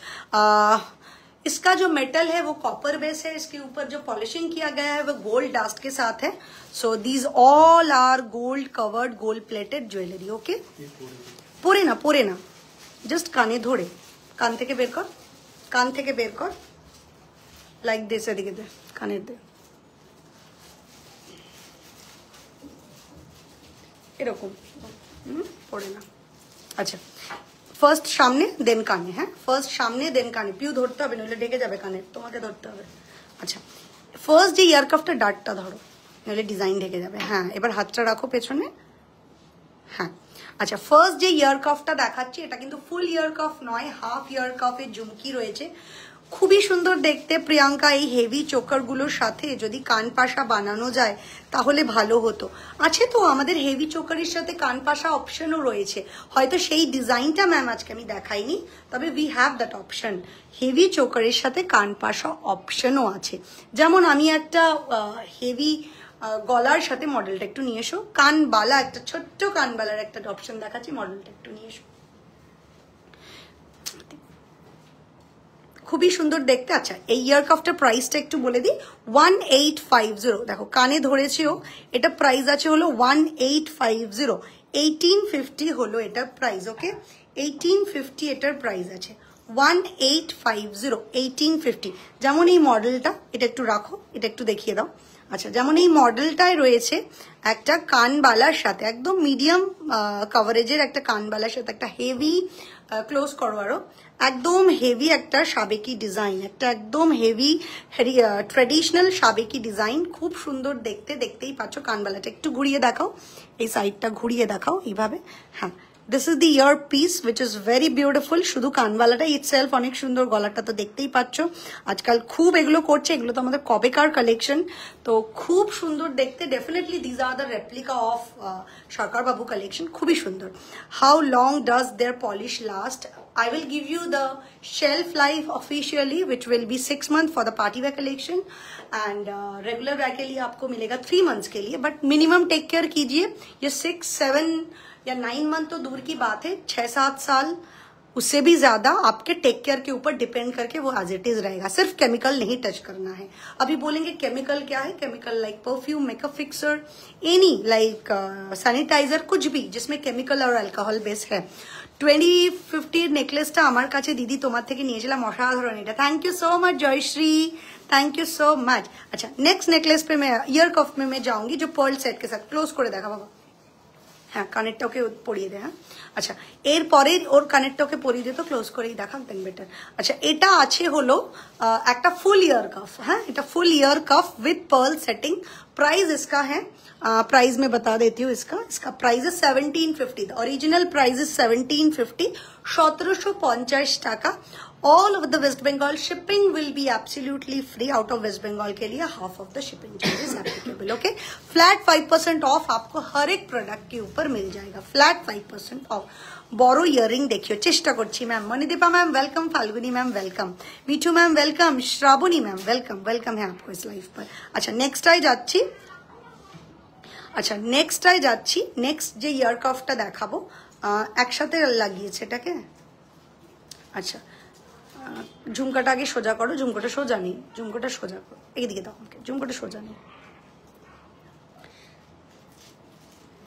इसका जो मेटल है वो कॉपर बेस है। इसके ऊपर जो पॉलिशिंग किया गया है वो गोल्ड डस्ट के साथ है। So these all are gold covered, gold plated jewellery. Okay, পরে না, পরে না, জাস্ট কানে ধরে, কান থেকে বের কর, কান থেকে বের কর, লাইক দিস, এদিকে দে, কানের দে, এরকম, পড়ে না। আচ্ছা, ফার্স্ট সামনে দেন কানে। হ্যাঁ, ফার্স্ট সামনে দেন কানে। পিউ ধরতে হবে, নইলে ঢেকে যাবে কানে, তোমাকে ধরতে হবে। আচ্ছা, ফার্স্ট যে ইয়ার কাফটা ডাটটা ধরো, নইলে ডিজাইন ঢেকে যাবে। হ্যাঁ, এবার হাতটা রাখো পেছনে। হ্যাঁ, আচ্ছা, ফার্স্ট যে ইয়ার কাফটা দেখাচ্ছি এটা কিন্তু ফুল ইয়ার কাফ নয়, হাফ ইয়ার কাফের ঝুমকি রয়েছে, খুবই সুন্দর দেখতে। প্রিয়াঙ্কা, এই হেভি চোকারগুলোর সাথে যদি কান পাশা বানানো যায় তাহলে ভালো হতো। আছে তো আমাদের হেভি চোকারের সাথে কান পাশা অপশনও রয়েছে, হয়তো সেই ডিজাইনটা ম্যাম আজকে আমি দেখাইনি, তবে we have that option. Heavy চোকারের সাথে কান পাশা অপশনও আছে। যেমন আমি একটা হেভি গলার সাথে, মডেলটা একটু নিয়ে এসো, কানবালা, একটা ছোট্ট কানবালার একটা অপশন দেখাচ্ছি, মডেলটা একটু নিয়ে এসো, খুবই সুন্দর দেখতে। আচ্ছা, এই ইয়ার কাফটার প্রাইসটা একটু বলে দিই, 1850। দেখো কানে ধরেছেও, এটা প্রাইস আছে হলো 1850, 1850 হলো এটার প্রাইস। ওকে, 1850 এটার প্রাইস আছে, 1850, 1850। যেমন এই মডেলটা, এটা একটু রাখো, এটা একটু দেখিয়ে দাও। আচ্ছা, যেমন এই মডেলটায় রয়েছে একটা কানবালার সাথে, একদম মিডিয়াম কভারেজের একটা কানবালার সাথে একটা হেভি, ক্লোজ করো আরো, একদম হেভি একটা সাবেকি ডিজাইন, একটা একদম হেভি ট্রেডিশনাল সাবেকি ডিজাইন, খুব সুন্দর দেখতে। দেখতেই পাচ্ছ কানবালাটা, একটু ঘুরিয়ে দেখাও, এই সাইডটা ঘুরিয়ে দেখাও এইভাবে। হ্যাঁ, this is the year piece which is very beautiful. শুধু কানবালাটা ইটসেলফ অনেক সুন্দর, গলাটা তো দেখতেই পাচ্ছ। আজকাল খুব এগুলো করছে, এগুলো তো আমাদের কবেকার কালেকশন, তো খুব সুন্দর দেখতে। Definitely these are the replica of Sarkar Babu collection, খুবই সুন্দর। How long does their polish last? I will give you the shelf life officially, which will be 6 months for the party wear collection, and regular wear के लिए आपको मिलेगा 3 months के लिए। But minimum take care कीजिए, ये 6, 7 या 9 month तो दूर की बात है, 6-7 साल उससे भी ज्यादा आपके टेक केयर के ऊपर डिपेंड करके वो एज इट इज रहेगा। सिर्फ केमिकल नहीं टच करना है। अभी बोलेंगे केमिकल क्या है? Chemical like perfume, makeup fixer, any like sanitiser, कुछ भी जिसमें केमिकल और अल्कोहल बेस है। 2050 नेकलेसটা আমার কাছে দিদি তোমার থেকে নিয়েছিলাম, অসাধারণ এটা। Thank you so much Jayashree, thank you so much. अच्छा, नेक्स्ट नेकलेस पे मैं ईयर कफ में मैं जाऊंगी, जो पर्ल सेट के साथ। क्लोज করে দেখা বাবা, হ্যাঁ কানেরটাকে পরিয়ে দে। হ্যাঁ আচ্ছা, এরপরে ওর কানেরটাকে পরিয়ে দে, তো ক্লোজ করেই দেখা দেন বেটার। আচ্ছা, এটা আছে হলো একটা ফুল ইয়ার কাফ। হ্যাঁ, এটা ফুল ইয়ার কাफ विद पर्ल सेटिंग। प्राइस इसका है, प्राइस में बता देती हूँ इसका प्राइस है 1750। ओरिजिनल प्राइस है 1750, 1750 টাকা। All over the West Bengal shipping will be absolutely free. Out of West Bengal के लिए half of the shipping charges applicable. Okay, flat 5% off आपको हर एक प्रोडक्ट के ऊपर मिल जाएगा, फ्लैट 5% ऑफ। বড় ইয়ারিং দেখিও, চেষ্টা করছি ma'am. Monidipa ma'am welcome, Falguni ma'am welcome, Mithu ma'am welcome, Srabani ma'am welcome, welcome है आपको इस लाइफ पर। अच्छा, নেক্সটটাই যাচ্ছি। আচ্ছা, নেক্সটটাই যাচ্ছি। নেক্সট যে ইয়ার কাফটা দেখাবো একসাথে লাগিয়েছে এটাকে। আচ্ছা, ঝুমকাটা আগে সোজা করো। ঝুমকোটা সোজা নেই, ঝুমকোটা সোজা করো, এইদিকে দাও আমাকে। ঝুমকোটা সোজা নেই,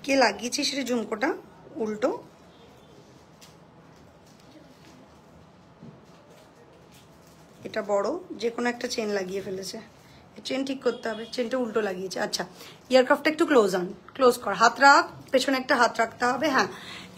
কে লাগিয়েছে সেটা? ঝুমকোটা উল্টো। এটা বড়, যে কোনো একটা চেন লাগিয়ে ফেলেছে। চেন ঠিক করতে হবে, চেনটা উল্টো লাগিয়েছে। আচ্ছা, ইয়ার কাফটা একটু ক্লোজ আন, ক্লোজ কর, হাত রাখ, পেছনে একটা হাত রাখতে হবে। হ্যাঁ,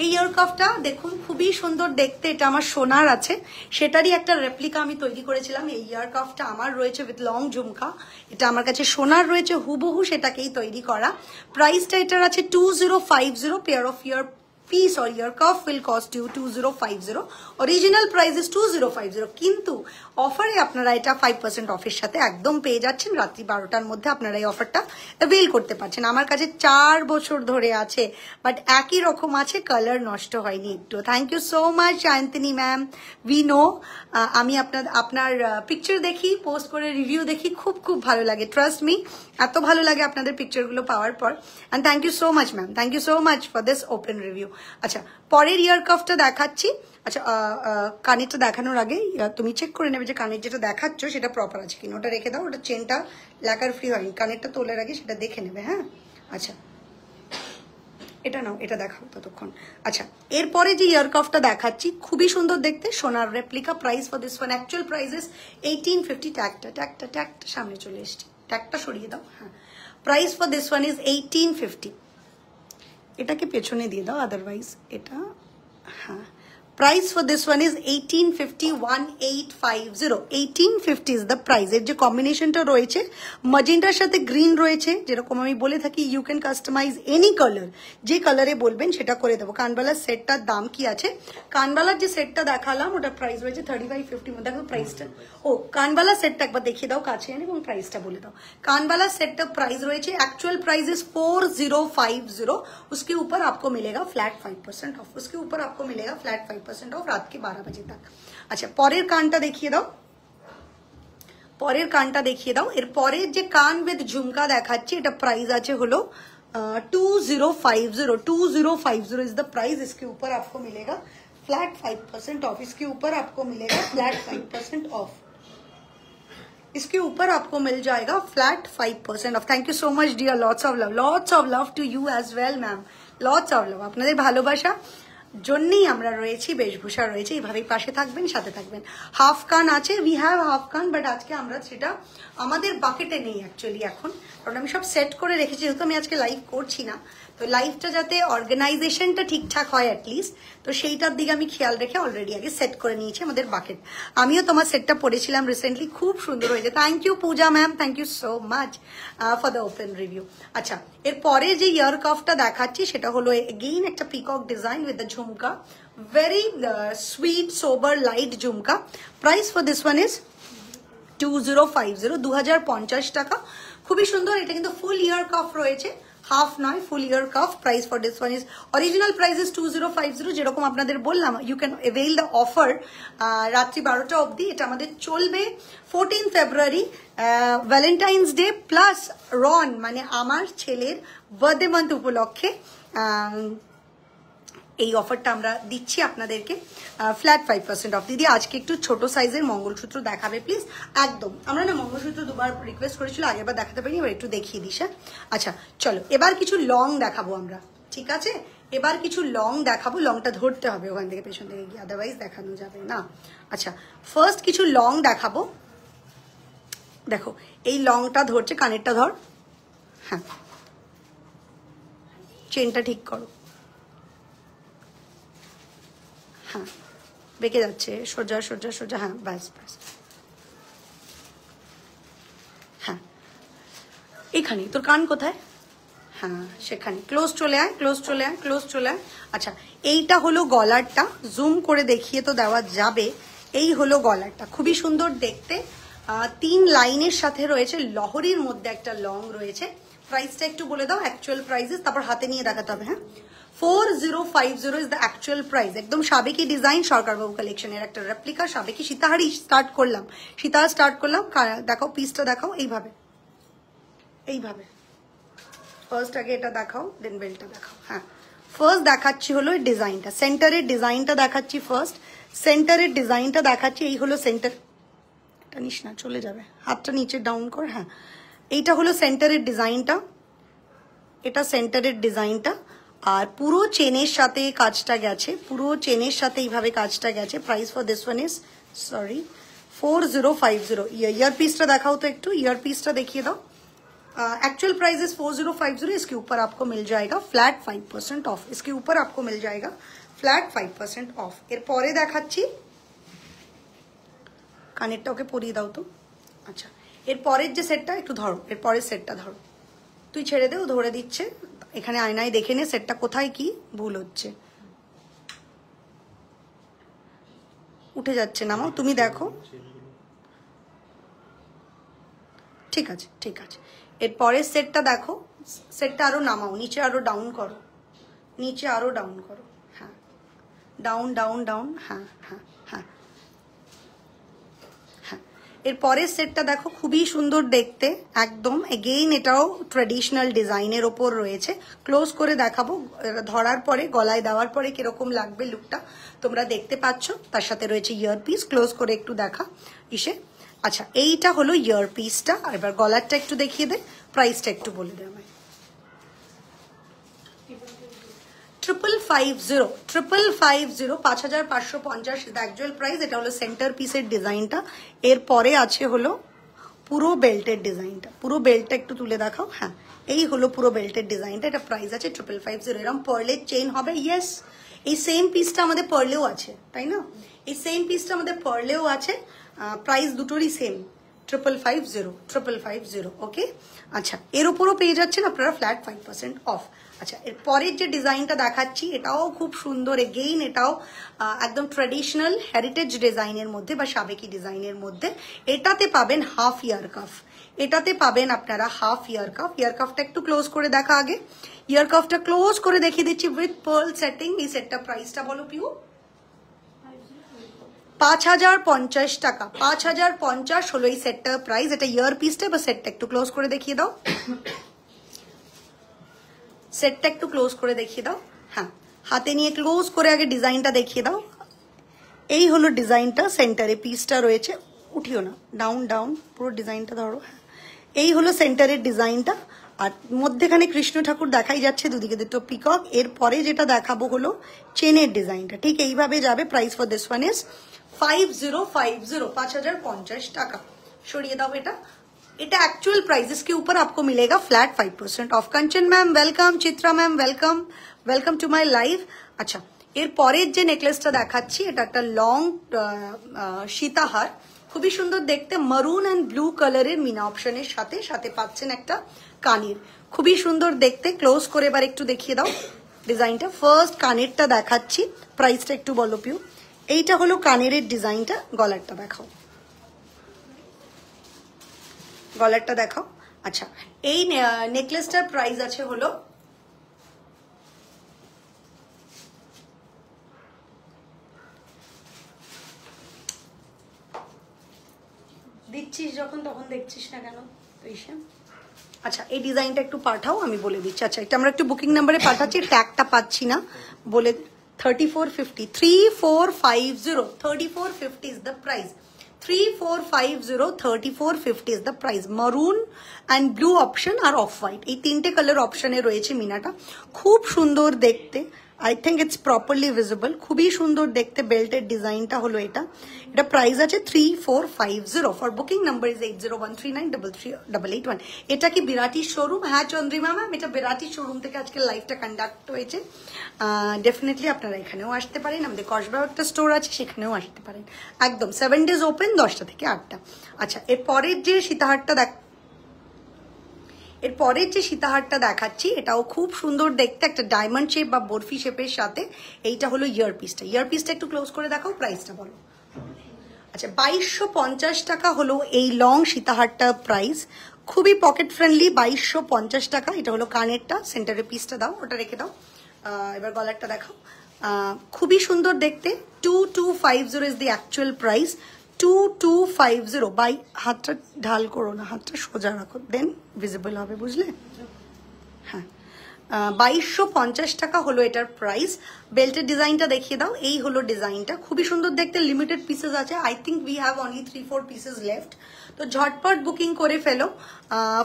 এই ইয়ার কাফটা দেখুন খুবই সুন্দর দেখতে। এটা আমার সোনার আছে, সেটারই একটা রেপ্লিকা আমি তৈরি করেছিলাম। এই ইয়ার কাফটা আমার রয়েছে উইথ লং ঝুমকা। এটা আমার কাছে সোনার রয়েছে, হুবহু সেটাকেই তৈরি করা। প্রাইসটা এটার আছে 2050। Pair of year piece or your cuff will cost you 2050। original price is 2050, কিন্তু অফারে আপনারা এটা 5% অফের সাথে একদম পেয়ে যাচ্ছেন। রাত্রি 12টার মধ্যে আপনারা এই অফারটা অ্যাভেল করতে পারছেন। আমার কাছে 4 বছর ধরে আছে, বাট একই রকম আছে, কালার নষ্ট হয়নি একটু। Thank you so much Shantoni ma'am. We know, আমি আপনার পিকচার দেখি, পোস্ট করে রিভিউ দেখি, খুব খুব ভালো লাগে। ট্রাস্ট মি, এত ভালো লাগে আপনাদের পিকচারগুলো পাওয়ার পর। And thank you so much ma'am, thank you so much for this open review. আচ্ছা, পরের ইয়ার কাফটা দেখাচ্ছি। আচ্ছা, কানেরটা দেখানোর আগে তুমি চেক করে নেবে যে কানের যেটা দেখাচ্ছ সেটা প্রপার আছে কিনা। ওটা রেখে দাও, ওটা চেনটা ল্যাকার ফ্রি হয়নি। কানেরটা তোলার আগে সেটা দেখে নেবে। হ্যাঁ, আচ্ছা এটা নাও, এটা দেখাও ততক্ষণ। আচ্ছা, এরপরে যে ইয়ার কাফটা দেখাচ্ছি খুবই সুন্দর দেখতে, সোনার replica. Price for this one, actual price is 1850। ট্যাগটা সামনে চলে এসছে, ট্যাগটা সরিয়ে দাও। হ্যাঁ, price for this one is 1850। এটাকে পেছনে দিয়ে দাও, আদারওয়াইজ এটা। হ্যাঁ, price for this one is 1850, 1850। 1850 is the price. এর যে কম্বিনেশনটা রয়েছে, ম্যাজেন্টার সাথে গ্রিন রয়েছে, যেরকম আমি বলে থাকি you can customise any colour, যে কালারে বলবেন সেটা করে দেবো। কানবালার সেটটার দাম কি আছে? কানবালার যে সেটটা দেখালাম ওটা প্রাইস রয়েছে 3550। দেখো প্রাইসটা, ও কানবালা সেটটা একবার দেখিয়ে দাও কাছে এনে, এবং প্রাইসটা বলে দাও। कानवाला सेट का प्राइस रही है, एक्चुअल प्राइस इज 4050। उसके ऊपर आपको मिलेगा फ्लैट 5% ऑफ। उसके ऊपर आपको मिलेगा फ्लैट 5% ऑफ रात के 12 बजे तक। अच्छा, পরের কানটা দেখিয়ে দাও, পরের কানটা দেখিয়ে দাও। এর পরের যে কান উইথ ঝুমকা দেখাচ্ছি, এটা প্রাইস আছে হলো 2050। 2050 इज द प्राइस। इसके ऊपर आपको मिलेगा फ्लैट 5% ऑफ। इसके ऊपर आपको मिलेगा फ्लैट 5% ऑफ। इसके ऊपर आपको मिल जाएगा flat 5% off. Thank you so much dear, lots of love to you as well ma'am, lots of love. আপনাদের ভালোবাসা জন্যই আমরা রয়েছি, বেশভূষা রয়েছে, এইভাবেই পাশে থাকবেন, সাথে থাকবেন। হাফ কান আছে, উই হ্যাভ হাফ কান, বাট আজকে আমরা সেটা আমাদের বাকেটে নেই অ্যাকচুয়ালি এখন, কারণ আমি সব সেট করে রেখেছি, যেহেতু আমি আজকে লাইভ করছি না। তো লাইফটা যাতে অর্গানাইজেশনটা ঠিকঠাক হয় অ্যাটলিস্ট, তো সেইটার দিকে আমি খেয়াল রেখে অলরেডি আগে সেট করে নিয়েছি আমাদের বাকেট। আমিও তোমার সেটটা পড়েছিলাম রিসেন্টলি, খুব সুন্দর হয়েছে। Thank you Puja ma'am, thank you so much for the open review. আচ্ছা, এরপরে যে ইয়ার কাফটা দেখাচ্ছি সেটা হলো এগেইন একটা peacock design with the jhumka, very sweet sober light jhumka. Price for this one is 2050, 2050 টাকা। খুবই সুন্দর। এটা কিন্তু ফুল ইয়ার কাফ রয়েছে, হাফ নয়, full ear cuff. Price for this one is, original price is 2050। যেরকম আপনাদের বললাম, you can avail the offer রাত্রি 12টা অবধি। এটা আমাদের চলবে 14 ফেব্রুয়ারি, ভ্যালেন্টাইন্স ডে প্লাস রন মানে আমার ছেলের বার্থডে মান্থ উপলক্ষে এই অফারটা আমরা দিচ্ছি আপনাদেরকে, ফ্ল্যাট 5% অফ। দিদি আজকে একটু ছোট সাইজের মঙ্গলসূত্র দেখাবে প্লিজ। একদম, আমরা না মঙ্গলসূত্র দুবার রিকোয়েস্ট করেছিল, আগেরবার দেখাতে পারিনি, এবার একটু দেখিয়ে দিস। আচ্ছা চলো, এবার কিছু লং দেখাবো আমরা, ঠিক আছে? এবার কিছু লং দেখাবো। লংটা ধরতে হবে ওখান থেকে পেছন থেকে গিয়ে, আদারওয়াইজ দেখানো যাবে না। আচ্ছা, ফার্স্ট কিছু লং দেখাবো। দেখো এই লংটা ধরছে, কানেরটা ধর, হ্যাঁ চেনটা ঠিক করো, হ্যাঁ বেঁকে যাচ্ছে, সোজা সোজা সোজা, হ্যাঁ ব্যাস ব্যাস, হ্যাঁ এইখানে তোর কান কোথায়, হ্যাঁ সেখানে, ক্লোজ চলে আয়, ক্লোজ চলে আয়, ক্লোজ চলে আয়। আচ্ছা, এইটা হলো গলারটা, জুম করে দেখিয়ে তো দেওয়া যাবে। এই হলো গলারটা, খুবই সুন্দর দেখতে। 3 লাইনের সাথে রয়েছে, লহরির মধ্যে একটা লং রয়েছে। প্রাইসটা একটু বলে দাও, অ্যাকচুয়াল প্রাইসেস, তারপর হাতে নিয়ে দেখাতে হবে। হ্যাঁ, 4050 ইজ দ্য অ্যাকচুয়াল প্রাইস। একদম সাবেকি ডিজাইন, সরকারবাবু কালেকশনের একটা রেপ্লিকা, সাবেকি সীতাহারি স্টার্ট করলাম, সীতাহার স্টার্ট করলাম। দেখাও পিসটা, দেখাও এইভাবে, এইভাবে ফার্স্ট আগে এটা দেখাও, দেন বেল্টটা দেখাও। হ্যাঁ, ফার্স্ট দেখাচ্ছি হলো এই ডিজাইনটা, সেন্টারের ডিজাইনটা দেখাচ্ছি ফার্স্ট, সেন্টারের ডিজাইনটা দেখাচ্ছি। এই হলো সেন্টার, এটা নিস না চলে যাবে, হাতটা নিচে ডাউন কর। হ্যাঁ, এইটা হলো সেন্টারের ডিজাইনটা, এটা সেন্টারের ডিজাইনটা। আর পুরো চেনের সাথে কাজটা গেছে, পুরো চেনের সাথে এইভাবে কাজটা গেছে। Price for this one is sorry 4050। Ear पीसটা দেখাও তো একটু, ईयर पीसটা দেখিয়ে দাও। Actual price is 4050। इसके ऊपर आपको मिल जाएगा फ्लैट 5% ऑफ, इसके ऊपर आपको मिल जाएगा फ्लैट 5% ऑफ। এরপরে দেখাচ্ছি, কানেরটা ওকে পরিয়ে দাও তো। আচ্ছা, এরপরের যে সেটটা একটু ধরো, এরপরের সেটটা ধরো, তুই ছেড়ে দে, ও ধরে দিচ্ছে। এখানে আয়নায় দেখে নে সেটটা কোথায় কি ভুল হচ্ছে, উঠে যাচ্ছে, নামাও তুমি দেখো, ঠিক আছে ঠিক আছে। এরপরের সেটটা দেখো, সেটটা আরো নামাও, নিচে আরো ডাউন করো, নিচে আরো ডাউন করো, হ্যাঁ ডাউন ডাউন ডাউন, হ্যাঁ হ্যাঁ হ্যাঁ হ্যাঁ। এরপরের সেটটা দেখো, খুবই সুন্দর দেখতে একদম। এগেইন এটাও ট্র্যাডিশনাল ডিজাইনের ওপর রয়েছে। ক্লোজ করে দেখাবো, ধরার পরে গলায় দেওয়ার পরে কিরকম লাগবে লুকটা তোমরা দেখতে পাচ্ছ। তার সাথে রয়েছে ইয়ার পিস, ক্লোজ করে একটু দেখা ইসে। আচ্ছা, এইটা হলো ইয়ার পিসটা। আর এবার গলারটা একটু দেখিয়ে দে, প্রাইসটা একটু বলে দে আমায়। 550 5550 অ্যাকচুয়াল প্রাইস। এটা হলো সেন্টার পিসের ডিজাইনটা। এরপরে আছে হলো পুরো বেল্টের ডিজাইনটা, পুরো বেল্টটা একটু তুলে দেখাও। হ্যাঁ, এই হলো পুরো বেল্টের ডিজাইনটা। এটা প্রাইস আছে 5550। এরকম পার্লের চেইন হবে, ইয়েস এই সেম পিসটা আমাদের পার্লেও আছে, তাই না? এই সেম পিসটা আমাদের পার্লেও আছে, প্রাইস দুটোরই সেম, 5550 ওকে। আচ্ছা, এর উপরও পেয়ে যাচ্ছেন আপনারা ফ্ল্যাট 5% অফ। আচ্ছা, এর পরের যে ডিজাইনটা দেখাচ্ছি এটাও খুব সুন্দর। এগেইন এটাও একদম ট্র্যাডিশনাল হেরিটেজ ডিজাইনের মধ্যে বা সাবেকি ডিজাইনের মধ্যে। এটাতে পাবেন হাফ ইয়ার কাফ, এটাতে পাবেন আপনারা হাফ ইয়ার কাফ। ইয়ার কাফটা একটু ক্লোজ করে দেখা আগে, ইয়ার কাফটা ক্লোজ করে দেখিয়ে দিচ্ছি উইথ পার্ল সেটিং। এই সেটটা প্রাইসটা বলো পিউ, 5050 টাকা, 5050 হলো এই সেটটার প্রাইস। এটা ইয়ার পিসটা বা সেটটা একটু ক্লোজ করে দেখিয়ে দাও, সেটটা একটু ক্লোজ করে দেখিয়ে দাও। হ্যাঁ, হাতে নিয়ে ক্লোজ করে আগে ডিজাইনটা দেখিয়ে দাও। এই হলো ডিজাইনটা, সেন্টারে পিসটা রয়েছে, উঠিও না, ডাউন ডাউন, পুরো ডিজাইনটা ধরো। হ্যাঁ, এই হলো সেন্টারের ডিজাইনটা। আর মধ্যেখানে কৃষ্ণ ঠাকুর দেখাই যাচ্ছে, দুদিকে দুটো পিকক। এরপরে যেটা দেখাবো হলো চেনের ডিজাইনটা, ঠিক এইভাবে যাবে। Price for this one is 5050, 5050 টাকা। সরিয়ে দাও এটা, এটা एक्चुअल प्राइस, इसके ऊपर आपको मिलेगा flat 5% off. Kanchan ma'am welcome, Chitra ma'am welcome, welcome to my live. আচ্ছা, এর পরের যে নেকলেসটা দেখাচ্ছি এটা একটা লং সীতাহার, খুবই সুন্দর দেখতে, মারুন এন্ড ব্লু কালারের মিনা অপশনের সাথে সাথে পাচ্ছেন একটা কানের, খুবই সুন্দর দেখতে। ক্লোজ করে এবার একটু দেখিয়ে দাও ডিজাইনটা। ফার্স্ট কানেরটা দেখাচ্ছি, প্রাইসটা একটু বলো পিউ। এইটা হলো কানের ডিজাইনটা, গলারটা দেখাও, গলারটা দেখাও। আচ্ছা, এই নেকলেসটার প্রাইস আছে হলো দিচ্ছিস যখন তখন দেখছিস না কেন তুই? আচ্ছা, এই ডিজাইনটা একটু পাঠাও, আমি বলে দিচ্ছি। আচ্ছা, এটা আমরা একটু বুকিং নাম্বারে পাঠাচ্ছি, ট্যাগটা পাচ্ছি না বলে। 3450, 3450, 3450 is the price, 3450, 3450 is the price। maroon and blue option আর অফ হোয়াইট, এই তিনটে কালার অপশনে রয়েছে মিনাটা, খুব সুন্দর দেখতে। I think it's properly visible, খুবই সুন্দর দেখতে। বেল্টের ডিজাইনটা হলো এটা, এটা প্রাইস আছে 3450। For booking number is 8013933881। এটা কি বিরাটির শোরুম? হ্যাঁ চন্দ্রিমা ম্যাম, এটা বিরাটির শোরুম থেকে আজকে লাইভটা কন্ডাক্ট হয়েছে। ডেফিনেটলি আপনারা এখানেও আসতে পারেন, আমাদের কসবাও একটা স্টোর আছে, সেখানেও আসতে পারেন। একদম 7 days ওপেন, 10টা থেকে 8টা। আচ্ছা, এরপরের যে সীতাহারটা দেখাচ্ছি এটাও খুব সুন্দর দেখতে, একটা ডায়মন্ড শেপ বা বরফি শেপের সাথে। এইটা হলো ইয়ারপিসটা, ইয়ারপিসটা একটু ক্লোজ করে দেখাও, প্রাইসটা বলো। আচ্ছা, 2250 টাকা হলো এই লং সীতাহারটা প্রাইস, খুবই পকেট ফ্রেন্ডলি, 2250 টাকা। এটা হলো কানেরটা, সেন্টারের পিসটা দাও, ওটা রেখে দাও। এবার গলারটা দেখাও, খুবই সুন্দর দেখতে। 2250 ইজ দি অ্যাকচুয়াল প্রাইস, 2250। বাই, হাতটা ঢাল করো না, হাতটা সোজা রাখো, দেন ভিজিবল হবে, বুঝলে? হ্যাঁ, 2250 টাকা হলো এটার প্রাইস। বেল্টের ডিজাইনটা দেখিয়ে দাও, এই হলো ডিজাইনটা, খুবই সুন্দর দেখতে। লিমিটেড পিসেস আছে, I think we have only 3-4 pieces left, তো ঝটপট বুকিং করে ফেলো।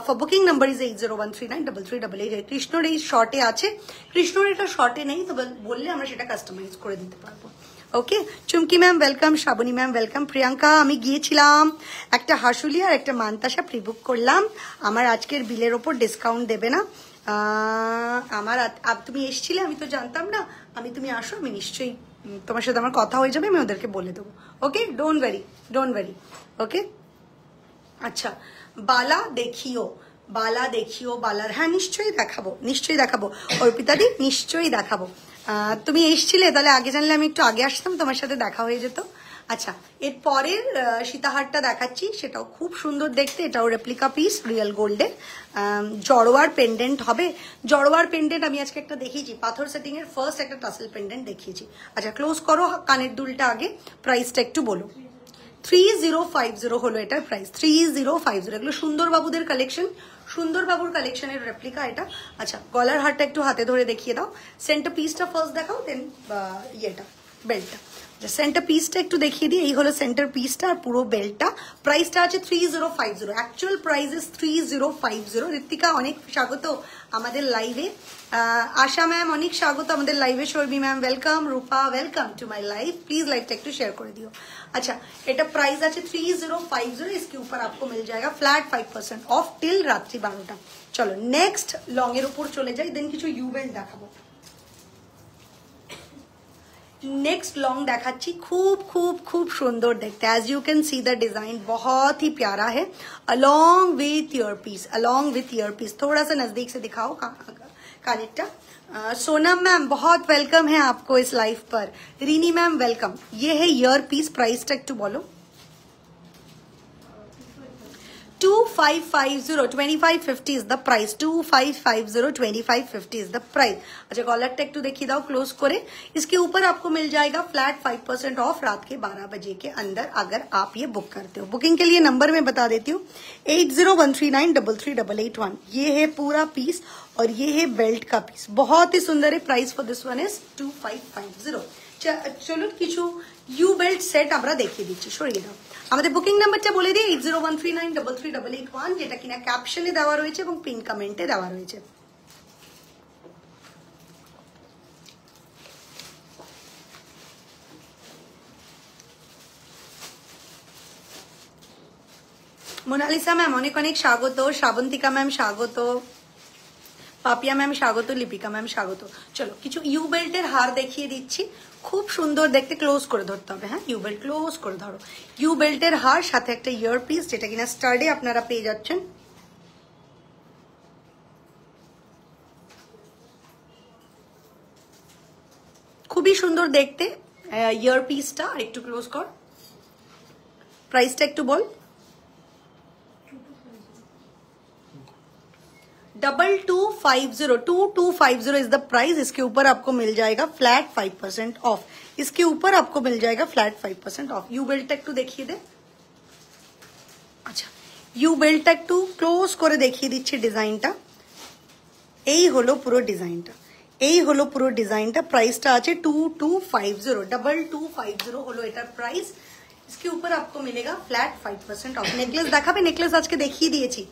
For booking number is 8013933888। কৃষ্ণর এই শর্টে আছে, কৃষ্ণর এটা শর্টে নেই, তো বললে আমরা সেটা কাস্টমাইজ করে দিতে পারবো। Okay, Chumki ma'am welcome, Shrabani ma'am welcome. Priyanka, আমি গিয়েছিলাম একটা হাসুলি আর একটা মানতাসা প্রি বুক করলাম, আমার আজকের বিলের ওপর ডিসকাউন্ট দেবে না? আমার তুমি এসছিলে, আমি তো জানতাম না। তুমি আসো, আমি নিশ্চয়ই তোমার সাথে আমার কথা হয়ে যাবে, আমি ওদেরকে বলে দেবো। ওকে, ডোন্ট ওয়ারি, ডোন্ট ওয়ারি। ওকে, আচ্ছা, বালা দেখিও, বালা দেখিও, বালার, হ্যাঁ নিশ্চয়ই দেখাবো, নিশ্চয়ই দেখাবো অর্পিতাদি, নিশ্চয়ই দেখাবো। তুমি এসছিলে, তাহলে আগে জানলে আমি একটু আগে আসতাম, তোমার সাথে দেখা হয়ে যেত। আচ্ছা, এর পরের সীতাহারটা দেখাচ্ছি, সেটাও খুব সুন্দর দেখতে, এটাও রেপ্লিকা পিস, রিয়েল গোল্ডের। জড়োয়ার পেন্ডেন্ট হবে, জড়োয়ার পেন্ডেন্ট আমি আজকে একটা দেখিয়েছি, পাথর সেটিং এর ফার্স্ট একটা টাসেল পেন্ডেন্ট দেখিয়েছি। আচ্ছা, ক্লোজ করো কানের দুলটা আগে, প্রাইসটা একটু বলো। 3050 হলো এটার প্রাইস, 3050। এগুলো সুন্দর বাবুদের কালেকশন, সুন্দর বাবুর কালেকশনের রেপ্লিকা এটা। আচ্ছা, গলার হারটা একটু হাতে ধরে দেখিয়ে দাও, সেন্টার পিসটা ফার্স্ট দেখাও, দেন ইয়েটা বেল্টটা। সেন্টার পিসটা একটু দেখিয়ে দিই, এই হলো সেন্টার পিসটা আর পুরো বেল্টটা। প্রাইসটা আছে 3050, অ্যাকচুয়াল প্রাইস ইজ 3050। ঋত্বিকা, অনেক স্বাগত আমাদের লাইভে। আশা ম্যাম, অনেক স্বাগত আমাদের লাইভে। Sharmi ma'am welcome, Rupa welcome to my live. Please लाइवটা একটু শেয়ার করে দিও। अच्छा, এটা প্রাইস আছে 3050। इसके ऊपर आपको मिल जाएगा फ्लैट 5% ऑफ टिल রাত্রি 12টা। চলো নেক্সট লং এর উপর চলে যাই, দেন কিছু ইউ বেল্ট দেখাবো। नेक्स्ट लॉन्ग देखाচ্ছি, खूब खूब खूब सुंदर देखते। As you can see the design बहुत ही प्यारा है, along with earpiece, along with earpiece. थोड़ा सा नजदीक से दिखाओ कानेक्टा। सोनम मैम बहुत वेलकम है आपको इस लाइव पर। Rini ma'am welcome. ये है ईयरपीस, प्राइस टैग टू बोलो। 2550, 2550 is the price, 2550, 2550 is the price। अच्छा, कॉलर टैग टू देखिए दाओ क्लोज करे। इसके ऊपर आपको मिल जाएगा फ्लैट 5% ऑफ रात के 12 बजे के अंदर, अगर आप ये बुक करते हो। बुकिंग के लिए नंबर मैं बता देती हूँ, 8013933881। ये है पूरा पीस और ये है बेल्ट का पीस, बहुत ही सुंदर है। Price for this one is 2550। चलो কিছু ইউ বেল্ট সেট আমরা দেখিয়ে দিচ্ছি, সরিয়ে দাও। আমাদের বুকিং নাম্বারটা বলে দিই, 8013933881, যেটা কিনা ক্যাপশনে দেওয়া রয়েছে এবং পিন কমেন্টে দেওয়া রয়েছে। মোনালিসা ম্যাম অনেক অনেক স্বাগত, শ্রাবন্তিকা ম্যাম স্বাগত, পাপিয়া ম্যাম স্বাগত, লিপিকা ম্যাম স্বাগত। চলো কিছু ইউ বেল্টের হার দেখিয়ে দিচ্ছি, খুব সুন্দর দেখতে, ক্লোজ করে ধরতে হবে। হ্যাঁ, ইউ বেল্ট ক্লোজ করে ধরো। ইউ বেল্টের হার সাথে একটা ইয়ার পিস, যেটা কিনা স্টার্ডে আপনারা পেয়ে যাচ্ছেন। খুবই সুন্দর দেখতে ইয়ার পিসটা। আর একটু ক্লোজ কর, प्राइसটা একটু বল। 2250 इज द प्राइस। इसके ऊपर आपको मिल जाएगा फ्लैट 5% ऑफ। इसके ऊपर आपको मिल जाएगा फ्लैट 5% ऑफ। यू बेल्ट একটু দেখিয়ে দে। আচ্ছা, ইউ বেল্টটা একটু ক্লোজ করে দেখিয়ে দিচ্ছি ডিজাইনটা। এই হলো পুরো ডিজাইনটা, এই হলো পুরো ডিজাইনটা। প্রাইসটা আছে 2250, 2250 হলো এটার প্রাইস। इसके ऊपर आपको मिलेगा फ्लैट 5% ऑफ। नेकलेस দেখাবে? নেকলেস আজকে দেখিয়ে দিয়েছি,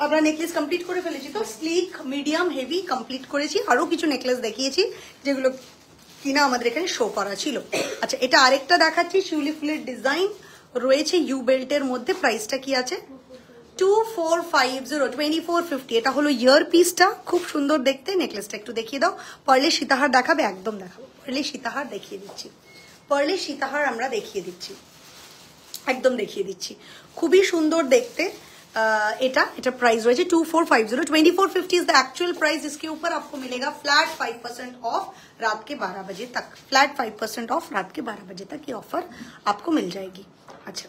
আমরা নেকলেস কমপ্লিট করে ফেলেছি। তো স্লিক, মিডিয়াম, হেভি কমপ্লিট করেছি। আরো কিছু নেকলেস দেখিয়েছি যেগুলো কিনা আমাদের এখানে শো করা ছিল। আচ্ছা, এটা আরেকটা দেখাচ্ছি, শিউলি ফুলের ডিজাইন রয়েছে ইউ বেল্টের মধ্যে। প্রাইসটা কি আছে? 2450, 2450। এটা হলো ইয়ার পিসটা, খুব সুন্দর দেখতে। নেকলেসটা একটু দেখিয়ে দাও। পার্লে সীতাহার দেখাবে? একদম দেখাবো। পার্লে সীতাহার দেখিয়ে দিচ্ছি, পার্লে সীতাহার আমরা দেখিয়ে দিচ্ছি, একদম দেখিয়ে দিচ্ছি। খুবই সুন্দর দেখতে এটা प्राइस रहे 2450। 2450 इज द एक्चुअल प्राइस। इसके ऊपर आपको मिलेगा फ्लैट 5% ऑफ रात के 12 बजे तक। फ्लैट 5% ऑफ रात के 12 बजे तक ये ऑफर आपको मिल जाएगी। अच्छा,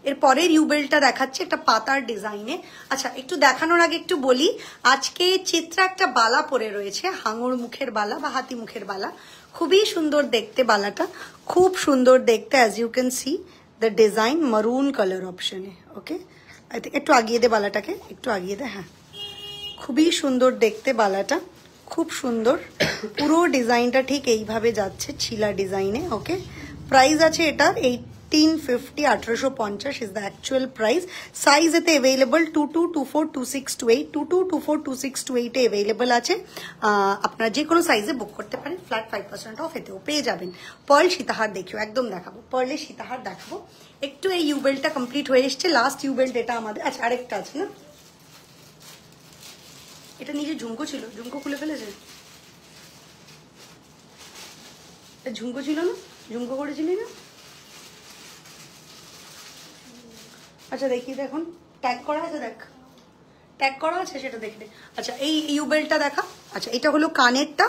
এরপরের ইউ বেল্টটা দেখাচ্ছি একটা পাতার ডিজাইনে। আচ্ছা, একটু দেখানোর আগে একটু বলি, আজকে চিত্রা একটা বালা পরে রয়েছে, হাঙর মুখের বালা বা হাতি মুখের বালা। খুবই সুন্দর দেখতে বালাটা, খুব সুন্দর দেখতে। As you can see the design maroon colour অপশনে। ওকে, আই থিঙ্ক একটু আগিয়ে দে বালাটাকে, একটু আগিয়ে দে। হ্যাঁ, খুবই সুন্দর দেখতে বালাটা, খুব সুন্দর। পুরো ডিজাইনটা ঠিক এইভাবে যাচ্ছে ছিলা ডিজাইনে। ওকে, প্রাইস আছে এটার 1850, 1850 is the actual price. Size এতে available 22, 24, 26, 28, 22, 24, 26, 28 এ available আছে। আপনারা যে কোনো সাইজে বুক করতে পারেন। ফ্ল্যাট 5% অফ এতেও পেয়ে যাবেন। পার্ল সীতাহার দেখিও, একদম দেখাবো, পার্লে সীতাহার দেখাবো। একটু এই ইউ বেল্টটা কমপ্লিট হয়ে এসছে, লাস্ট ইউ বেল্ট এটা আমাদের। আচ্ছা, আরেকটা আছে না, এটা নিজে ঝুমকো ছিল, ঝুমকো খুলে ফেলেছে। ঝুমকো ছিল না, ঝুমকো করেছিলি না? আচ্ছা, দেখি দেখুন, ট্যাগ করা আছে, দেখ ট্যাগ করা আছে, সেটা দেখে। আচ্ছা, এই ইউ বেল্টটা দেখা। আচ্ছা, এটা হলো কানেরটা,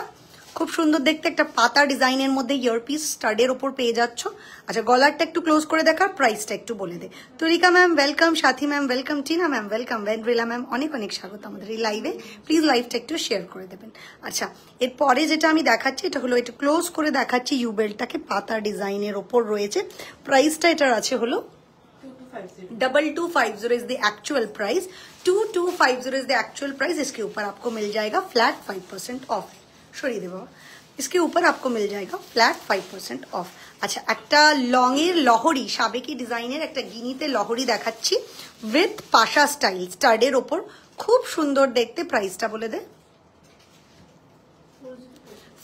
খুব সুন্দর দেখতে, একটা পাতা ডিজাইনের মধ্যে ইয়ারপিস স্টাডের ওপর পেয়ে যাচ্ছ। আচ্ছা, গলারটা একটু ক্লোজ করে দেখা, প্রাইসটা একটু বলে দে। Turika ma'am welcome, Sathi ma'am welcome, Tina ma'am welcome, Vendrila ma'am অনেক অনেক স্বাগত আমাদের এই লাইভে। প্লিজ লাইভটা একটু শেয়ার করে দেবেন। আচ্ছা, এরপরে যেটা আমি দেখাচ্ছি এটা হলো, একটু ক্লোজ করে দেখাচ্ছি ইউ বেল্টটাকে, পাতা ডিজাইনের ওপর রয়েছে। প্রাইসটা এটার আছে হলো 2250 is the actual price। 2250 is the actual price। इसके ऊपर आपको मिल जाएगा फ्लैट 5% ऑफ। সরিয়ে দেবো, इसके ऊपर आपको मिल जाएगा फ्लैट 5% ऑफ। আচ্ছা, একটা লং এর লহরি, সাবেকি ডিজাইনের একটা গিনিতে লহরি দেখাচ্ছি উইথ পাশা স্টাইল, স্টাডের ওপর, খুব সুন্দর দেখতে। প্রাইসটা বলে দে।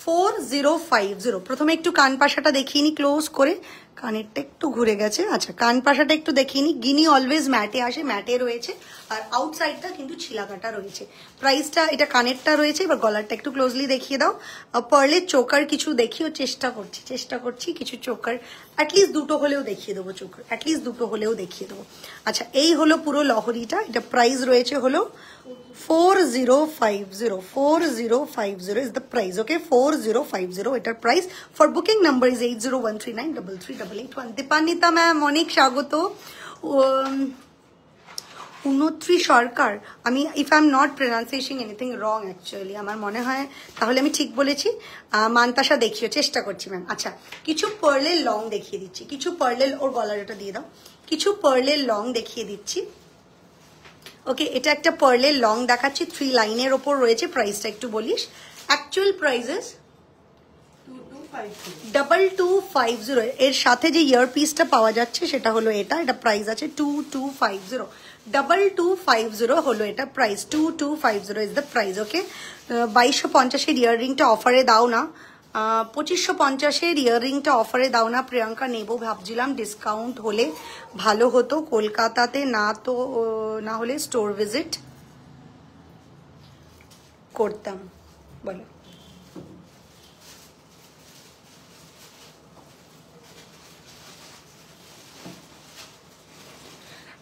4050। প্রথমে একটু কান পাশাটা দেখিয়ে নি ক্লোজ করে, কানেরটা একটু ঘুরে গেছে। আচ্ছা, কান পাশাটা একটু দেখিয়ে নি। গিনি অলওয়েজ ম্যাটে আসে, ম্যাটে রয়েছে, আর আউটসাইডটা কিন্তু ছিলাকাটা রয়েছে। প্রাইসটা, এটা কানেরটা রয়েছে। এবার গলারটা একটু ক্লোজলি দেখিয়ে দাও। পার্লের চোকার কিছু দেখিও, চেষ্টা করছি কিছু চোকার অ্যাটলিস্ট দুটো হলেও দেখিয়ে দেবো, চোকার অ্যাটলিস্ট দুটো হলেও দেখিয়ে দেবো। আচ্ছা, এই হলো পুরো লহরিটা। এটা প্রাইস রয়েছে হলো 4050। 4050 is the price। Okay, 4050 এটার price. For booking number is 801339338881। Dipanwita ma'am অনেক স্বাগত। 29 সরকার, আমি if I am not pronunciation anything wrong actually, আমার মনে হয় তাহলে আমি ঠিক বলেছি। মান্তাসা দেখিও, চেষ্টা করছি ম্যাম। আচ্ছা, কিছু পার্লের লং দেখিয়ে দিচ্ছি, কিছু পার্লের, ওর গলাটা দিয়ে দাও, কিছু পার্লের লং দেখিয়ে দিচ্ছি। ওকে, এটা একটা পার্লের লং দেখাচ্ছি, 3 লাইনের ওপর রয়েছে। প্রাইসটা একটু বলিস। Actual prices 2250। এর সাথে যে ইয়ার পিসটা পাওয়া যাচ্ছে সেটা হলো এটা প্রাইস আছে 2250। 2250 হলো এটা price. 2250 is the price. Okay, 2250 এর ইয়াররিংটা অফারে দাও না, 2550 ইয়াররিংটা অফারে দাও না প্রিয়াঙ্কা, নেব ভাবছিলাম, ডিসকাউন্ট হলে ভালো হতো। কলকাতাতে না হলে স্টোর ভিজিট করতাম। বলো।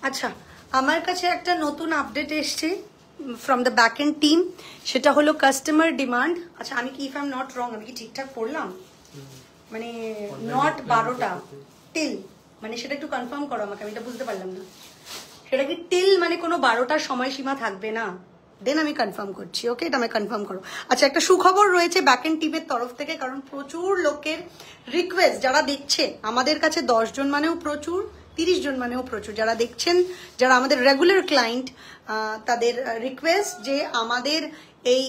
আচ্ছা, আমার কাছে একটা নতুন আপডেট এসছে from the back end team, সেটা হলো কাস্টমার ডিমান্ড। আচ্ছা, আমি কি if I am not wrong, আমি কি ঠিকঠাক পড়লাম? মানে নট 12টা টিল, মানে সেটা একটু কনফার্ম করো আমাকে, আমি এটা বুঝতে পারলাম না। সেটা কি টিল মানে কোনো 12টার সময়সীমা থাকবে না? দেন আমি কনফার্ম করছি। ওকে, এটা আমি কনফার্ম করো। আচ্ছা, একটা সুখবর রয়েছে ব্যাক এন্ড টিমের তরফ থেকে, কারণ প্রচুর লোকের রিকোয়েস্ট, যারা দেখছে আমাদের কাছে 10 জন মানেও প্রচুর, 30 জন মানেও প্রচুর, যারা দেখছেন, যারা আমাদের রেগুলার ক্লায়েন্ট, তাদের রিকোয়েস্ট যে আমাদের এই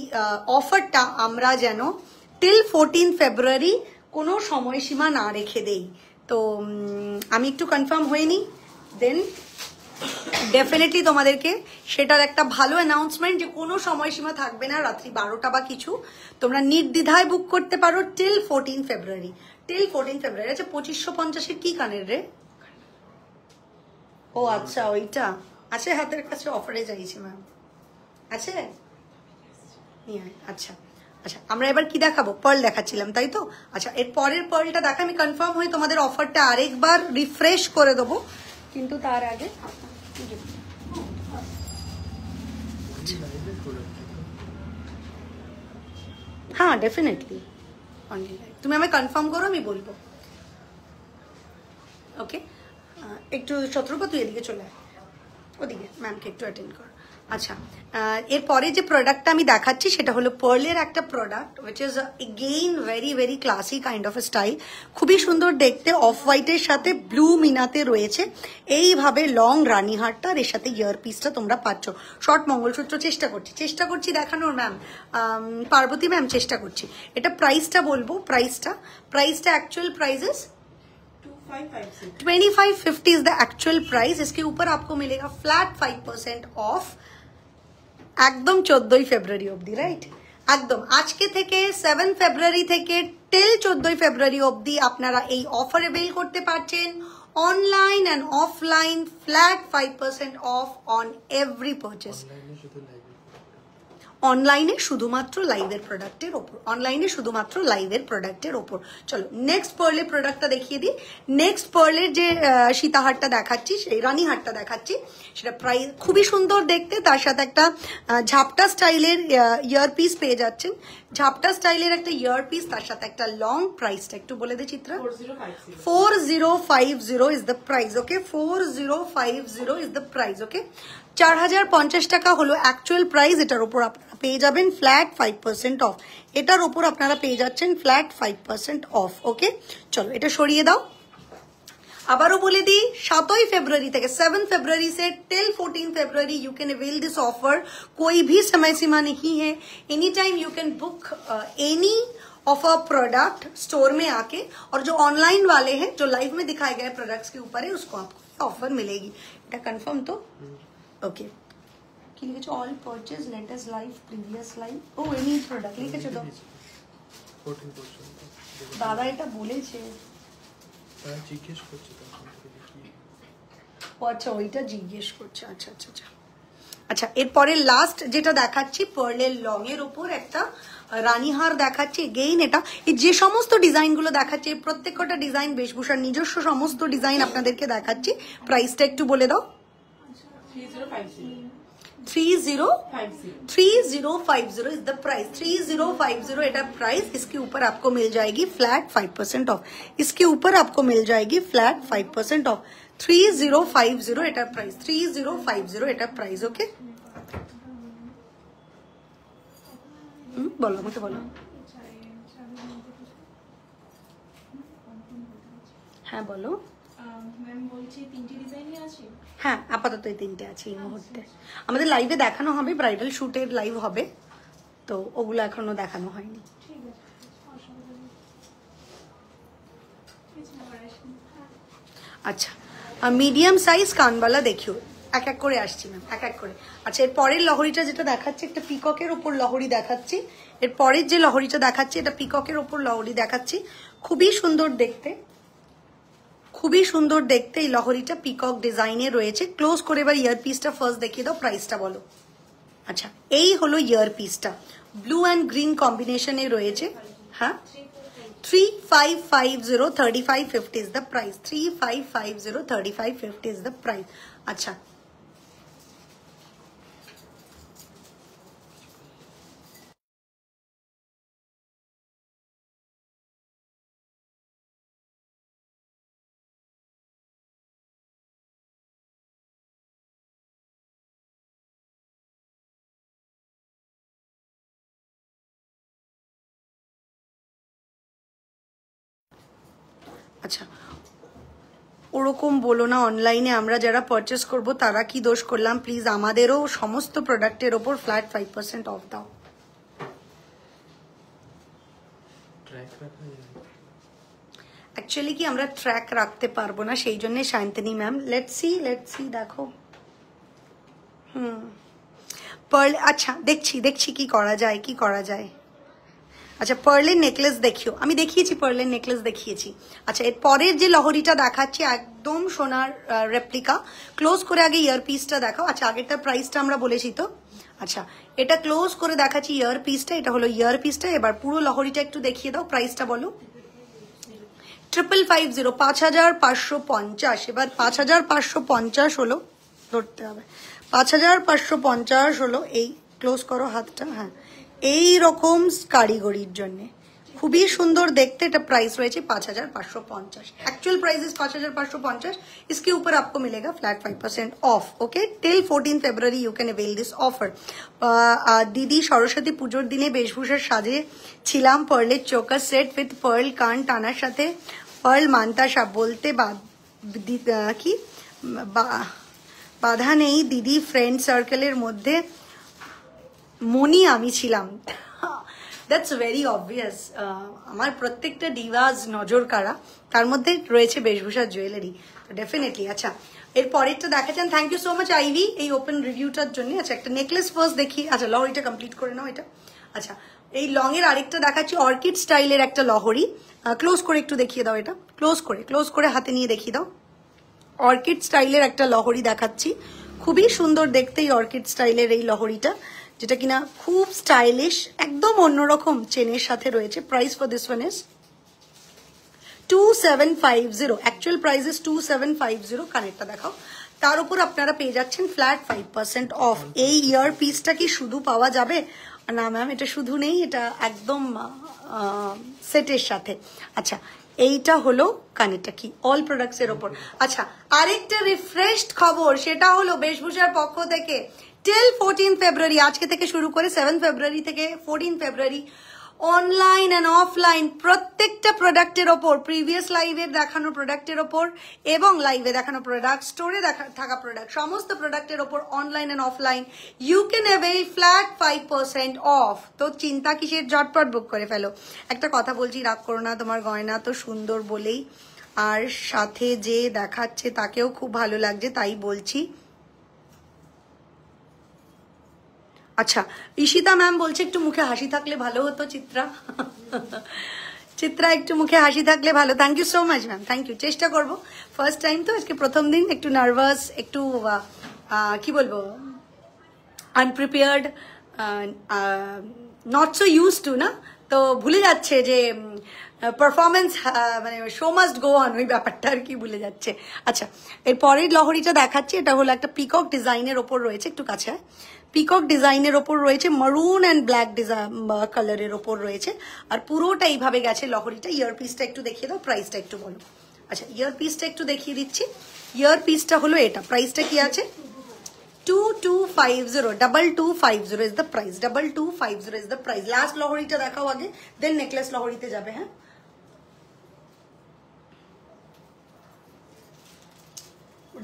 অফারটা আমরা যেন টিল 14 ফেব্রুয়ারি কোনো সময়সীমা না রেখে দেই। তো আমি একটু কনফার্ম হয়ে নিই, দেন ডেফিনেটলি তোমাদেরকে সেটার একটা ভালো অ্যানাউন্সমেন্ট, যে কোনো সময়সীমা থাকবে না, রাত্রি 12টা বা কিছু, তোমরা নির্দ্বিধায় বুক করতে পারো টিল 14 ফেব্রুয়ারি। টিল 14 ফেব্রুয়ারি। আচ্ছা, 2550 কি কানের রে? ও আচ্ছা, ওইটা আছে হাতের কাছে, অফারে চাইছি ম্যাম। আছে? আচ্ছা আচ্ছা, আমরা এবার কি দেখাবো? পার্ল দেখাচ্ছিলাম, তাই তো? আচ্ছা, এর পরের পার্লটা দেখা, আমি কনফার্ম হয়ে তোমাদের অফারটা আরেকবার রিফ্রেশ করে দেবো, কিন্তু তার আগে হ্যাঁ ডেফিনেটলি তুমি আমায় কনফার্ম করো, আমি বলবো। ওকে, একটু শত্রুপা তুই এদিকে চলে আয়, ওদিকে ম্যামকে একটু অ্যাটেন্ড কর। আচ্ছা, এরপরে যে প্রোডাক্টটা আমি দেখাচ্ছি সেটা হলো পার্লের একটা product, which is again very very classy kind of A style, খুবই সুন্দর দেখতে, অফ হোয়াইটের সাথে ব্লু মিনাতে রয়েছে এইভাবে লং রানীহারটা, আর এর সাথে ইয়ার পিসটা তোমরা পাচ্ছ। শর্ট মঙ্গলসূত্র চেষ্টা করছি দেখানোর ম্যাম, পার্বতী ম্যাম, চেষ্টা করছি। এটা প্রাইসটা বলবো, প্রাইসটা actual prices 2550 is the actual price. इसके ऊपर आपको मिलेगा फ्लैट 5% ऑफ, একদম 14 ফেব্রুয়ারি অবধি, রাইট? একদম আজকে থেকে 7 ফেব্রুয়ারি থেকে টিল 14 ফেব্রুয়ারি অবধি আপনারা এই অফার অ্যাভেল করতে পারছেন। Online and offline flat 5% off on every purchase. অনলাইনে শুধুমাত্র লাইভের প্রোডাক্টের ওপর, চলো নেক্সট পার্লের প্রোডাক্টটা দেখিয়ে দিই। নেক্সট পার্লের যে সীতাহারটা দেখাচ্ছি, সেই রানীহারটা দেখাচ্ছি, সেটা প্রাইস খুবই সুন্দর দেখতে, তার সাথে একটা ঝাপটা স্টাইলের ইয়ারপিস পেয়ে যাচ্ছেন। ঝাপটা স্টাইলের একটা ইয়ারপিস, তার সাথে একটা লং। প্রাইসটা একটু বলে দে Chitra. 4050 is the price. Okay, 4050 is the price. Okay, 4050 টাকা হলো অ্যাকচুয়াল প্রাইস। এটার উপর আপনারা পেয়ে যাবেন ফ্ল্যাট 5% অফ। এটার উপর আপনারা পেয়ে যাচ্ছেন ফ্ল্যাট 5% অফ। ওকে, চলো এটা সরিয়ে দাও। আবারও বলে দিই, 7 फरवरी থেকে 7 फरवरी से till 14 February you can avail this offer. कोई भी समय सीमा नहीं है, any time you can book any of a product store में आके, और जो ऑनलाइन वाले हैं, जो लाइव में दिखाए गए प्रोडक्ट्स के ऊपर है, उसको आपको ऑफर मिलेगी। এটা কনফার্ম তো? ওকে, কি লিখেছো? All purchase latest live, previous live, or any product লিখেছো তো? 14% দাদা এটা বলেছে, জিজ্ঞেস করছে তখন থেকে কি। ও আচ্ছা, ওইটা জিজ্ঞেস করছে। আচ্ছা আচ্ছা আচ্ছা আচ্ছা, এরপরে লাস্ট যেটা দেখাচ্ছি, পার্লের লং এর উপর একটা রানীহার দেখাচ্ছি। এগেইন এটা যে সমস্ত ডিজাইনগুলো দেখাচ্ছি, প্রত্যেকটা ডিজাইন বেশভূষার নিজস্ব সমস্ত ডিজাইন আপনাদেরকে দেখাচ্ছি। প্রাইসটা একটু বলে দাও। 3050 is the price. 3050 Etah price. इसके ऊपर आपको मिल जाएगी फ्लैट 5% ऑफ। इसके ऊपर आपको मिल जाएगी flat 5% of. 3050 Etah price. 3050 Etah price. Okay, बोलो मुझे बोलो। हाँ बोलो। ম্যাম বলছি 3টি ডিজাইনই আছে। হ্যাঁ, আপাতত এই 3টে আছে এই মুহূর্তে। আমাদের লাইভে দেখানো হবে, ব্রাইডাল শুটের লাইভ হবে, তো ওগুলো এখনো দেখানো হয়নি। ঠিক আছে, অসুবিধা নেই। अच्छा, मीडियम साइज कान वाला देखियो, এক এক করে আসছি ম্যাম, এক এক করে। আচ্ছা, এর পরের লহরিটা যেটা দেখাচ্ছি, একটা পিককের ওপর লহরি দেখাচ্ছি। এর পরের যে লহরিটা দেখাচ্ছি, এটা পিককের ওপর লহরি দেখাচ্ছি। খুবই সুন্দর দেখতে, খুবই সুন্দর দেখতে এই লহরিটা পিকক ডিজাইনে রয়েছে। ক্লোজ করে এবার ইয়ার পিসটা ফার্স্ট দেখিয়ে দাও, প্রাইসটা বলো। আচ্ছা, এই হলো ইয়ার পিসটা, ব্লু অ্যান্ড গ্রিন কম্বিনেশনে রয়েছে। হ্যাঁ, 3550 3550 is the price, 3550 3550 is the price। আচ্ছা, আচ্ছা, ওরকম বলো না। অনলাইনে আমরা যারা পারচেস করব তারা কি দোষ করলাম? প্লিজ আমাদেরও সমস্ত প্রোডাক্টের ওপর ফ্ল্যাট 5% অফ দাও। অ্যাকচুয়ালি কি আমরা ট্র্যাক রাখতে পারবো না, সেই জন্য শান্তনী ম্যাম, লেটস সি দেখো। পার্ল, আচ্ছা দেখছি কি করা যায়। আচ্ছা, পার্লের নেকলেস দেখিও, আমি দেখিয়েছি, পার্লের নেকলেস দেখিয়েছি। আচ্ছা, এর পরের যে লহরিটা দেখাচ্ছি একদম সোনার রেপ্লিকা। ক্লোজ করে আগে ইয়ার পিসটা দেখাও। আচ্ছা, আগেরটার প্রাইসটা আমরা বলেছি তো। আচ্ছা, এটা ক্লোজ করে দেখাচ্ছি ইয়ার পিসটা, এটা হলো ইয়ার পিসটা। এবার পুরো লহরিটা একটু দেখিয়ে দাও, প্রাইসটা বলো। 5550, 5550। এবার 5550 হলো, ধরতে হবে, 5550 হলো এই, ক্লোজ করো হাতটা। হ্যাঁ, এই রকম কারিগরির জন্য খুবই সুন্দর দেখতে। এটা প্রাইস রয়েছে 5550। Actual price is 5550। इसके ऊपर आपको मिलेगा flat 5% off. Okay, till 14 February you can avail this offer. দিদি সরস্বতী পুজোর দিনে বেশভূষার সাজে ছিলাম, পার্লের চোকার সেট উইথ পার্ল কান টানার সাথে পার্ল মান্তাসা বলতে কি বাধা নেই দিদি। ফ্রেন্ড সার্কেলের মধ্যে মনি আমি ছিলাম। That's very obvious. আমার প্রত্যেকটা ডিভাস নজর কাড়া, তার মধ্যে রয়েছে বেশভূষার জুয়েলারি, তো ডেফিনেটলি। আচ্ছা, এর পরেরটা দেখাচ্ছেন। Thank you so much Ivy এই ওপেন রিভিউটার জন্য। আচ্ছা, একটা নেকলেস ফার্স্ট দেখি। আচ্ছা, লহরিটা কমপ্লিট করে নাও এটা। আচ্ছা, এই লং এর আরেকটা দেখাচ্ছি, অর্কিড স্টাইলের একটা লহরি। ক্লোজ করে একটু দেখিয়ে দাও এটা, ক্লোজ করে হাতে নিয়ে দেখিয়ে দাও। অর্কিড স্টাইলের একটা লহরি দেখাচ্ছি, খুবই সুন্দর দেখতে এই অর্কিড স্টাইলের এই লহরিটা, যেটা কিনা খুব স্টাইলিশ, একদম অন্যরকম চেনের সাথে রয়েছে। Price for this one is 2750। Actual price is 2750। কানেরটা দেখাও, তার উপর আপনারা পেয়ে যাচ্ছেন ফ্ল্যাট 5% অফ। এই ইয়ার পিসটা কি শুধু পাওয়া যাবে? না ম্যাম, এটা শুধু নেই, এটা একদম সেটের সাথে। আচ্ছা, এইটা হলো কানেরটা, কি অল প্রোডাক্টস এর ওপর। আচ্ছা, আরেকটা রিফ্রেশড খবর, সেটা হলো বেশভূষার পক্ষ থেকে টিল 14 ফেব্রুয়ারি, আজকে থেকে শুরু করে 7 ফেব্রুয়ারি থেকে 14 ফেব্রুয়ারি, অনলাইন অ্যান্ড অফলাইন প্রত্যেকটা প্রোডাক্টের ওপর, প্রিভিয়াস লাইভে দেখানো প্রোডাক্টের ওপর এবং লাইভে দেখানো প্রোডাক্ট, স্টোরে থাকা প্রোডাক্ট, সমস্ত প্রোডাক্টের ওপর online and offline you can avail flat 5% off. তো চিন্তা কিসের, ঝটপট বুক করে ফেলো। একটা কথা বলছি, রাগ করো না, তোমার গয়না তো সুন্দর বলেই, আর সাথে যে দেখাচ্ছে তাকেও খুব ভালো লাগছে, তাই বলছি। আচ্ছা, ঈশিতা ম্যাম বলছে একটু মুখে হাসি থাকলে ভালো হতো। চিত্রা একটু মুখে হাসি থাকলে ভালো। Thank you so much ma'am, thank you. চেষ্টা করবো, ফার্স্ট টাইম তো, আজকে প্রথম দিন, একটু নার্ভাস, একটু কি বলবো, unprepared, not so use to না, তো ভুলে যাচ্ছে যে পারফরমেন্স, মানে শো মাস্ট গো অন, ওই ব্যাপারটা আর কি ভুলে যাচ্ছে। আচ্ছা, এর পরের লহরিটা দেখাচ্ছি, এটা হলো একটা পিকক ডিজাইনের ওপর রয়েছে, একটু কাছে, পিকক ডিজাইনের ওপর রয়েছে, মারুন অ্যান্ড ব্ল্যাক ডিজাইন কালারের ওপর রয়েছে, আর পুরোটা এইভাবে গেছে লহরিটা। ইয়ার পিসটা একটু দেখিয়ে দাও, প্রাইসটা একটু বলো। আচ্ছা, ইয়ার পিসটা একটু দেখিয়ে দিচ্ছি। ইয়ার পিসটা হলো এটা, প্রাইসটা কি আছে? 2250, 2250 is the price, 2250 is the price। Last লহরিটা দেখাও আগে, দেন নেকলেস লহরিতে যাবে। হ্যাঁ,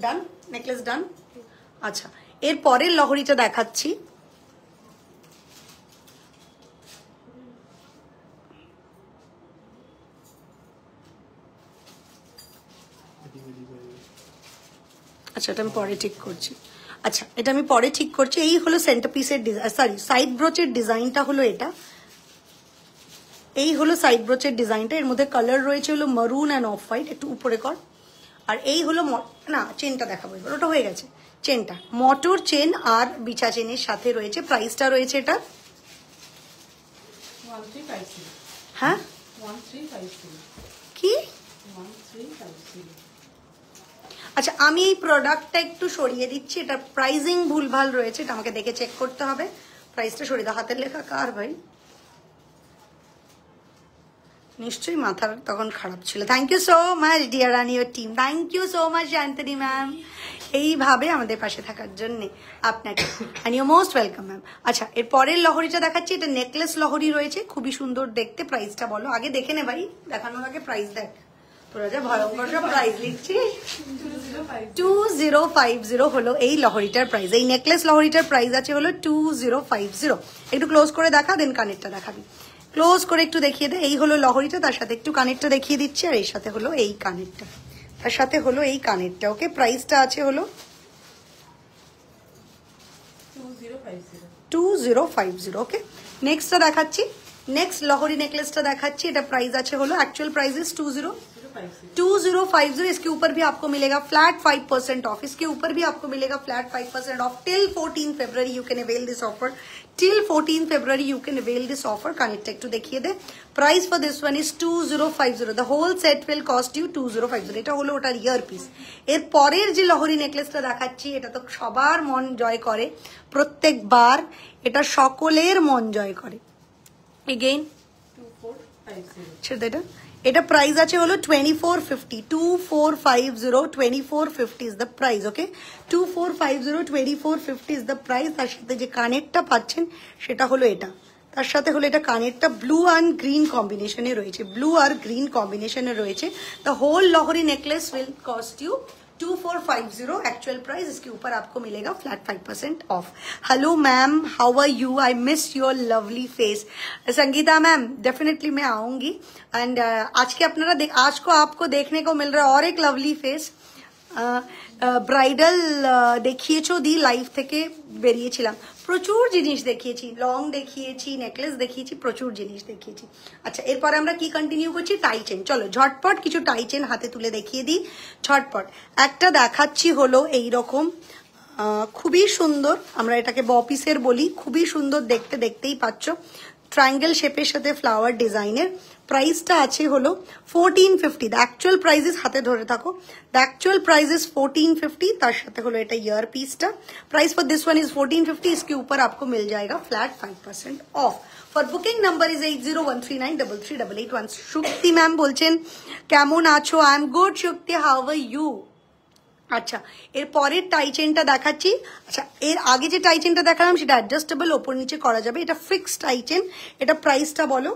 ডান, নেকলেস ডান। আচ্ছা, এর পরের লহরিটা দেখাচ্ছি। আচ্ছা, এটা আমি পরে ঠিক করছি। আচ্ছা এটা আমি পরে ঠিক করছি। এই হলো সেন্টার পিসের ডিজাইন, সরি সাইড ব্রোচের ডিজাইনটা হলো এটা। এই হলো সাইড ব্রোচের ডিজাইনটা, এর মধ্যে কালার রয়েছে হলো মারুন অ্যান্ড অফ হোয়াইট। একটু উপরে কর। আর এই হলো না চেনটা দেখাবো এবার, ওটা হয়ে গেছে। চেনটা মোটর চেন আর বিছা চেনের সাথে রয়েছে। প্রাইসটা রয়েছে এটা 1350। হ্যাঁ 1350 কি? 1350। আচ্ছা আমি এই প্রোডাক্টটা একটু সরিয়ে দিচ্ছি, এটা প্রাইজিং ভুলভাল রয়েছে, এটা আমাকে দেখে চেক করতে হবে। প্রাইসটা সরিয়ে দাও। হাতের লেখা কার ভাই? নিশ্চয়ই মাথার তখন খারাপ ছিল। Thank you so much dear and your team, thank you so much Shantani ma'am, এইভাবে আমাদের পাশে থাকার জন্যে আপনাকে, and you most welcome ma'am. আচ্ছা এর পরের লহরিটা দেখাচ্ছি, এটা নেকলেস লহরি রয়েছে, খুবই সুন্দর দেখতে। প্রাইসটা বলো আগে, দেখে নে ভাই, দেখানোর আগে প্রাইস দেখ। তোরা যা ভয়ঙ্কর সব প্রাইস লিখছিস। 2050 হলো এই লহরিটার প্রাইস। এই নেকলেস লহরিটার প্রাইস আছে হলো 2050। একটু ক্লোজ করে দেখা, দেন কানেরটা দেখাবি। ক্লোজ করে একটু দেখিয়ে দে। এই হলো লহরিটা, তার সাথে একটু কানেরটা দেখিয়ে দিচ্ছি, আর এর সাথে হলো এই কানেরটা, তার সাথে হলো এই কানেরটা। ওকে প্রাইসটা আছে হলো 2050। ওকে নেক্সটটা দেখাচ্ছি, নেক্সট লহরি নেকলেসটা দেখাচ্ছি। এটা प्राइस আছে হলো, एक्चुअल प्राइस इज 2050। इसके ऊपर भी आपको मिलेगा फ्लैट 5% ऑफ। इसके ऊपर भी आपको मिलेगा flat 5% off till 14 February. You can avail this offer till 14 February. You can avail this offer. Connect একটু দেখিয়ে দে। Price for this one is 2050। The whole set will cost you 2050। এটা হলো ওটার ইয়ার পিস। এর পরের যে লহরি নেকলেসটা দেখাচ্ছি, এটা তো সবার মন জয় করে প্রত্যেকবার, এটা সকলের মন জয় করে। এগেইন 2450। ছেড়ে দে। এটা প্রাইস আছে হলো 2450। 2450 2450 is the price. Okay 2450 2450 is the price. তার সাথে যে কানেরটা পাচ্ছেন সেটা হলো এটা, তার সাথে হলো এটা কানেরটা ব্লু অ্যান্ড গ্রিন কম্বিনেশনে রয়েছে, ব্লু আর গ্রিন কম্বিনেশনে রয়েছে। The whole lahari necklace will cost you 2450 actual price. इसके ऊपर आपको मिलेगा flat 5% off. Hello ma'am, how are you? I miss your lovely face. Sangeeta ma'am definitely मैं आऊंगी। एंड आज के अपना आज को आपको देखने को मिल रहा है और एक लवली फेस। ব্রাইডাল দেখিয়েছো দি লাইভ থেকে বেরিয়েছিলাম, প্রচুর জিনিস দেখিয়েছি, লং দেখিয়েছি, নেকলেস দেখিয়েছি, প্রচুর জিনিস দেখিয়েছি। আচ্ছা এরপরে আমরা কি কন্টিনিউ করছি? Tie chain. চলো ঝটপট কিছু টাই চেন হাতে তুলে দেখিয়ে দিই ঝটপট। একটা দেখাচ্ছি হলো এইরকম, খুবই সুন্দর, আমরা এটাকে বপিসের বলি, খুবই সুন্দর দেখতে, দেখতেই পাচ্ছ ট্রায়াঙ্গেল শেপের সাথে ফ্লাওয়ার ডিজাইনের। প্রাইসটা আছে হলো 1450। দ্য অ্যাকচুয়াল প্রাইস ইজ, হাতে ধরে থাকো, দ্য অ্যাকচুয়াল প্রাইস ইজ 1450। তার সাথে হলো এটা ইয়ার পিসটা। Price for this one is 1450। इसके ऊपर आपको मिल जाएगा flat 5% off. For booking number is 801339338881। Shukti ma'am বলছেন কেমন আছো? I am good Shukti, how are you? আচ্ছা এর পরের টাই চেনটা দেখাচ্ছি। আচ্ছা এর আগে যে টাই চেনটা দেখালাম সেটা অ্যাডজাস্টেবল, ওপর নিচে করা যাবে, এটা ফিক্সড টাই চেন। এটা প্রাইসটা বলো।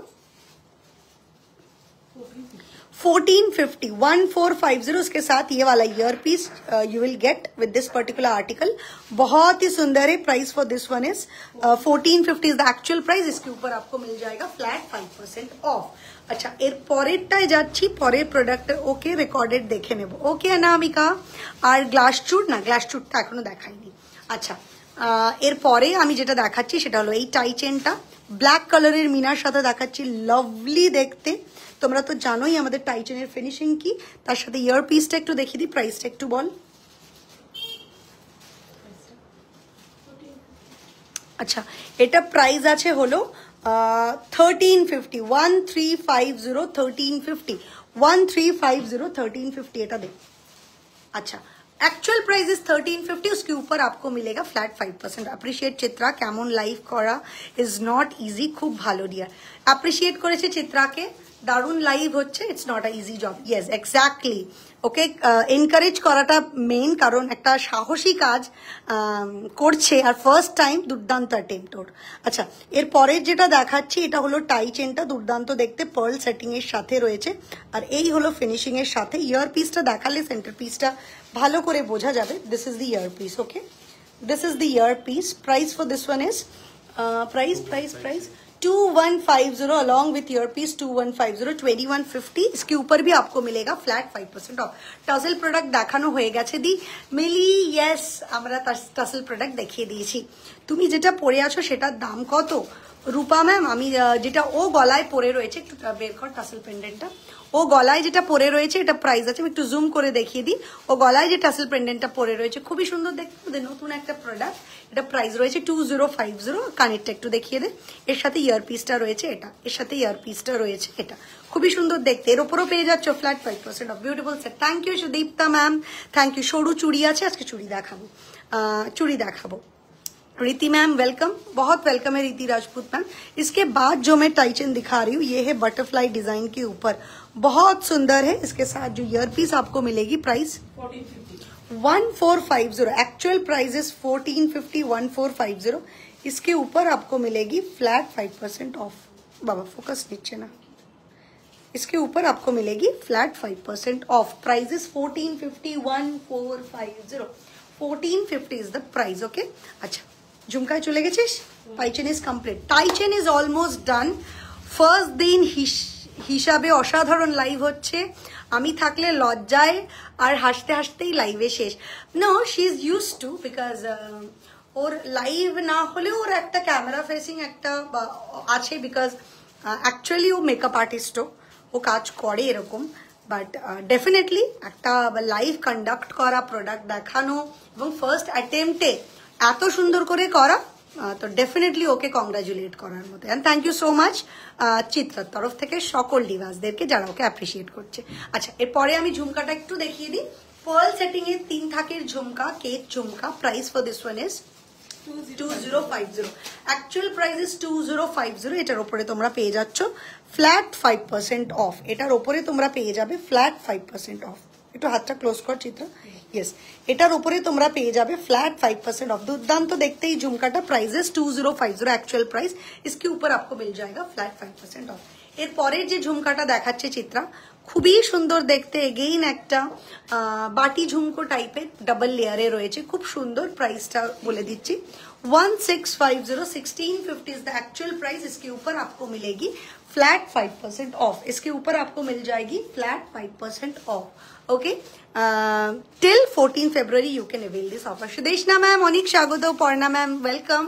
1450 1450। उसके साथ ये वाला year piece you will get with this particular article. बहुत ही सुंदर है। Price for this one is 1450 is the actual price. इसके ऊपर आपको मिल जाएगा फ्लैट 5% ऑफ। আচ্ছা এর পরেরটায় যাচ্ছি, পরের প্রোডাক্টের ওকে রেকর্ডেড দেখে নেব। ওকে অনামিকা। আর গ্লাস চুট না, গ্লাস চুটটা এখনো দেখাইনি। আচ্ছা এরপরে আমি যেটা দেখাচ্ছি সেটা হলো এই টাই চেনটা, ব্ল্যাক কালারের মিনার সাথে দেখাচ্ছি, লাভলি দেখতে। তোমরা তো জানোই আমাদের টাই চেনের ফিনিশিং কি। তার সাথে ইয়ার পিসটা একটু দেখিয়ে দিই, প্রাইসটা একটু বল। আচ্ছা এটা প্রাইস আছে হলো 1350। 1350 1350 1350 1350 এটা দেখ। अच्छा एक्चुअल प्राइस इज 1350। उसके ऊपर आपको मिलेगा फ्लैट 5%। अप्रिशिएट चित्रा, केमन लाइव करा इज नॉट इजी, खूब भालो डियर। अप्रिशिएट করেছে চিত্রাকে, দারুণ লাইভ হচ্ছে, it's not a easy job. Yes exactly. Okay encourage করাটা মেইন, কারণ একটা সাহসী কাজ করছে আর ফার্স্ট টাইম, দুর্দান্ত অ্যাটেম্পট ওর। আচ্ছা এর পরের যেটা দেখাচ্ছি এটা হলো টাই চেনটা, দুর্দান্ত দেখতে, পার্ল সেটিং এর সাথে রয়েছে, আর এই হলো ফিনিশিং এর সাথে। ইয়ার পিসটা দেখালে সেন্টার পিসটা ভালো করে বোঝা যাবে। This is the year piece. Okay this is the year piece. Price for this one is price 2150 along with earpiece 2150 2150 इसके ऊपर भी आपको मिलेगा फ्लैट 5% ऑफ। টাসেল প্রোডাক্ট দেখানো হয়ে গেছে দি মিলি। ইয়েস, আমরা টাসেল প্রোডাক্ট দেখিয়ে দিয়েছি। তুমি যেটা পরে আছো সেটার দাম কত রূপা ম্যাম? আমি যেটা ও গলায় পরে রয়েছে, একটু বের কর টাসেল পেন্ডেন্টটা। ও গলায় যেটা পরে রয়েছে এটা প্রাইস আছে, আমি একটু জুম করে দেখিয়ে দিই। ও গলায় যে টাসেল পেন্ডেন্টটা পরে রয়েছে খুবই সুন্দর দেখতে, নতুন একটা প্রোডাক্ট। এটা প্রাইস রয়েছে 2050। কানেরটা একটু দেখিয়ে দে। এর সাথে ইয়ারপিসটা রয়েছে এটা, এর সাথে ইয়ারপিসটা রয়েছে এটা, খুবই সুন্দর দেখতে। এর উপরও পেয়ে যাচ্ছ flat 5% off. Beautiful set. Thank you Sudipta ma'am, thank you. সরু চুড়ি আছে, আজকে চুড়ি দেখাবো, চুড়ি দেখাবো। रीति मैम वेलकम, बहुत वेलकम है रीति राजपूत मैम। इसके बाद जो मैं टाइचन दिखा रही हूँ ये है बटरफ्लाई डिजाइन के ऊपर, बहुत सुंदर है। इसके साथ जो ईयरपीस आपको मिलेगी प्राइस 1450। Actual price is 1450 1450। इसके ऊपर आपको मिलेगी फ्लैट 5% ऑफ। बाबा फोकस नीचे ना। इसके ऊपर आपको मिलेगी flat 5% off. Price is 1450 1450 1450 is the price. Okay, अच्छा झुमका चले গেছিস? টাইচেন ইজ কমপ্লিট। টাইচেন ইজ অলমোস্ট ডান। ফার্স্ট দিন হিসাবে অসাধারণ লাইভ হচ্ছে। আমি থাকলে লজ্জায় আর হাসতে হাসতেই লাইভে শেষ। No, she is use to, because ওর লাইভ না হলেও ওর একটা ক্যামেরা ফেসিং একটা আছে, বিকজ অ্যাকচুয়ালি ও মেকআপ আর্টিস্টও, ও কাজ করে এরকম। বাট ডেফিনেটলি একটা লাইভ কন্ডাক্ট করা, প্রোডাক্ট দেখানো এবং ফার্স্ট অ্যাটেম্পটে এত সুন্দর করে করা, তো ডেফিনেটলি ওকে কংগ্রাচুলেট করার মতো। And thank you so much চিত্রার তরফ থেকে সকল ডিভাসদেরকে যারা ওকে অ্যাপ্রিসিয়েট করছে। আচ্ছা, এরপরে আমি ঝুমকাটা একটু দেখিয়ে দিই। পার্ল সেটিং এর 3 থাকের ঝুমকা, কেক ঝুমকা। Price for this one is 2050। Actual price is 2050। এটার উপরে তোমরা পেয়ে যাচ্ছ ফ্ল্যাট 5% অফ। এটার উপরে তোমরা পেয়ে যাবে ফ্ল্যাট 5% অফ। একটু হাতটা ক্লোজ কর চিত্র। यस, এটার উপরে তোমরা পেয়ে যাবে फ्लैट 5% ऑफ। दुर्दांत तो देखते ही झुमकाटा प्राइस इज 2050 एक्चुअल प्राइस। इसके ऊपर आपको मिल जाएगा फ्लैट 5% ऑफ। এর পরের যে ঝুমকাটা দেখাচ্ছে চিত্রা, খুবই সুন্দর দেখতে। এগেইন একটা বাটি ঝুমকো টাইপের, ডাবল লেয়ারে রয়েছে, খুব সুন্দর। প্রাইসটা বলে দিচ্ছি 1650 1650 इज द एक्चुअल प्राइस। इसके ऊपर आपको मिलेगी फ्लैट 5% ऑफ। इसके ऊपर आपको मिल जाएगी flat 5% off. Okay, till 14 February you can avail this offer. Sudeshna ma'am অনেক স্বাগত। Parna ma'am welcome.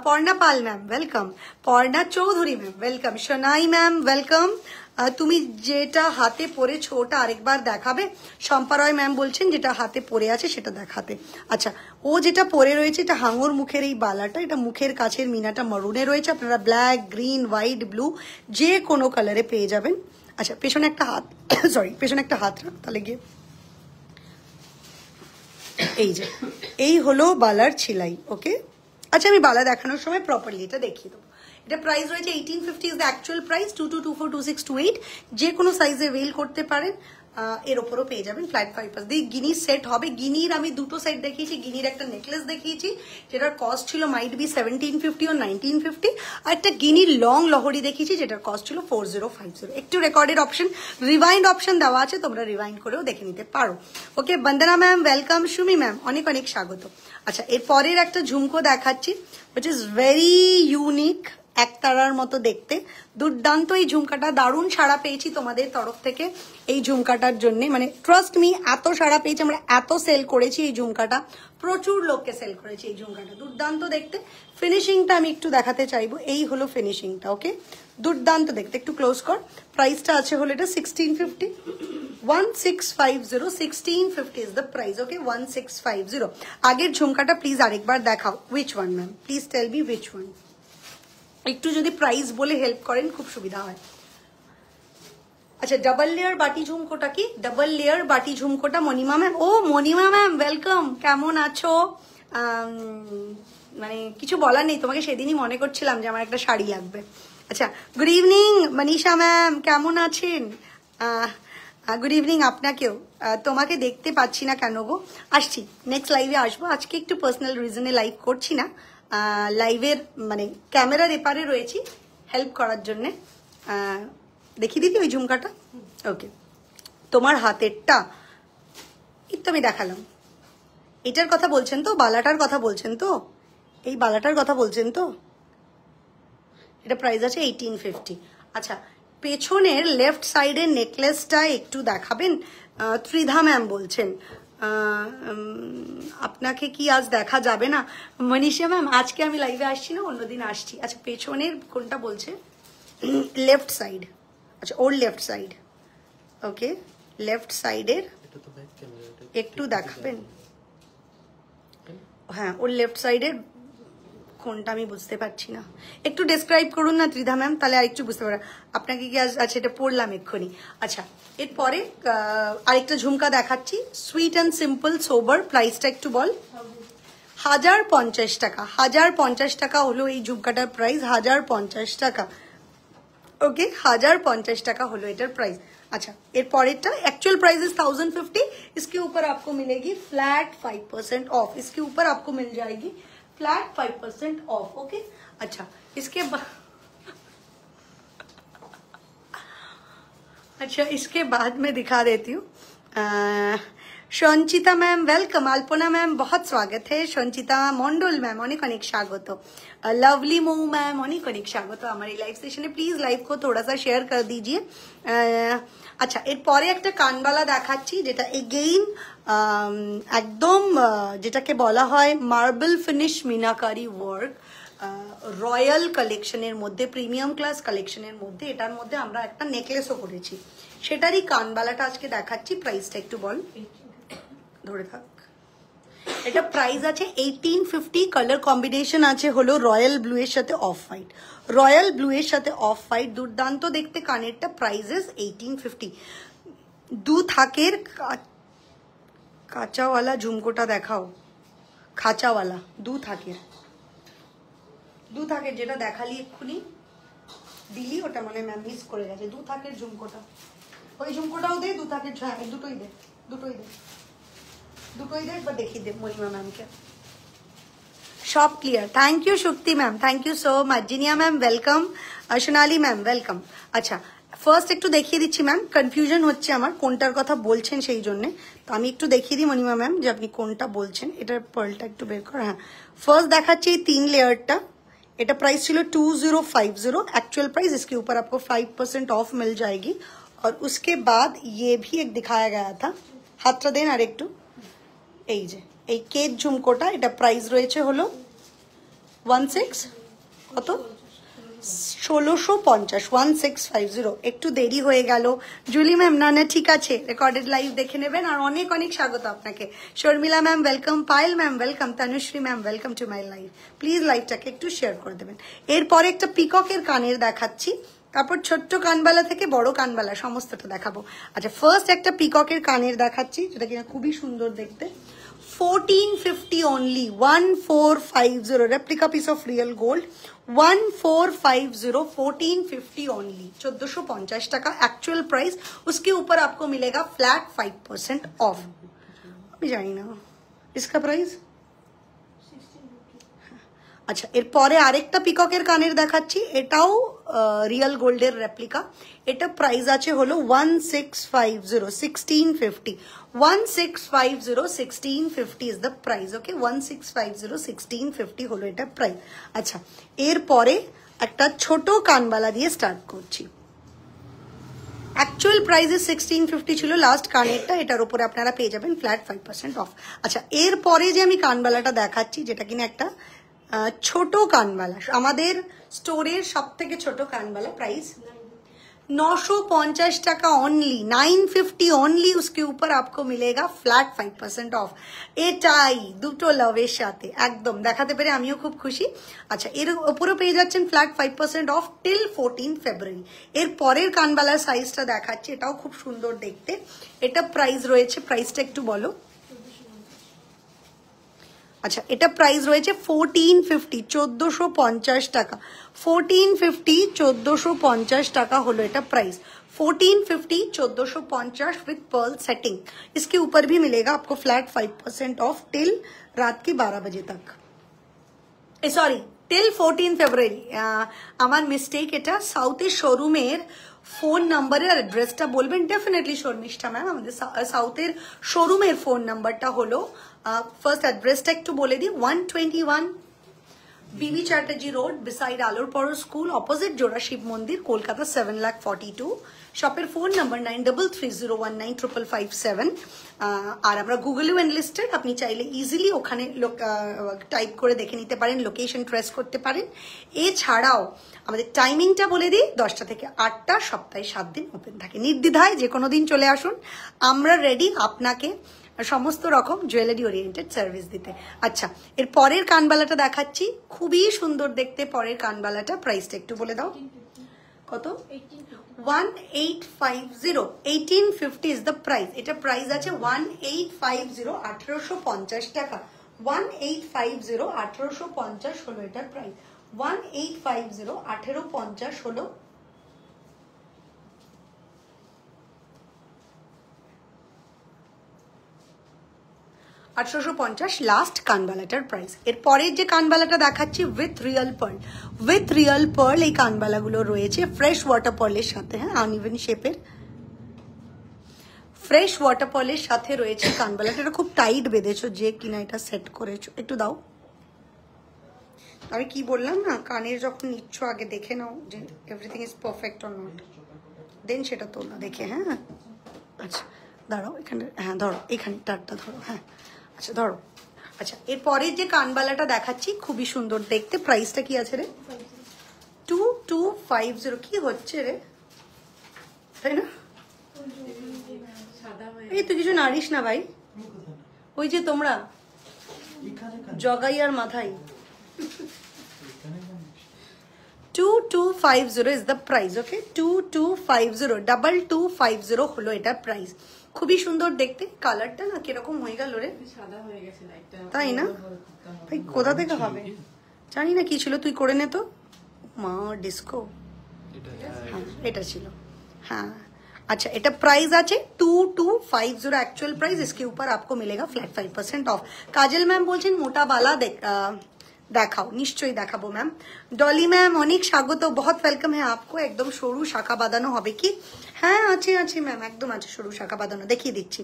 Parna Pal ma'am welcome. Parna Chowdhury ma'am welcome. Sonai ma'am welcome. তুমি যেটা হাতে পরেছো ওটা আরেকবার দেখাবে? শম্পা রয় ম্যাম বলছেন যেটা হাতে পরে আছে সেটা দেখাতে। আচ্ছা, ও যেটা পরে রয়েছে এটা হাঙর মুখের এই বালাটা, এটা মুখের কাছের মিনাটা মারুনে রয়েছে। আপনারা ব্ল্যাক, গ্রিন, হোয়াইট, ব্লু যে কোনো কালারে পেয়ে যাবেন। আচ্ছা, পেছনে একটা হাত সরি পেছনে একটা হাত রাখ, তাহলে গিয়ে এই যে এই হলো বালার ছিলাই। ওকে, আচ্ছা আমি বালা দেখানোর সময় প্রপারলি এটা দেখিয়ে দেবো। এটা প্রাইস রয়েছে 1850 ইজ দ্য অ্যাকচুয়াল প্রাইস। 22242628 যে কোনো সাইজে ওয়েল করতে পারেন। এর ওপরও পেয়ে যাবেন ফ্ল্যাট 5%। দিয়ে গিনির সেট হবে। গিনির আমি দুটো সেট দেখিয়েছি। গিনির একটা নেকলেস দেখিয়েছি যেটার কস্ট ছিল মাইট বি 1750 ও 1950, আর একটা গিনির লং লহরি দেখিয়েছি যেটার কস্ট ছিল 4050। একটু রেকর্ডের অপশন, রিভাইন্ড অপশন দেওয়া আছে, তোমরা রিভাইন্ড করেও দেখে নিতে পারো। ওকে, বন্দনা ম্যাম ওয়েলকাম। সুমি ম্যাম অনেক অনেক স্বাগত। আচ্ছা, এর পরের একটা ঝুমকো দেখাচ্ছি which is very unique, একতারার মতো দেখতে, দুর্দান্ত। এই ঝুমকাটা দারুণ সাড়া পেয়েছি তোমাদের তরফ থেকে এই ঝুমকাটার জন্য। মানে ট্রাস্ট মি, এত সাড়া পেয়েছি, আমরা এত সেল করেছি এই ঝুমকাটা, প্রচুর লোককে সেল করেছি এই ঝুমকাটা। দুর্দান্ত দেখতে। ফিনিশিংটা আমি একটু দেখাতে চাইবো। এই হলো ফিনিশিংটা। ওকে, দুর্দান্ত দেখতে। একটু ক্লোজ কর। প্রাইসটা আছে হলো এটা 1650 1650 1650 ইজ দ্য প্রাইস। ওকে, 1650। আগের ঝুমকাটা প্লিজ আরেকবার দেখাও। Which one ma'am, please tell me which one. একটু যদি প্রাইস বলে হেল্প করেন খুব সুবিধা হয়। আচ্ছা, ডাবল লেয়ার বাটি ঝুমকোটা কি? ডাবল লেয়ার বাটি ঝুমকোটা মণিমা ম্যাম। ও মণিমা ম্যাম ওয়েলকাম, কেমন আছো? মানে কিছু বলার নেই, তোমাকে সেদিনই মনে করছিলাম যে আমার একটা শাড়ি লাগবে। আচ্ছা, গুড ইভিনিং মনীষা ম্যাম, কেমন আছেন? গুড ইভিনিং আপনাকেও। তোমাকে দেখতে পাচ্ছি না কেন গো? আসছি, নেক্সট লাইভে আসবো। আজকে একটু পার্সোনাল রিজনে লাইভ করছি না, লাইভের মানে ক্যামেরার এপারে রয়েছি হেল্প করার জন্যে। দেখিয়ে দিবি ওই ঝুমকাটা? ওকে, তোমার হাতেরটা একটু আমি দেখালাম। এটার কথা বলছেন তো? বালাটার কথা বলছেন তো? এই বালাটার কথা বলছেন তো? এটা প্রাইস আছে 1850। আচ্ছা, পেছনের লেফট সাইডের নেকলেসটা একটু দেখাবেন? ত্রিধা ম্যাম বলছেন আপনাকে কি আজ দেখা যাবে না? মনীষা ম্যাম, আজকে আমি লাইভে আসছি না, অন্যদিন আসছি। আচ্ছা, পেছনের কোনটা বলছে? Left side. আচ্ছা, ওর লেফট সাইড। ওকে, লেফট সাইডের একটু দেখাবেন? হ্যাঁ, ওর লেফট সাইডের কোনটা আমি বুঝতে পারছি না, একটু ডেসক্রাইব করুন না ত্রিধা ম্যাম, তাহলে আরেকটু বুঝতে পারবেন। আপনাকে কি আজ? আচ্ছা, এটা পড়লাম এক্ষুনি। আচ্ছা, এরপরে আরেকটা ঝুমকা দেখাচ্ছি, সুইট অ্যান্ড সিম্পল সোবার। প্রাইসটা একটু বল। 1050 টাকা। 1050 টাকা হলো এই ঝুমকাটার প্রাইস, 1050 টাকা। ओके, 1050 টাকা হলো এটার প্রাইস। अच्छा, এর পরেরটা एक्चुअल प्राइस इज 1050। इसके ऊपर आपको मिलेगी फ्लैट 5% ऑफ। इसके ऊपर आपको मिल जाएगी फ्लैट 5% ऑफ। ओके, अच्छा, इसके बाद अच्छा, इसके बाद मैं दिखा देती हूँ। সঞ্চিতা ম্যাম ওয়েলকাম, আলপনা ম্যাম बहुत स्वागत है, সঞ্চিতা মন্ডল ম্যাম অনেক অনেক স্বাগত, लवली मऊ मैम অনেক অনেক স্বাগত আমার এই লাইভ সেশনে। প্লিজ লাইভ को थोड़ा सा शेयर कर दीजिए। আচ্ছা, এরপরে একটা কানবালা দেখাচ্ছি, যেটা এগেইন একদম যেটাকে বলা হয় marble finish meenakari work, royal কালেকশনের মধ্যে, প্রিমিয়াম ক্লাস কালেকশনের মধ্যে। এটার মধ্যে আমরা একটা নেকলেসও করেছি, সেটারই কানবালাটা আজকে দেখাচ্ছি। প্রাইসটা একটু বল, ধরে থাক। এটা প্রাইস আছে 1850। কালার কম্বিনেশন আছে হলো রয়্যাল ব্লু এর সাথে অফ হোয়াইট, রয়্যাল ব্লু এর সাথে অফ হোয়াইট, দুর্দান্ত দেখতে কানেরটা। প্রাইসেস 1850। দু থাকের কাঁচাওয়ালা ঝুমকোটা দেখাও, খাঁচাওয়ালা দু থাকের যেটা দেখালি এক্ষুনি দিলি, ওটা মানে ম্যাম মিস করে গেছে। দু থাকের ঝুমকোটা, ওই ঝুমকোটাও দে, দু থাকের দুটোই দে, দুটোই দে, দুটোই দে। একবার দেখিয়ে দে মণিমা ম্যামকে। সব clear. Thank you Shakti ma'am, thank you so much. Zinia ma'am welcome, Sonali ma'am welcome. আচ্ছা, ফার্স্ট একটু দেখিয়ে দিচ্ছি ম্যাম, কনফিউশন হচ্ছে আমার কোনটার কথা বলছেন সেই জন্য। তো আমি একটু দেখিয়ে দিই মণিমা ম্যাম যে আপনি কোনটা বলছেন। এটার পার্লটা একটু বের কর। হ্যাঁ, ফার্স্ট দেখাচ্ছি এই 3 লেয়ারটা। এটা प्राइस ছিল 2050। एक्चुअल प्राइस इसके ऊपर आपको 5% ऑफ मिल जाएगी। और उसके बाद ये भी एक दिखाया गया था, হাতটা দেন আর একটু। এই যে এই কেট ঝুমকোটা, এটা প্রাইস রয়েছে হলো 16 কত 1650, 1650। একটু দেরি হয়ে গেল জুলি ম্যাম। না না, ঠিক আছে, রেকর্ডেড লাইভ দেখে নেবেন। আর অনেক অনেক স্বাগত আপনাকে। Sharmila ma'am welcome, Payel ma'am welcome, Tanushree ma'am welcome to my live. Please লাইভটাকে একটু শেয়ার করে দেবেন। এরপরে একটা পিককের কানের দেখাচ্ছি, তারপর ছোট্ট কানবালা থেকে বড় কানবালা সমস্তটা দেখাবো। আচ্ছা, ফার্স্ট একটা পিককের কানের দেখাচ্ছি, যেটা কিনা খুবই সুন্দর দেখতে। 1450 only, 1450 replica piece of real gold, 1450, 1450 only, 1450 টাকা एक्चुअल प्राइस। उसके ऊपर आपको मिलेगा फ्लैट 5% ऑफ। আমি জানি না इसका प्राइस। আচ্ছা, এরপরে আরেকটা পিককের কানের দেখাচ্ছি, এটাও রিয়েল গোল্ডের রেপ্লিকা। এটা প্রাইস আছে হলো 1650, 1650, 1650, 1650 ইজ দ্য প্রাইস। ওকে, 1650, 1650 হলো এটা প্রাইস। আচ্ছা, এরপরে একটা ছোট কানবালা দিয়ে স্টার্ট করছি। एक्चुअल प्राइस 1650 ছিল লাস্ট কানেরটা, এটার উপরে আপনারা পেয়ে যাবেন ফ্ল্যাট 5% অফ। আচ্ছা, এরপরে যে আমি কানবালাটা দেখাচ্ছি, যেটা কিনা একটা ছোট কানবালা, আমাদের স্টোরের সব থেকে ছোট কানবালা, প্রাইস 950 টাকা অনলি, 950 অনলি। उसके ऊपर आपको मिलेगा फ्लैट 5% অফ। এটাই দুটো লাভের সাথে একদম দেখাতে পেরে আমিও খুব খুশি। আচ্ছা, এর উপরে পেয়ে যাচ্ছেন ফ্ল্যাট 5% অফ টিল 14 ফেব্রুয়ারি। এর পরের কানবালার সাইজটা দেখাচ্ছি, এটাও খুব সুন্দর দেখতে। এটা প্রাইস রয়েছে, প্রাইসটা একটু বলো। আচ্ছা, এটা প্রাইস রয়েছে 1450, 1450 টাকা। 1450, 1450 টাকা হলো এটা प्राइस। 1450, 1450 with Perl setting. इसके ऊपर भी मिलेगा आपको फ्लैट 5% ऑफ टिल रात के 12 बजे तक। सॉरी, टिल 14 ফেব্রুয়ারি। আমার মিস্টেক, এটা সাউথের শোরুমের ফোন নাম্বারের আর অ্যাড্রেসটা বলবেন ডেফিনেটলি শর্মিষ্ঠা ম্যাম। আমাদের সাউথের শোরুমের ফোন নাম্বারটা হলো, ফার্স্ট অ্যাড্রেসটা একটু বলে দিই, 121 বিবি চ্যাটার্জি রোড বিসাইড আলোরপর স্কুল অপোজিট জোড়া শিব মন্দির কলকাতা 7,42,000। শপের ফোন নাম্বার 9330195557। আর আমরা গুগলেও এনলিস্টেড, আপনি চাইলে ইজিলি ওখানে টাইপ করে দেখে নিতে পারেন, লোকেশন ট্রেস করতে পারেন। এছাড়াও আমাদের টাইমিংটা বলে দিই, 10টা থেকে 8টা, সপ্তাহে 7 দিন ওপেন থাকে। নির্দ্বিধায় যে কোনো দিন চলে আসুন, আমরা রেডি আপনাকে সমস্ত রকম জুয়েলারি ওরিয়েন্টেড সার্ভিস দিতে। আচ্ছা, এর পরের কানবালাটা দেখাচ্ছি, খুবই সুন্দর দেখতে পরের কানবালাটা। প্রাইসটা একটু বলে দাও কত? 1850। 1850 ইজ দ্য প্রাইস। এটা প্রাইস আছে 1850, 1850 টাকা। 1850, 1850 হলো এটার প্রাইস। 1850, 1850 হলো। লাস্ট কানবালাটার প্রাইস। এর পরের যে কানবালাটা দেখাচ্ছি with real pearl, with real pearl এই কানবালাগুলো রয়েছে ফ্রেশ ওয়াটার পার্লের সাথে। হ্যাঁ, আনইভেন শেপের ফ্রেশ ওয়াটার পার্লের সাথে রয়েছে কানবালাটা। এটা খুব টাইট বেঁধেছো, যে কিনা এটা সেট করেছো। একটু দাও, আমি কি বললাম না, কানের যখন নিচ্ছ আগে দেখে নাও যে everything is perfect or not, then সেটা তোলা দেখে। হ্যাঁ, আচ্ছা দাঁড়াও, এখানে, হ্যাঁ ধরো, এখানে টারটা ধরো। হ্যাঁ, আচ্ছা ধরো। আচ্ছা, এরপরের যে কানবালাটা দেখাচ্ছি খুবই সুন্দর দেখতে। প্রাইসটা কি আছে রে? 2250। কি হচ্ছে রে, তাই না? এই তুই কিছু নাড়িস না ভাই, ওই যে তোমরা জগাই আর মাথায়। 2250 ইজ দ্য প্রাইস। ওকে, 2250, 2250 হলো এটার প্রাইস। খুবই সুন্দর দেখতে। কালারটা না কিরকম হয়ে গেল রে, সাদা হয়ে গেছে লাইটটা, তাই না? ভাই কোথা থেকে হবে জানি না, কি ছিল, তুই করে নে তো। মা ডিস্কো, হ্যাঁ এটা ছিল। हाँ, अच्छा, এটা প্রাইস আছে 2250 एक्चुअल प्राइस। इसके ऊपर आपको मिलेगा फ्लैट 5% ऑफ। काजल मैम বলছেন মোটা বালা দেখাও, নিশ্চয়ই দেখাবো ম্যাম। ডলি ম্যাম অনেক স্বাগত, বহুত ওয়েলকাম হ্যাঁ आपको। একদম সরু শাখা বাঁধানো হবে কি? হ্যাঁ আছে আছে ম্যাম, একদম আছে সরু শাখা বাঁধানো, দেখিয়ে দিচ্ছি।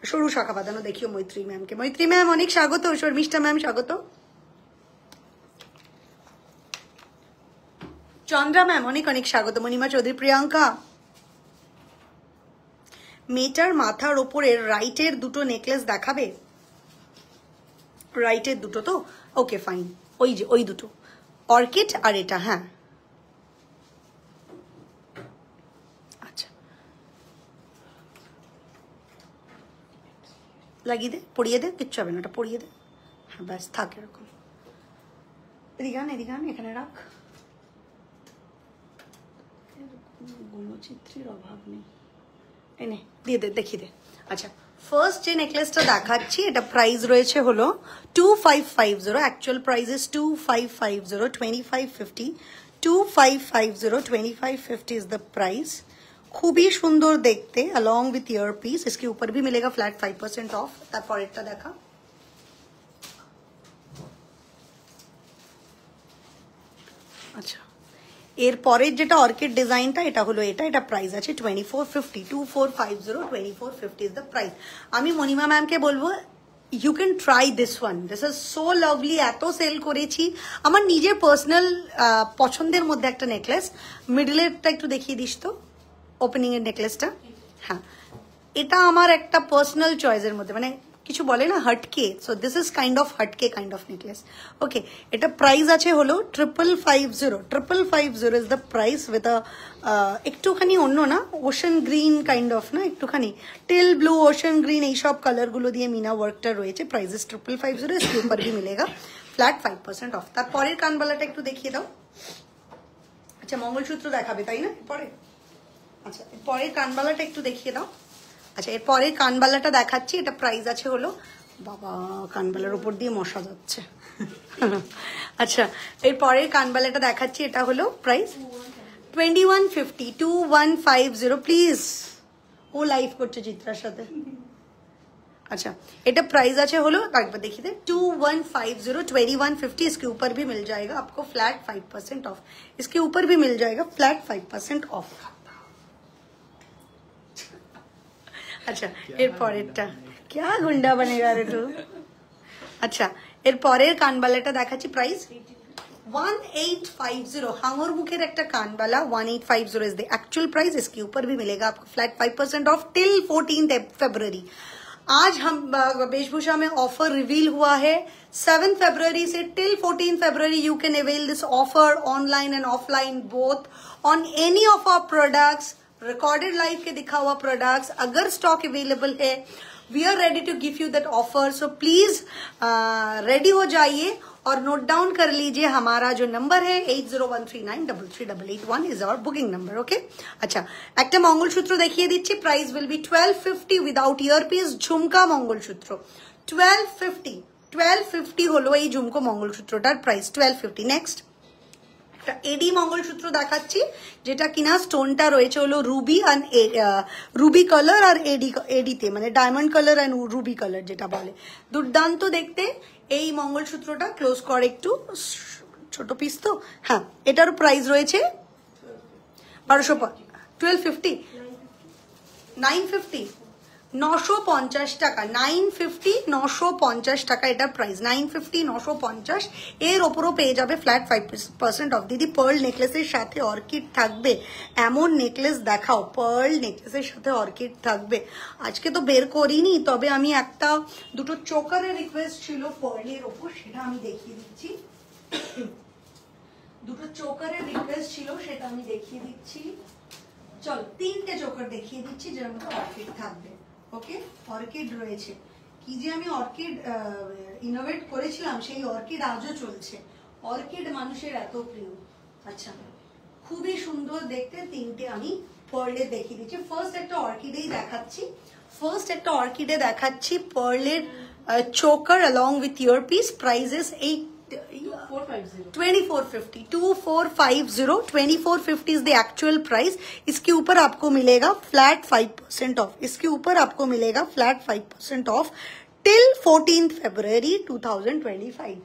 সরু শাখা বাঁধানো দেখিও মৈত্রী ম্যামকে। মৈত্রী ম্যাম অনেক স্বাগত, শর্মিষ্ঠা ম্যাম স্বাগত, চন্দ্রা ম্যাম অনেক অনেক স্বাগত, মণিমা চৌধুরী, প্রিয়াঙ্কা। মেয়েটার মাথার ওপরের রাইটের দুটো নেকলেস দেখাবে? রাইটের দুটো তো ওকে ফাইন, ওই যে ওই দুটো অর্কিড আর এটা। হ্যাঁ আচ্ছা, লাগিয়ে দে, পরিয়ে দে, কিচ্ছু হবে না, ওটা পরিয়ে দে। হ্যাঁ ব্যাস থাক এরকম। এদিকে আন, এদিকে আন, এখানে রাখ। গুণচিত্রের অভাব নেই, এনে দিয়ে দে, দেখিয়ে দে। আচ্ছা, ফার্স্ট যে নেকলেসটা দেখাচ্ছি এটা প্রাইস রয়েছে হলো 2550। Actual price is 2550, 2550, 2550, 2550 is the price. খুবই সুন্দর দেখতে, along with ईयर पीस। इसके ऊपर भी मिलेगा फ्लैट 5% ऑफ। তারপর এটা দেখা। আচ্ছা, এরপরের যেটা অর্কিড ডিজাইনটা এটা হলো এটা প্রাইস আছে 2450, 2450, 2450 ইজ দ্য প্রাইস। আমি মণিমা ম্যামকে বলবো you can try this one, this is so lovely. এত সেল করেছি, আমার নিজের পার্সোনাল পছন্দের মধ্যে একটা নেকলেস। মিডলেরটা একটু দেখিয়ে দিস তো, ওপেনিং এর নেকলেসটা। হ্যাঁ, এটা আমার একটা পার্সোনাল চয়েসের মধ্যে, মানে কিছু বলে না হটকে, so this is kind of হটকে কাইন্ড অফ নেকলেস। ওকে, এটা প্রাইস আছে হলো 5550, 5550 ইজ দ্য প্রাইস। উইথ একটুখানি অন্য না, ওশান গ্রিন কাইন্ড অফ না, একটুখানি টেল ব্লু, ওশান গ্রিন, এইসব কালারগুলো দিয়ে মিনা ওয়ার্কটা রয়েছে। Price is 5550। इसके ऊपर भी मिलेगा फ्लैट 5% ऑफ। তারপরের কানবালাটা একটু দেখিয়ে দাও। আচ্ছা, মঙ্গলসূত্র দেখাবে তাই না পরে? আচ্ছা, পরের কানবালাটা একটু দেখিয়ে দাও। আচ্ছা, এর পরের কানবালাটা দেখাচ্ছি, এটা প্রাইস আছে হলো, বাবা কানবালার উপর দিয়ে মশা যাচ্ছে। আচ্ছা, এর পরের কানবালাটা দেখাচ্ছি, এটা হলো প্রাইস 2150, 2150 প্লিজ। ও লাইভ করছে চিত্রার সাথে। अच्छा, এটা प्राइस আছে হলো, একবার দেখিয়ে দে, 2150, 2150। इसके ऊपर भी मिल जाएगा आपको फ्लैट 5% ऑफ। इसके ऊपर भी मिल जाएगा फ्लैट 5% ऑफ। अच्छा, এর পরেরটা क्या गुंडा बनेगा रे तू। अच्छा, এর পরের কানবালাটা দেখাচ্ছি, প্রাইস 1850 हांगोर मुखेर एक कानवाला 1850 इज द एक्चुअल प्राइस। इसके ऊपर भी मिलेगा आपको फ्लैट 5% ऑफ टिल 14 फरवरी। आज हम वेशभूषा में ऑफर रिवील हुआ है 7 फरवरी से till 14 February. You can avail this offer online and offline both on any of our products, recorded live के दिखा हुआ प्रोडक्ट्स। अगर स्टॉक अवेलेबल है, we are ready to give you that offer. So please ready हो जाइए और note down कर लीजिए हमारा जो नंबर है 8013933881 is our booking number. Okay, अच्छा একটা মঙ্গলসূত্র দেখিয়ে দিচ্ছি। Price will be 1250 without earpiece ঝুমকা মঙ্গলসূত্র 1250 হলো এই ঝুমকো মঙ্গলসূত্রটার প্রাইস 1250। নেক্সট একটা এডি মঙ্গলসূত্র দেখাচ্ছি যেটা কিনা স্টোনটা রয়েছে হলো রুবি আর রুবি কালার আর এডিতে মানে diamond colour and ruby colour যেটা বলে, দুর্দান্ত দেখতে। এই মঙ্গলসূত্রটা ক্লোজ করে একটু ছোট পিস তো, হ্যাঁ এটার প্রাইস রয়েছে 1250 950 950 টাকা 950 950 টাকা এটার প্রাইস 950 950। এর ওপরও পেয়ে যাবে ফ্ল্যাট 5% অফ। দিদি পার্ল নেকলেসের সাথে অর্কিড থাকবে, এমন নেকলেস দেখাও পার্ল নেকলেসের সাথে অর্কিড থাকবে। আজকে তো বের করিনি, তবে আমি একটা দুটো চোকারের রিকোয়েস্ট ছিল পার্লের ওপর, সেটা আমি দেখিয়ে দিচ্ছি। দুটো চোকারের রিকোয়েস্ট ছিল, সেটা আমি দেখিয়ে দিচ্ছি। চল 3টে চোকার দেখিয়ে দিচ্ছি যার মধ্যে অর্কিড থাকবে। ওকে, অর্কিড রয়েছে। কি যে আমি অর্কিড ইনোভেট করেছিলাম, সেই অর্কিড আজও চলছে। অর্কিড মানুষের এত প্রিয়। আচ্ছা, খুবই সুন্দর দেখতে 3টে আমি পার্লের দেখিয়ে দিচ্ছি। ফার্স্ট একটা অর্কিডেই দেখাচ্ছি পার্লের choker along with earpiece। prices 2450 is the actual price। इसके ऊपर आपको मिलेगा फ्लैट 5% ऑफ। इसके ऊपर आपको मिलेगा फ्लैट 5% ऑफ टिल 14 फरवरी 2025।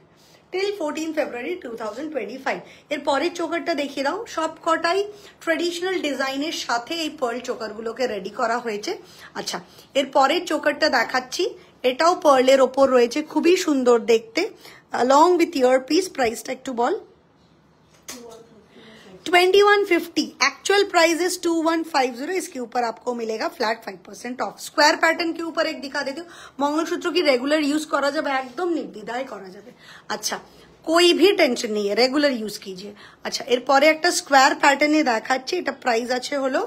टिल 14 ফেব্রুয়ারি 2025। এর পরের চোকারটা দেখিয়ে দাও। সব কটাই ট্রেডিশনাল ডিজাইনের সাথে এই পার্ল চোকারগুলোকে রেডি করা হয়েছে। আচ্ছা, এর পরের চোকারটা দেখাচ্ছি, এটাও পার্লের ওপর রয়েছে, খুবই সুন্দর দেখতে along with earpiece। प्राइसটা একটু বল। 2150 एक्चुअल प्राइस इज 2150। इसके ऊपर आपको मिलेगा फ्लैट 5% ऑफ। स्क्वायर पैटर्न के ऊपर एक दिखा देती हूँ। मंगलसूत्र की रेगुलर यूज करा जाए, एकदम निर्द्विधाय करा जाए। अच्छा, कोई भी टेंशन नहीं है, रेगुलर यूज कीजिए। अच्छा, এর পরে একটা স্কয়ার প্যাটার্নে দেখাচ্ছি, এটা প্রাইস আছে হলো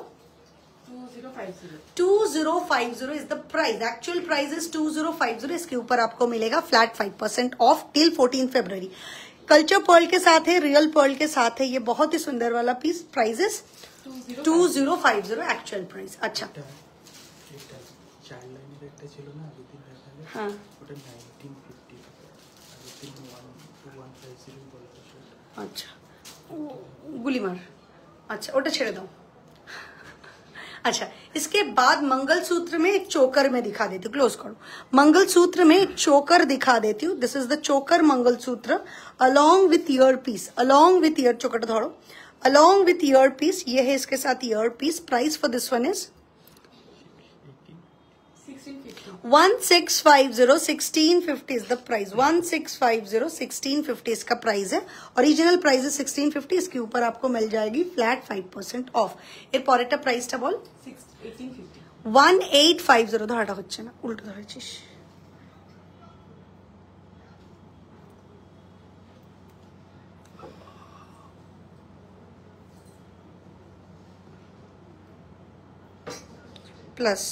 2050 is the price. Actual price is 2050। इसके ऊपर आपको मिलेगा फ्लैट 5% ऑफ टिल 14 फरवरी। कल्चर पर्ल के साथ है, रियल पर्ल के साथ है, ये बहुत ही सुंदर वाला पीस। Prices 2050 actual price. अच्छा, हाँ अच्छा गुलीमार, अच्छा ওটা ছেড়ে দাও। अच्छा, इसके बाद मंगलसूत्र में एक चोकर में दिखा देती हूँ, क्लोज करो। मंगलसूत्र में एक चोकर दिखा देती हूँ। दिस इज द चोकर mangalsutra along with earpiece। along with ear चोकर धरो along with earpiece। ये है इसके साथ earpiece। Price for this one is 1650 1650 is the price। 1650 1650 इसका प्राइस है। ओरिजिनल प्राइस है 1650। इसके ऊपर आपको मिल जाएगी फ्लैट 5% ऑफ। এর পরেরটা প্রাইসটা বল। 1850 ধরাটা হচ্ছে না, উল্টো ধরেছিস। প্লাস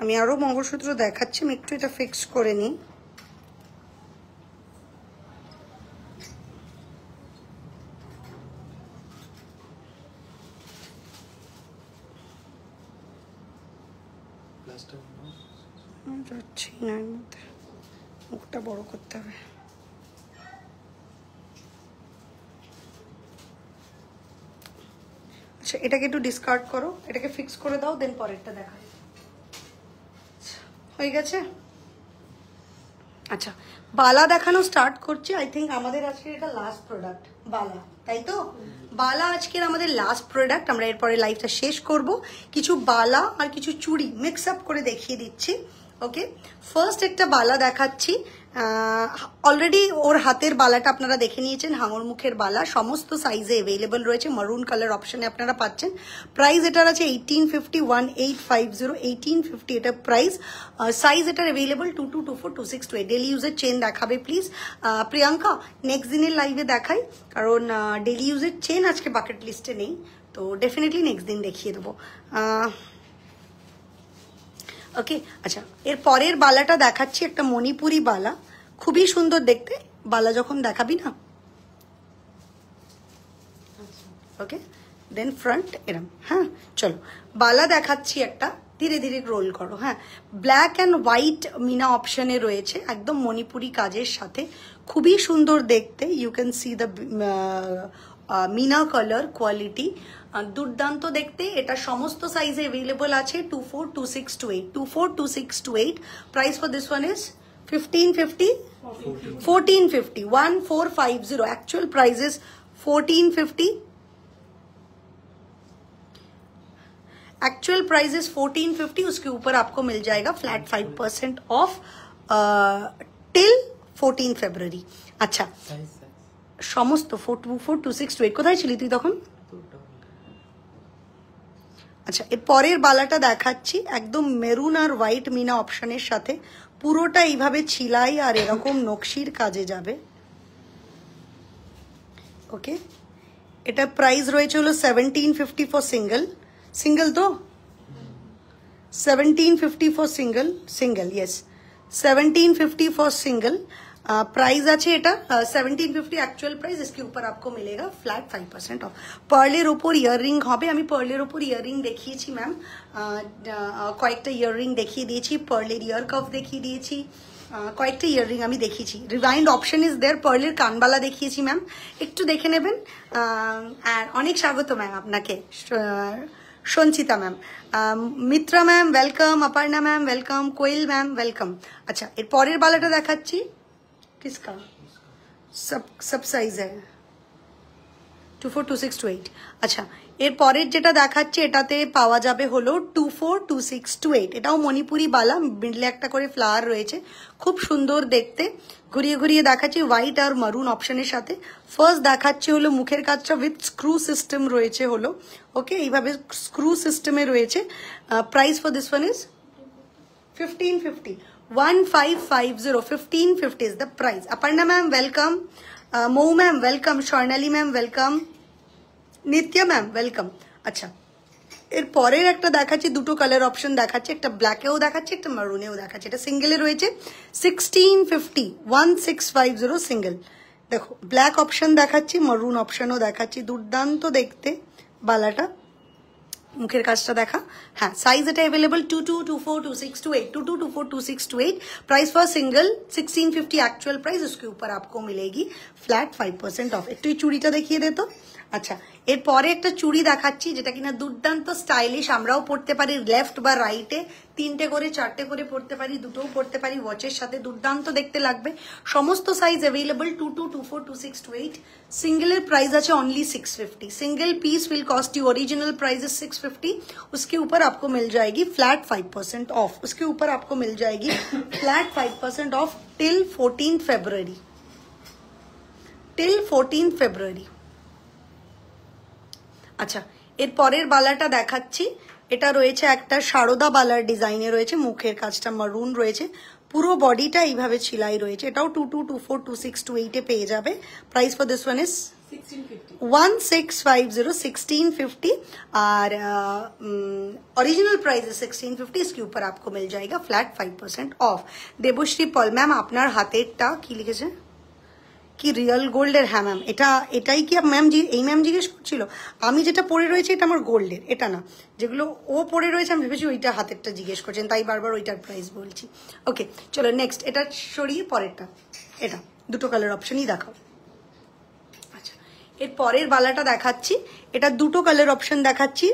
আমি আরো মঙ্গলসূত্র দেখাচ্ছি, আমি একটু এটা ফিক্স করে নিই। যাচ্ছি না, এর মধ্যে মুখটা বড় করতে হবে। আচ্ছা, এটাকে একটু ডিসকার্ড করো, এটাকে ফিক্স করে দাও, দেন পরেরটা দেখা হয়ে গেছে। আচ্ছা, বালা দেখানো স্টার্ট করছি। আই থিঙ্ক আমাদের আজকের এটা লাস্ট প্রোডাক্ট বালা, তাই তো? বালা আজকের আমাদের লাস্ট প্রোডাক্ট। আমরা এরপরে লাইভটা শেষ করব। কিছু বালা আর কিছু চুড়ি মিক্স আপ করে দেখিয়ে দিচ্ছি। ওকে, ফার্স্ট একটা বালা দেখাচ্ছি। অলরেডি ওর হাতের বালাটা আপনারা দেখে নিয়েছেন, হাঙর মুখের বালা, সমস্ত সাইজে অ্যাভেলেবল রয়েছে, মারুন কালার অপশনে আপনারা পাচ্ছেন। প্রাইস এটার আছে 1850, 1850, 1850 এটা প্রাইস। সাইজ এটার অ্যাভেলেবল 22, 24, 26, 28। ডেলি ইউজের চেন দেখাবে প্লিজ প্রিয়াঙ্কা, নেক্সট দিনের লাইভে দেখাই, কারণ ডেলি ইউজের চেন আজকে বাকেট লিস্টে নেই, তো ডেফিনেটলি নেক্সট দিন দেখিয়ে দেবো। ওকে, আচ্ছা, এর পরের বালাটা দেখাচ্ছি, একটা মণিপুরি বালা, খুবই সুন্দর দেখতে। বালা যখন দেখাবি না, ওকে, দেন ফ্রন্ট এরম। হ্যাঁ, চলো বালা দেখাচ্ছি একটা, ধীরে ধীরে রোল করো। হ্যাঁ, ব্ল্যাক অ্যান্ড হোয়াইট মিনা অপশনে রয়েছে, একদম মণিপুরি কাজের সাথে, খুবই সুন্দর দেখতে। You can see the meena colour quality, দুর্দান্ত দেখতে। এটা সমস্ত সাইজে অ্যাভেলেবল আছে, 24, 26, 28, 24, 26, 28। Price for this one is 1550, 1450, 1450। Actual price is 1450, actual price is 1450। उसके ऊपर आपको मिल जाएगा फ्लैट 5% ऑफ टिल 14 ফেব্রুয়ারি। আচ্ছা, সমস্ত 424, 26, 28 কোথায় ছিলি তুই তখন? আচ্ছা, এর পরের বালাটা দেখাচ্ছি, একদম মেরুন আর হোয়াইট মিনা অপশনের সাথে, পুরোটা এইভাবে ছিলাই আর এরকম নকশির কাজে যাবে। ওকে, এটা প্রাইস রয়েছে হলো 1750 ফর সিঙ্গেল, সিঙ্গেল তো 1750 for single, single yes 1750 for single. Price আছে এটা 1750 एक्चुअल प्राइस। इसके ऊपर आपको मिलेगा फ्लैट 5% ऑफ। পার্লের উপর ইয়াররিং হবে, আমি পার্লের উপর ইয়াররিং দেখিয়েছি ম্যাম, কয়েকটা ইয়াররিং দেখিয়ে দিয়েছি, পার্লের ইয়ার কাফ দেখিয়ে দিয়েছি, কয়েকটা ইয়াররিং আমি দেখিয়েছি। রিভাইন্ড অপশন ইজ দেয়ার, পার্লের কানবালা দেখিয়েছি ম্যাম, একটু দেখে নেবেন। আর অনেক স্বাগত ম্যাম আপনাকে, Sanchita ma'am, Mitra ma'am welcome, Aparna ma'am welcome, Koyel ma'am welcome. আচ্ছা, এর পরের বালাটা দেখাচ্ছি, किसका सब साइज है 24, 26, 28। আচ্ছা, এর পরের যেটা দেখাচ্ছি এটাতে পাওয়া যাবে হলো 24, 26, 28। এটাও মণিপুরি বালা, মিডলে একটা করে ফ্লাওয়ার রয়েছে, খুব সুন্দর দেখতে। ঘুরিয়ে ঘুরিয়ে দেখাচ্ছি হোয়াইট আর মারুন অপশনের সাথে। ফার্স্ট দেখাচ্ছি হলো মুখের কাজটা উইথ স্ক্রু সিস্টেম রয়েছে হলো, ওকে, এইভাবে স্ক্রু সিস্টেমে রয়েছে। Price for this one is 1550, 1550, 1550 is the price. Aparna ma'am welcome, Mou ma'am welcome, Sharnali ma'am welcome, Nitya ma'am welcome। আচ্ছা, এর পরের একটা দেখাচ্ছি, দুটো কালার অপশন দেখাচ্ছি, একটা ব্ল্যাকেও দেখাচ্ছি, একটা মারুনেও দেখাচ্ছি। এটা সিঙ্গেলে রয়েছে 1650, 1650 সিঙ্গেল। দেখো, ব্ল্যাক অপশন দেখাচ্ছি, মারুন অপশনও দেখাচ্ছি, দুর্দান্ত দেখতে বালাটা। মুখের কাজটা দেখা। হ্যাঁ, সাইজ এটা available 22, 24, 26, 28, 22, 24, 26, 28। Price for single 1650 actual price. उसके ऊपर आपको मिलेगी फ्लैट 5% ऑफ। একটু এই চুড়িটা দেখিয়ে দে তো। আচ্ছা, এরপরে একটা চুড়ি দেখাচ্ছি যেটা কিনা দুর্দান্ত স্টাইলিশ, আমরাও পরতে পারি লেফট বা রাইটে, 3টে করে 4টে করে পরতে পারি, দুটোও পরতে পারি, ওয়াচের সাথে দুর্দান্ত দেখতে লাগবে। সমস্ত সাইজ अवेलेबल 22, 24, 26, 28। सिंगल प्राइस আছে only 650। Single piece will cost you, original price is 650। उसके ऊपर आपको मिल जाएगी फ्लैट 5% ऑफ। उसके ऊपर आपको मिल जाएगी फ्लैट 5% ऑफ टिल 14 ফেব্রুয়ারি, টিল 14 ফেব্রুয়ারি। আচ্ছা, এর পরের বালাটা দেখাচ্ছি, এটা রয়েছে একটা সারদা বালার ডিজাইনে রয়েছে, মুখের কাজটা মারুন রয়েছে, পুরো বডিটা এইভাবে ছিলাই রয়েছে। এটাও 22, 24, 26, 28 পেয়ে যাবে। Price for this one is 1650, 1650। और ओरिजिनल प्राइस है 1650। इसके ऊपर आपको मिल जाएगा फ्लैट 5% ऑफ। देवश्री पल मैम, আপনার হাতেরটা কি লিখেছে কি রিয়েল গোল্ডের? হ্যাঁ ম্যাম, এটাই কি ম্যাম? এই ম্যাম জিজ্ঞেস করছিল। আমি যেটা পরে রয়েছে এটা আমার গোল্ডের, এটা না। যেগুলো ও পরে রয়েছে আমি ভেবেছি ওইটা হাতেরটা জিজ্ঞেস করছেন, তাই বারবার ওইটার প্রাইস বলছি। ওকে, চলো নেক্সট, এটা সরিয়ে পরেরটা, এটা দুটো কালার অপশনই দেখাও। আচ্ছা, এর পরের বালাটা দেখাচ্ছি, এটা দুটো কালার অপশন দেখাচ্ছি,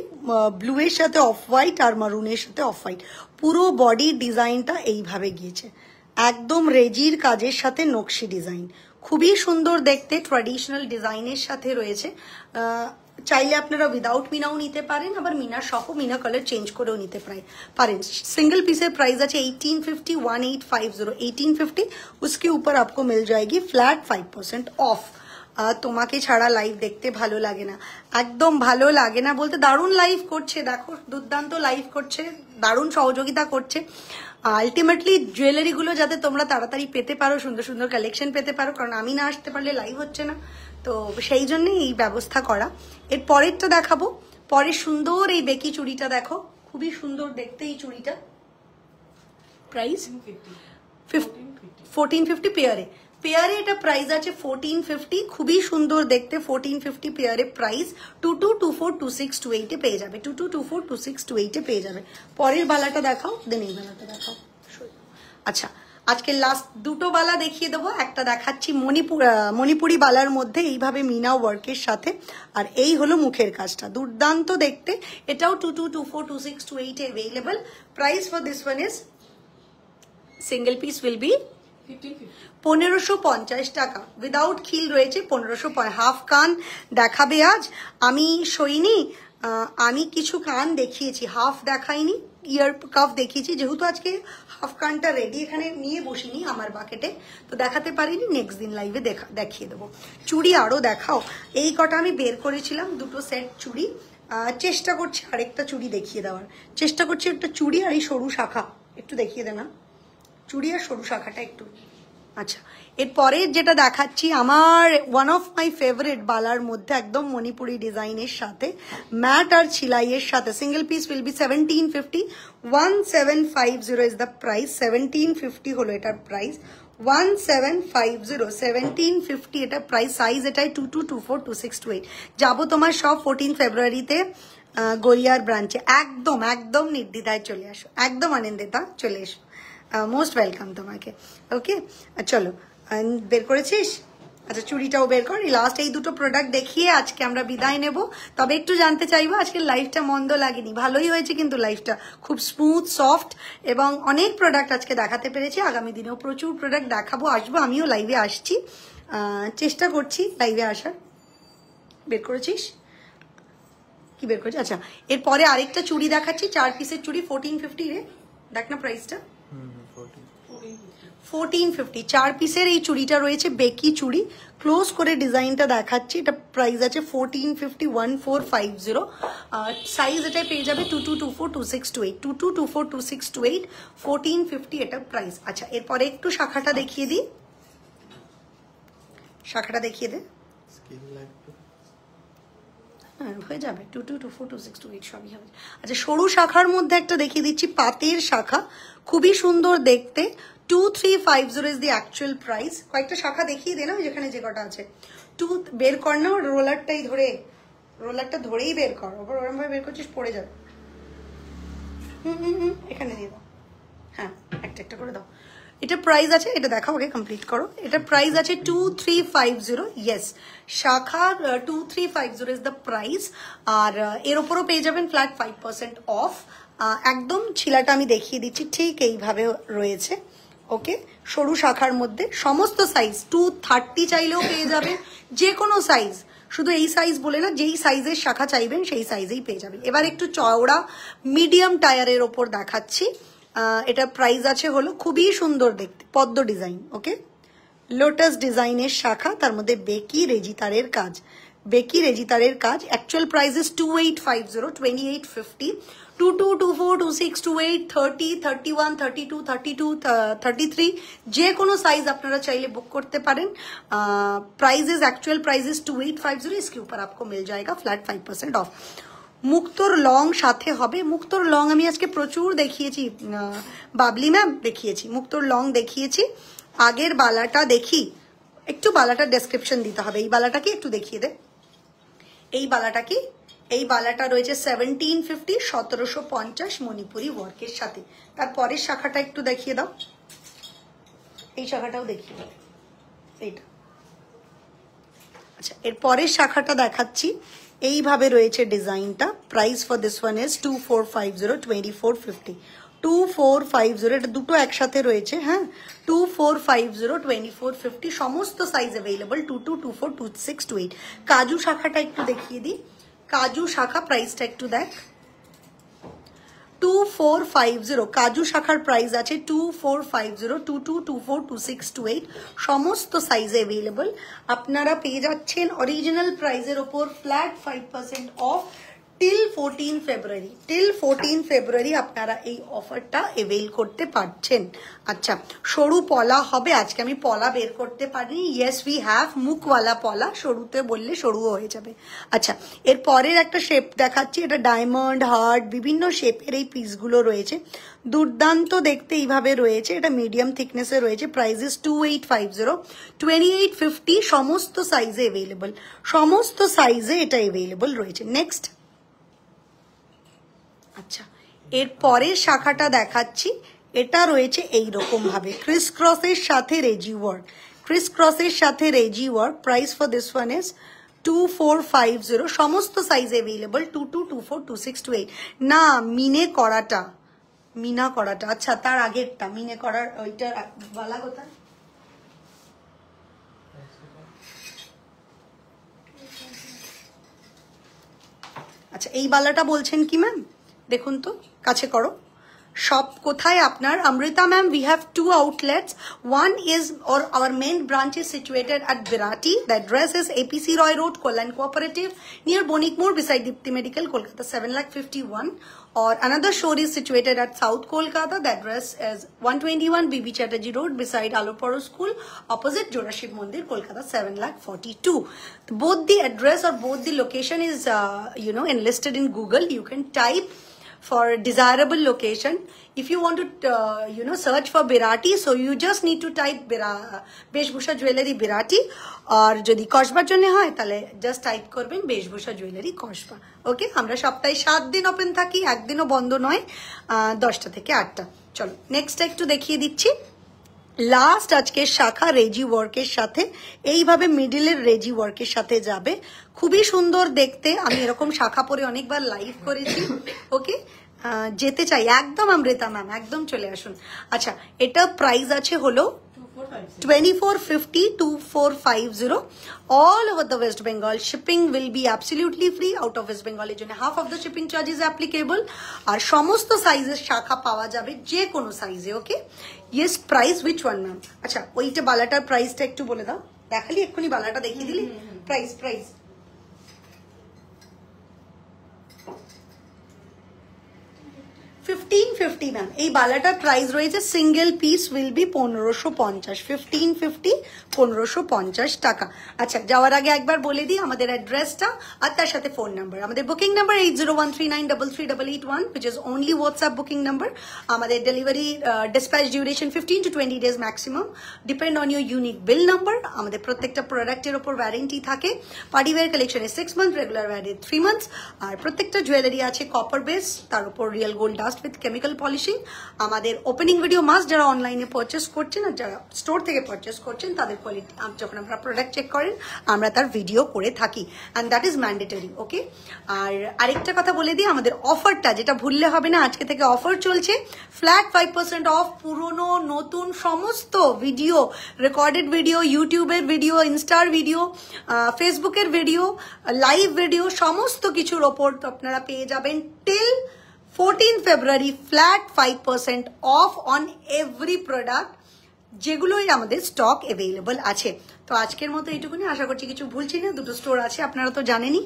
ব্লু এর সাথে অফ হোয়াইট আর মারুনের সাথে অফ হোয়াইট। পুরো বডি ডিজাইনটা এইভাবে গিয়েছে, একদম রেজির কাজের সাথে নকশি ডিজাইন, খুবই সুন্দর দেখতে, ট্র্যাডিশনাল ডিজাইনের সাথে রয়েছে। চাইলে আপনারা উইদাউট মিনাও নিতে পারেন, আবার মিনা সহ মিনা কালার চেঞ্জ করেও নিতে পারেন। सिंगल पीसेर प्राइस আছে 1850 1850 1850। उसके ऊपर आपको मिल जाएगी फ्लैट 5% ऑफ। তোমাকে ছাড়া লাইভ দেখতে ভালো লাগে না, একদম ভালো লাগে না বলতে দারুণ লাইভ করছে, দেখো দুর্দান্ত লাইভ করছে, দারুণ সহযোগিতা করছে। আলটিমেটলি জুয়েলারিগুলো যাতে তোমরা তাড়াতাড়ি পেতে পারো, সুন্দর সুন্দর কালেকশন পেতে পারো, কারণ আমি না আসতে পারলে লাইভ হচ্ছে না, তো সেই জন্যই এই ব্যবস্থা করা। এর পরেরটা দেখাবো, পরে সুন্দর এই বেকি চুড়িটা দেখো, খুবই সুন্দর দেখতে এই চুড়িটা। প্রাইস 1450 পেয়ারে এটা প্রাইস আছে 1450, খুবই সুন্দর দেখতে 1450 পেয়ারে প্রাইস। 22242628 এ পেয়ে যাবে, 22242628 এ পেয়ে যাবে। পরের বালাটা দেখাও, দেন এই বালাটা দেখাও। আচ্ছা, আজকে লাস্ট দুটো বালা দেখিয়ে দেবো। একটা দেখাচ্ছি মণিপুরি বালার মধ্যে এইভাবে মিনা ওয়ার্কের সাথে, আর এই হলো মুখের কাজটা, দুর্দান্ত দেখতে। এটাও 22242628 এ available. Price for this one is single piece will be 1550 টাকা। উইদাউট খিল রয়েছে 1500। হাফ কান দেখাবে আজ, আমি সইনি, আমি কিছু কান দেখিয়েছি, হাফ দেখাইনি, ইয়ার কাফ দেখিয়েছি, যেহেতু আজকে হাফ কানটা রেডি এখানে নিয়ে বসিনি আমার বাকেটে, তো দেখাতে পারিনি, নেক্সট দিন লাইভে দেখিয়ে দেবো। চুড়ি আরো দেখাও, এই কটা আমি বের করেছিলাম, দুটো সেট চুড়ি, চেষ্টা করছি আরেকটা চুড়ি দেখিয়ে দেওয়ার, চেষ্টা করছি একটা চুড়ি আর এই সরু শাখা একটু দেখিয়ে দে না, চুড়ি আর সরু শাখাটা একটু। আচ্ছা, এরপরে যেটা দেখাচ্ছি আমার ওয়ান অফ মাই ফেভারিট বালার মধ্যে, একদম মণিপুরি ডিজাইনের সাথে ম্যাট আর ছিলাইয়ের সাথে। Single piece will B 1750, 1750 is the price, 1750 হলো এটার প্রাইস, 1750 1750 এটা প্রাইস। সাইজ এটাই 22242628। যাবো তোমার সব 14 ফেব্রুয়ারিতে গড়িয়ার ব্রাঞ্চে, একদম একদম নির্দ্বিধায় চলে আসো, একদম আনন্দিতা চলে এসো, মোস্ট ওয়েলকাম তোমাকে। ওকে, চলো বের করেছিস? আচ্ছা, চুড়িটাও বের কর। লাস্ট এই দুটো প্রোডাক্ট দেখিয়ে আজকে আমরা বিদায় নেব। তবে একটু জানতে চাইবো, আজকের লাইফটা মন্দ লাগেনি, ভালোই হয়েছে কিন্তু লাইফটা খুব স্মুথ সফট, এবং অনেক প্রোডাক্ট আজকে দেখাতে পেরেছি। আগামী দিনেও প্রচুর প্রোডাক্ট দেখাবো, আসবো, আমিও লাইভে আসছি, চেষ্টা করছি লাইভে আসার। বের করেছিস? কি বের করেছিস? আচ্ছা, এরপরে আরেকটা চুড়ি দেখাচ্ছি, 4 পিসের চুড়ি, 1450 রে, দেখ না প্রাইসটা, 1450 4 পিসের এই চুড়িটা রয়েছে, বেকি চুড়ি, ক্লোজ করে ডিজাইনটা দেখাচ্ছি। এটা প্রাইস আছে 1450 1450। সাইজ এটা পেয়ে যাবে 22242628 22242628, 1450 এটা প্রাইস। আচ্ছা, এরপরে একটু শাখাটা দেখিয়ে দিই, শাখাটা দেখিয়ে দে, হয়ে যাবে 22242628 সবই হবে। আচ্ছা, সরু শাখার মধ্যে একটা দেখিয়ে দিচ্ছি, পাতের শাখা, খুবই সুন্দর দেখতে, 2350 ইজ দি অ্যাকচুয়াল প্রাইস। কয়েকটা শাখা দেখিয়ে দে না, যেখানে যে কটা আছে, বের কর না, রোলারটাই ধরে, রোলারটা ধরেই বের কর, ওরকম ভাবে বের করছিস পড়ে যাবে। এখানে দিয়ে দাও, হ্যাঁ একটা একটা করে দাও। এটা প্রাইস আছে, এটা দেখাও, ওকে কমপ্লিট করো। এটা প্রাইস আছে 2350, ইয়েস শাখা 2350 ইজ দ্য প্রাইস। আর এর ওপরও পেয়ে যাবেন ফ্ল্যাট 5% অফ। একদম ছিলাটা আমি দেখিয়ে দিচ্ছি, ঠিক এইভাবে রয়েছে। ওকে, সরু শাখার মধ্যে সমস্ত সাইজ, 230 চাইলেও পেয়ে যাবেন, যে কোনো সাইজ, শুধু এই সাইজ বলে না, যেই সাইজের শাখা চাইবেন সেই সাইজেই পেয়ে যাবেন। এবার একটু চওড়া মিডিয়াম টায়ারের ওপর দেখাচ্ছি। এটা প্রাইস আছে হলো, খুবই সুন্দর দেখতে, পদ্ম ডিজাইন, ওকে লোটাস ডিজাইনের শাখা, তার মধ্যে বেকি রেজিতারের কাজ, বেকি রেজিতারের কাজ। অ্যাকচুয়াল প্রাইস ইজ 2850 2850, 22242628 30 31 32 32 33, যে কোনো সাইজ আপনারা চাইলে बुक करते पारें। प्राइजेस एक्चुअल प्राइजेस 2850, इसके ऊपर आपको मिल जाएगा फ्लैट 5% ऑफ। মুক্তোর লং সাথে হবে, মুক্তোর লং আমি আজকে প্রচুর দেখিয়েছি, বাবলি ম্যাম দেখিয়েছি, মুক্তোর লং দেখিয়েছি। আগের বালাটা দেখি, একটু বালাটা ডেসক্রিপশন দিতে হবে, এই বালাটা কি একটু দেখিয়ে দে, এই বালাটা কি, এই বালাটা রয়েছে 1750 1750 মণিপুরি ওয়ার্কের সাথে। তারপরের শাখাটা একটু দেখিয়ে দাও, এই শাখাটাও দেখিয়ে দাও, এইটা। আচ্ছা, এর পরের শাখাটা দেখাচ্ছি, এইভাবে রয়েছে ডিজাইনটা। Price for this one is 2450 2450 2450, এটা দুটো একসাথে রয়েছে, হ্যাঁ 2450 2450, সমস্ত সাইজ অ্যাভেলেবল, 22242628। কাজু শাখাটা একটু দেখিয়ে দিই, কাজু শাখা প্রাইসটা একটু দেখ, 2450। কাজু শাখার প্রাইস আছে 2450, 22, 24, 26, 28 সমস্ত সাইজে অ্যাভেলেবল। আপনারা পেয়ে যাচ্ছেন অরিজিনাল প্রাইসের ওপর flat 5% of till 14 February. Till 14 ফেব্রুয়ারি আপনারা এই অফারটা অ্যাভেল করতে পারছেন। আচ্ছা, সরু পলা হবে, আজকে আমি পলা বের করতে পারিনি। ইয়েস উই হ্যাভ মুখওয়ালা পলা, সরুতে বললে সরুও হয়ে যাবে। আচ্ছা, এর পরের একটা শেপ দেখাচ্ছি, এটা ডায়মন্ড, হার্ট, বিভিন্ন শেপের এই পিসগুলো রয়েছে, দুর্দান্ত দেখতে এইভাবে রয়েছে। এটা মিডিয়াম থিকনেসে রয়েছে, প্রাইসেস 2850, 2850, সমস্ত সাইজে অ্যাভেলেবল, সমস্ত সাইজে এটা অ্যাভেলেবল রয়েছে। নেক্সট, আচ্ছা এর পরের শাখাটা দেখাচ্ছি, এটা রয়েছে এইরকম ভাবে ক্রিস ক্রসের সাথে রেজি ওয়ার্ক, ক্রিস ক্রসের সাথে রেজি work. Price for this one is 2450, সমস্ত সাইজ অ্যাভেলেবল, 22, 24, 26, 28। না, মিনে করাটা, মিনা করাটা, আচ্ছা তার আগেরটা মিনে করার ওইটা বালা কোথায়? আচ্ছা, এই বালাটা বলছেন কি ম্যাম? দেখুন তো, কাছে করো। শপ কোথায় আপনার? Amrita ma'am, we have 2 outlets. One is, or our main branch is situated at Virati. The address is APC Roy Road, Kollan Cooperative, near Bonikmore, beside Dipti Medical, Kolkata, 7,51,000. Or another store is situated at South Kolkata. The address is 121 BB Chatterjee Road, beside Aloporo School, opposite Jorashib Mandir, Kolkata, 7,42,000. Both the address or both the location is, enlisted in Google. You can type for desirable location. If you want to, search for Birati, so you just need to type Beshbhusha Jewellery Birati. Or যদি কসবার জন্য হয় তাহলে just type করবেন বেশভূষা jewellery Kasba. ওকে, আমরা সপ্তাহে 7 দিন open থাকি, একদিনও বন্ধ নয়, 10টা থেকে 8টা। চলো নেক্সট একটু দেখিয়ে দিচ্ছি। লাস্ট আজকের শাখা রেজি ওয়ার্কের সাথে, এইভাবে মিডিলের রেজি ওয়ার্কের সাথে যাবে, খুবই সুন্দর দেখতে। আমি এরকম শাখা পরে অনেকবার লাইভ করেছি। ওকে, যেতে চাই একদম অমৃতা ম্যাম, একদম চলে আসুন। আচ্ছা, এটা প্রাইস আছে হলো 2450, 2450, all over the West Bengal. Shipping will be absolutely free. Out of West Bengal এর জন্য half of the shipping charge is applicable. আর সমস্ত সাইজের শাখা পাওয়া যাবে, যে কোনো সাইজে। Okay, yes, price which one ma'am? আচ্ছা, ওইটা বালাটার প্রাইসটা একটু বলে দাও। দেখালি এক্ষুনি, বালাটা দেখিয়ে দিলি। Price 1550 ma'am. এই বালাটার প্রাইস রয়েছে, সিঙ্গেল পিস উইল বি 1550, 1550, 1550 টাকা। আচ্ছা, যাওয়ার আগে একবার বলে দিই আমাদের অ্যাড্রেসটা আর তার সাথে ফোন নাম্বার। আমাদের booking number 8013933881, which is only WhatsApp booking number. আমাদের delivery dispatch duration 15 to 20 days maximum, depend on your unique bill number. আমাদের প্রত্যেকটা প্রোডাক্টের ওপর ওয়ারেন্টি থাকে। পার্টিওয়্যার কালেকশনে 6 months, রেগুলার ওয়্যারে 3 months। আর প্রত্যেকটা জুয়েলারি আছে কপার বেস, তার উপর real gold dust with chemical polishing। আমাদের ওপেনিং ভিডিও মাস্ট, যারা অনলাইনে পারচেস করছেন আর যারা স্টোর থেকে পারচেস করছেন তাদের কোয়ালিটি, যখন আমরা প্রোডাক্ট চেক করেন আমরা তার ভিডিও করে থাকি, অ্যান্ড দ্যাট ইজ ম্যান্ডেটরি। ওকে, আর আরেকটা কথা বলে দিই, আমাদের অফারটা যেটা ভুললে হবে না, আজকে থেকে অফার চলছে, ফ্ল্যাট 5% অফ পুরনো নতুন সমস্ত ভিডিও, রেকর্ডেড ভিডিও, ইউটিউবের ভিডিও, ইনস্টার ভিডিও, ফেসবুকের ভিডিও, লাইভ ভিডিও, সমস্ত কিছুর ওপর আপনারা পেয়ে যাবেন till 14 February flat 5% off on every product, যেগুলোই আমাদের স্টক অ্যাভেলেবল আছে। তো আজকের মতো এইটুকুনি, আশা করছি কিছু ভুলছি না। 2টো স্টোর আছে, আপনারা তো জানেনই।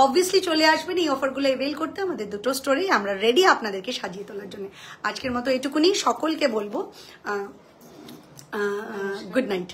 অবভিয়াসলি চলে আসবেন এই অফারগুলো অ্যাভেল করতে, আমাদের 2টো স্টোরেই আমরা রেডি আপনাদেরকে সাজিয়ে তোলার জন্য। আজকের মতো এইটুকুনি, সকলকে বলবো গুড নাইট।